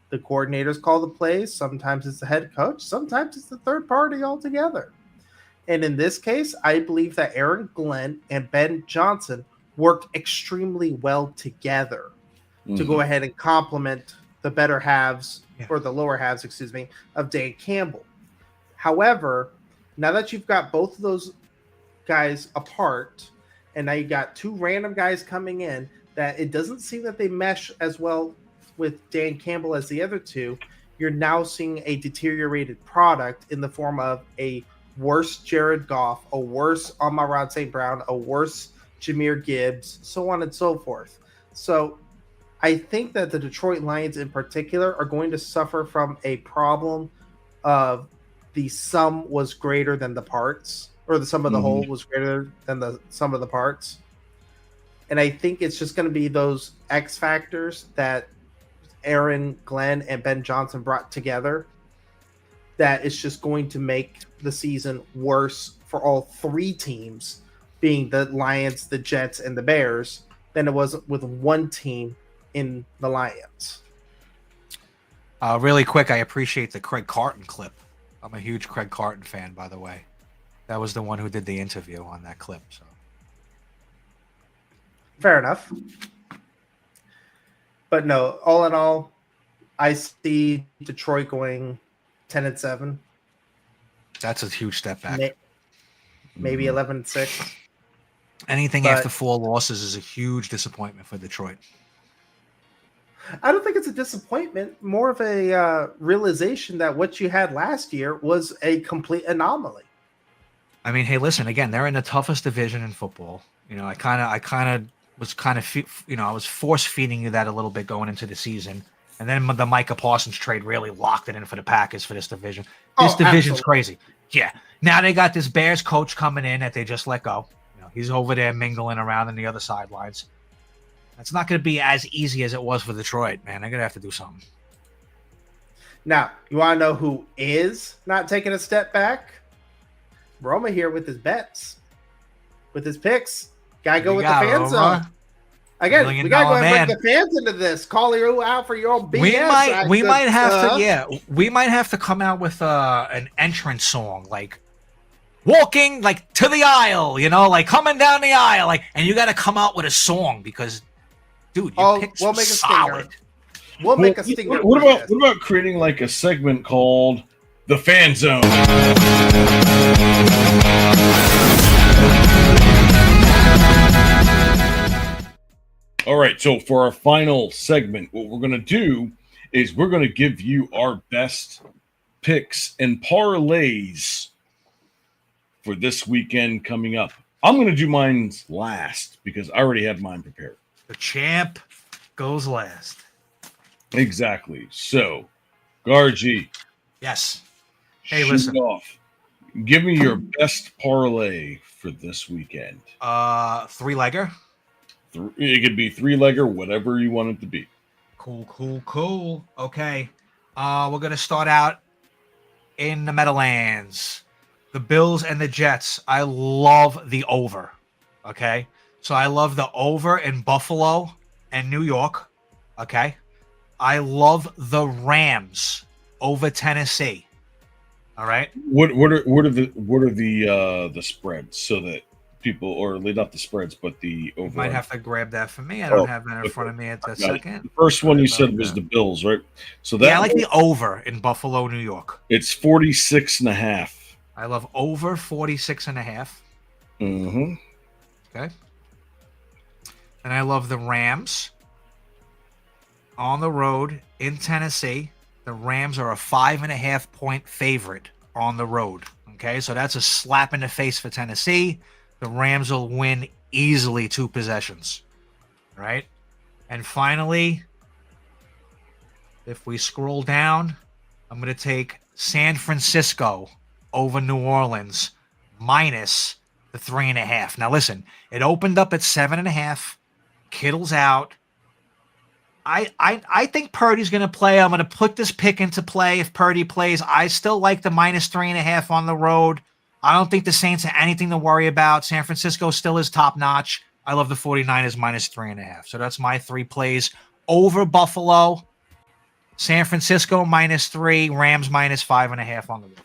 the coordinators call the plays, sometimes it's the head coach, sometimes it's the third party altogether. And in this case, I believe that Aaron Glenn and Ben Johnson worked extremely well together to go ahead and complement the better halves, or the lower halves, of Dan Campbell. However, now that you've got both of those guys apart, and now you got 2 random guys coming in, that it doesn't seem that they mesh as well with Dan Campbell as the other 2, you're now seeing a deteriorated product in the form of a worse Jared Goff, a worse Amon-Ra St. Brown, a worse Jahmyr Gibbs, so on and so forth. So I think that the Detroit Lions in particular are going to suffer from a problem of the sum was greater than the parts, or the sum of the whole was greater than the sum of the parts. And I think it's just going to be those X factors that Aaron Glenn and Ben Johnson brought together that is just going to make the season worse for all 3 teams, being the Lions, the Jets, and the Bears, than it was with one team in the Lions. Really quick, I appreciate the Craig Carton clip. I'm a huge Craig Carton fan, by the way. That was the one who did the interview on that clip. So Fair enough. But no, all in all, I see Detroit going 10-7, That's a huge step back. maybe 11-6. Anything but- after 4 losses is a huge disappointment for Detroit. I don't think it's a disappointment, more of a realization that what you had last year was a complete anomaly. I mean, hey, listen, again, they're in the toughest division in football. You know, I was force feeding you that a little bit going into the season. And then the Micah Parsons trade really locked it in for the Packers for this division. This division's absolutely. crazy. Yeah. Now they got this Bears coach coming in that they just let go. You know, he's over there mingling around in the other sidelines. That's not going to be as easy as it was for Detroit, man. They're going to have to do something. Now, you want to know who is not taking a step back? Roma here with his bets, with his picks. Gotta go with the fan zone. Again, we gotta go and bring the fans into this. Call you out for your own BS. We might have to come out with an entrance song, like walking like to the aisle, you know, like coming down the aisle, like, and you got to come out with a song because, dude, your picks we'll were make a solid. stinger. We'll make a stinger. What about creating like a segment called the Fan Zone? All right, so for our final segment, what we're going to do is we're going to give you our best picks and parlays for this weekend coming up. I'm going to do mine last because I already have mine prepared. The champ goes last. Exactly. So, Gargi. Yes. Hey, shoot listen. Off. Give me your best parlay for this weekend. 3-legger. It could be 3-legger, whatever you want it to be. Cool. Okay. We're going to start out in the Meadowlands. The Bills and the Jets. I love the over. Okay. So I love the over in Buffalo and New York. Okay. I love the Rams over Tennessee. All right. What are the spreads so that people, or not the spreads, but the over? Might have to grab that for me. I don't have that in front of me at the second. The first one you said was the Bills, right? So that I like the over in Buffalo, New York. It's 46.5. I love over 46.5. Mm-hmm. Okay. And I love the Rams on the road in Tennessee. The Rams are a 5.5 point favorite on the road. Okay, so that's a slap in the face for Tennessee. The Rams will win easily 2 possessions. Right? And finally, if we scroll down, I'm going to take San Francisco over New Orleans minus the 3.5. Now listen, it opened up at 7.5. Kittle's out. I think Purdy's going to play. I'm going to put this pick into play if Purdy plays. I still like the minus 3.5 on the road. I don't think the Saints have anything to worry about. San Francisco still is top notch. I love the 49ers minus 3.5. So that's my 3 plays over Buffalo. San Francisco minus 3, Rams minus 5.5 on the road.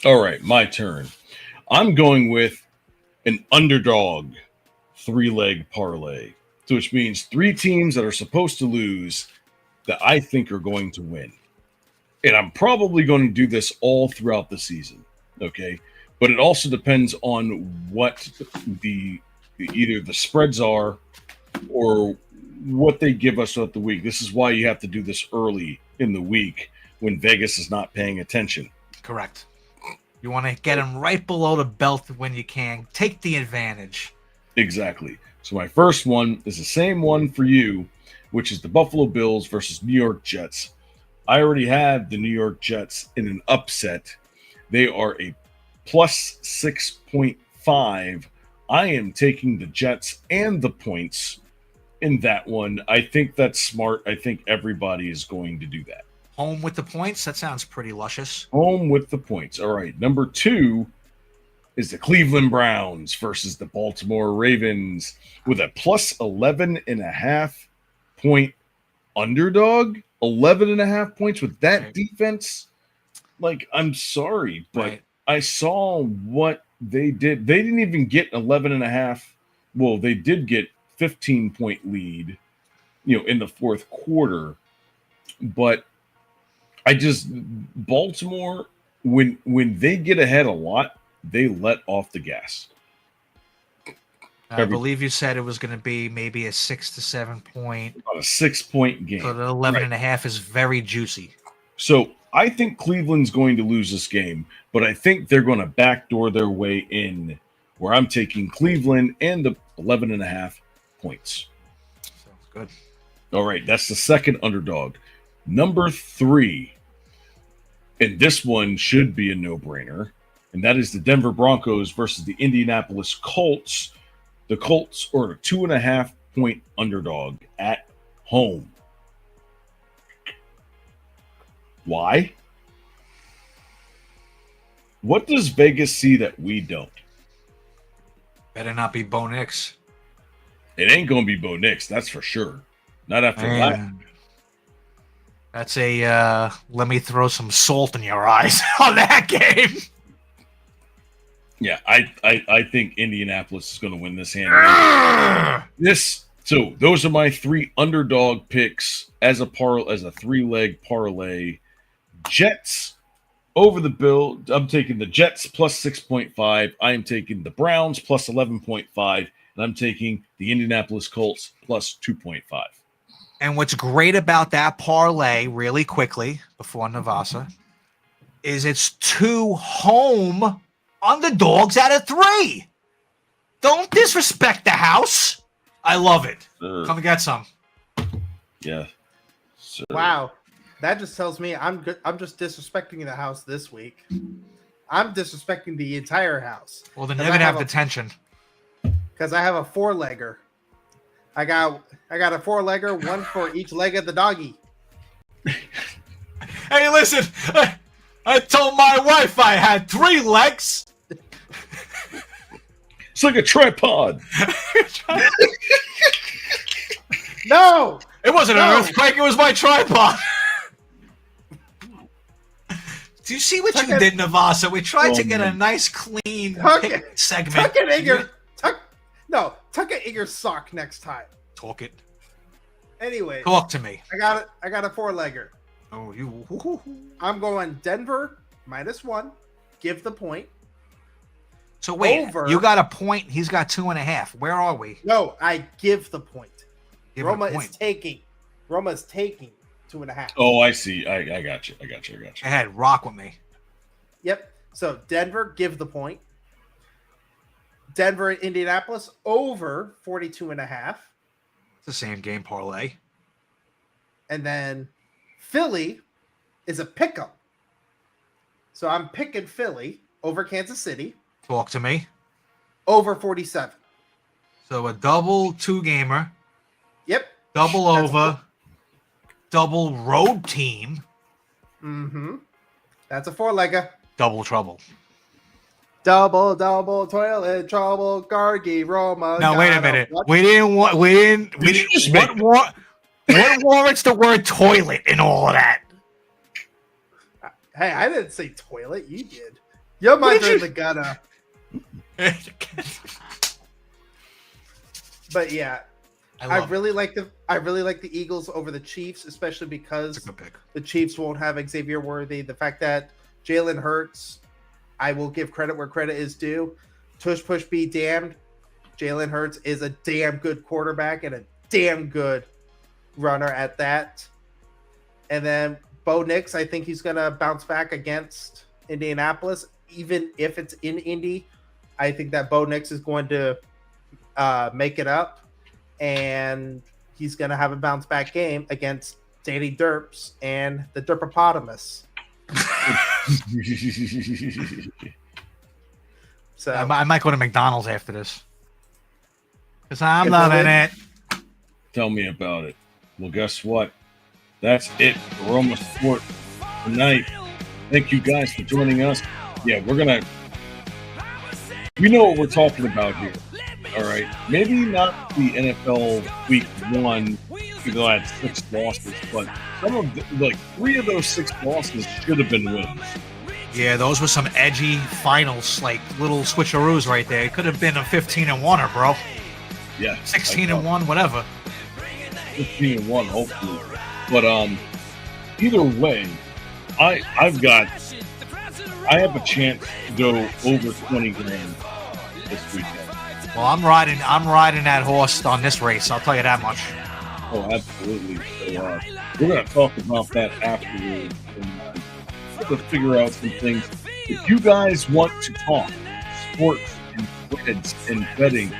All right, my turn. I'm going with an underdog 3-leg parlay, which means 3 teams that are supposed to lose that I think are going to win. And I'm probably going to do this all throughout the season, okay? But it also depends on what either the spreads are or what they give us throughout the week. This is why you have to do this early in the week when Vegas is not paying attention. Correct. You want to get them right below the belt when you can. Take the advantage. Exactly. So my first one is the same one for you, which is the Buffalo Bills versus New York Jets. I already have the New York Jets in an upset. They are a plus 6.5. I am taking the Jets and the points in that one. I think that's smart. I think everybody is going to do that. Home with the points? That sounds pretty luscious. Home with the points. All right. Number 2 is the Cleveland Browns versus the Baltimore Ravens with a plus 11.5 point underdog. 11.5 points with that defense. Like, I'm sorry, but I saw what they did. They didn't even get 11.5. Well, they did get 15-point lead in the fourth quarter. But Baltimore, when they get ahead a lot, they let off the gas. I believe you said it was going to be maybe a 6 to 7 point. About a 6-point game. So the 11.5 is very juicy. So I think Cleveland's going to lose this game, but I think they're going to backdoor their way in, where I'm taking Cleveland and the 11.5 points. Sounds good. All right, that's the second underdog. Number 3, and this one should be a no-brainer, and that is the Denver Broncos versus the Indianapolis Colts. The Colts are a 2.5-point underdog at home. Why? What does Vegas see that we don't? Better not be Bo Nix. It ain't going to be Bo Nix, that's for sure. Not after that. That's a let me throw some salt in your eyes on that game. Yeah, I think Indianapolis is going to win this hand. So those are my 3 underdog picks as a 3-leg parlay. Jets over the Bill. I'm taking the Jets plus 6.5. I am taking the Browns plus 11.5, and I'm taking the Indianapolis Colts plus 2.5. And what's great about that parlay, really quickly before Navasa, is it's 2 home underdogs out of 3. Don't disrespect the house. I love it. Come and get some. Yeah. Sir. Wow. That just tells me I'm good. I'm just disrespecting the house this week. I'm disrespecting the entire house. Well, then they're going to have detention. Because I have a 4-legger. I got a 4-legger, one for each leg of the doggy. Hey, listen. I told my wife I had 3 legs. It's like a tripod. No! It wasn't an earthquake. It was my tripod. Do you see what you did, Navasa? We tried to get a nice, clean segment. Tuck it in your sock next time. Talk it. Anyway. Talk to me. I got a 4-legger. Oh, you. I'm going Denver -1. Give the point. So wait, you got a point. He's got 2.5. Where are we? No, I give the point. Give Roma is taking 2.5. Oh, I see. I got you. Go ahead, rock with me. Yep. So Denver, give the point. Denver and Indianapolis over 42.5. It's the same game parlay. And then Philly is a pick'em. So I'm picking Philly over Kansas City. Talk to me. Over 47. So a double 2-gamer. Yep. Double over. Double road team. Mm-hmm. That's a 4-legger. Double trouble. Double toilet trouble. Gargi Roma. Now wait a minute. What warrants the word toilet in all of that? Hey, I didn't say toilet. You did. Your minds are in the gutter. But yeah, I really like the Eagles over the Chiefs, especially because the Chiefs won't have Xavier Worthy. The fact that Jalen Hurts, I will give credit where credit is due. Tush push be damned. Jalen Hurts is a damn good quarterback and a damn good runner at that. And then Bo Nix, I think he's going to bounce back against Indianapolis. Even if it's in Indy, I think that Bo Nix is going to make it up. And he's going to have a bounce back game against Danny Derps and the Derpopotamus. So I might go to McDonald's after this. Because I'm loving it. Tell me about it. Well, guess what? That's it for Roma Sports tonight. Thank you guys for joining us. Yeah, we know what we're talking about here. All right. Maybe not the NFL week 1, because I had 6 losses, but some of 3 of those 6 losses should have been wins. Yeah, those were some edgy finals, like little switcheroos right there. It could have been a 15-1er, bro. Yeah. 16-1, whatever. 15-1, hopefully. But either way, I have a chance to go over 20 grand this weekend. Well, I'm riding that horse on this race. I'll tell you that much. Oh, absolutely. So, we're going to talk about that afterwards and to figure out some things. If you guys want to talk sports and spreads and betting,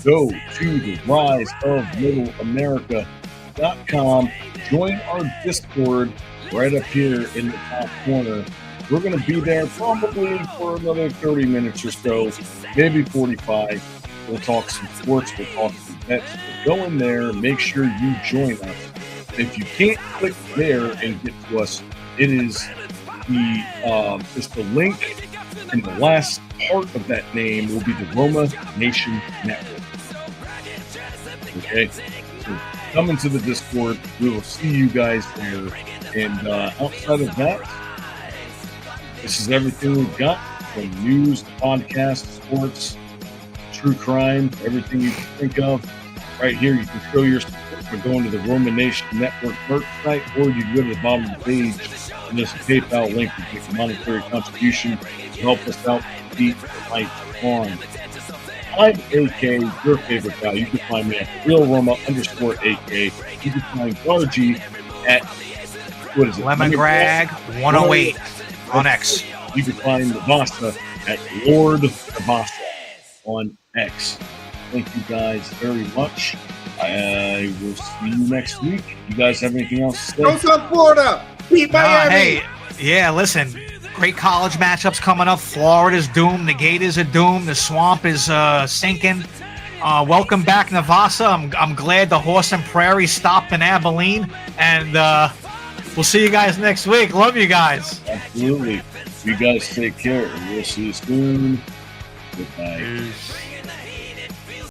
go to the riseofmiddleamerica.com. Join our Discord right up here in the top corner. We're going to be there probably for another 30 minutes or so, maybe 45. We'll talk some sports. We'll talk some bets. Go in there. Make sure you join us. If you can't click there and get to us, it is it's the link, and the last part of that name will be the Roma Nation Network. Okay, so come into the Discord. We will see you guys there. And outside of that, this is everything we've got from news, podcasts, sports, true crime, everything you can think of. Right here, you can show your support by going to the Roma Nation Network merch site, or you can go to the bottom of the page and there's a PayPal link to make a monetary contribution to help us out to keep the lights on. I'm AK, your favorite guy. You can find me at RealRoma_AK. You can find Gargi at, what is it? Lemongrag 108 on X. You can find Navasa at Lord Navasa on X. Thank you guys very much. I will see you next week. You guys have anything else to say? Go South Florida. Beat Miami. Hey, yeah, listen. Great college matchups coming up. Florida's doomed. The Gators are doomed. The swamp is sinking. Welcome back, Navasa. I'm glad the Horse and Prairie stopped in Abilene. And we'll see you guys next week. Love you guys. Absolutely. You guys take care. We'll see you soon. Goodbye. Peace.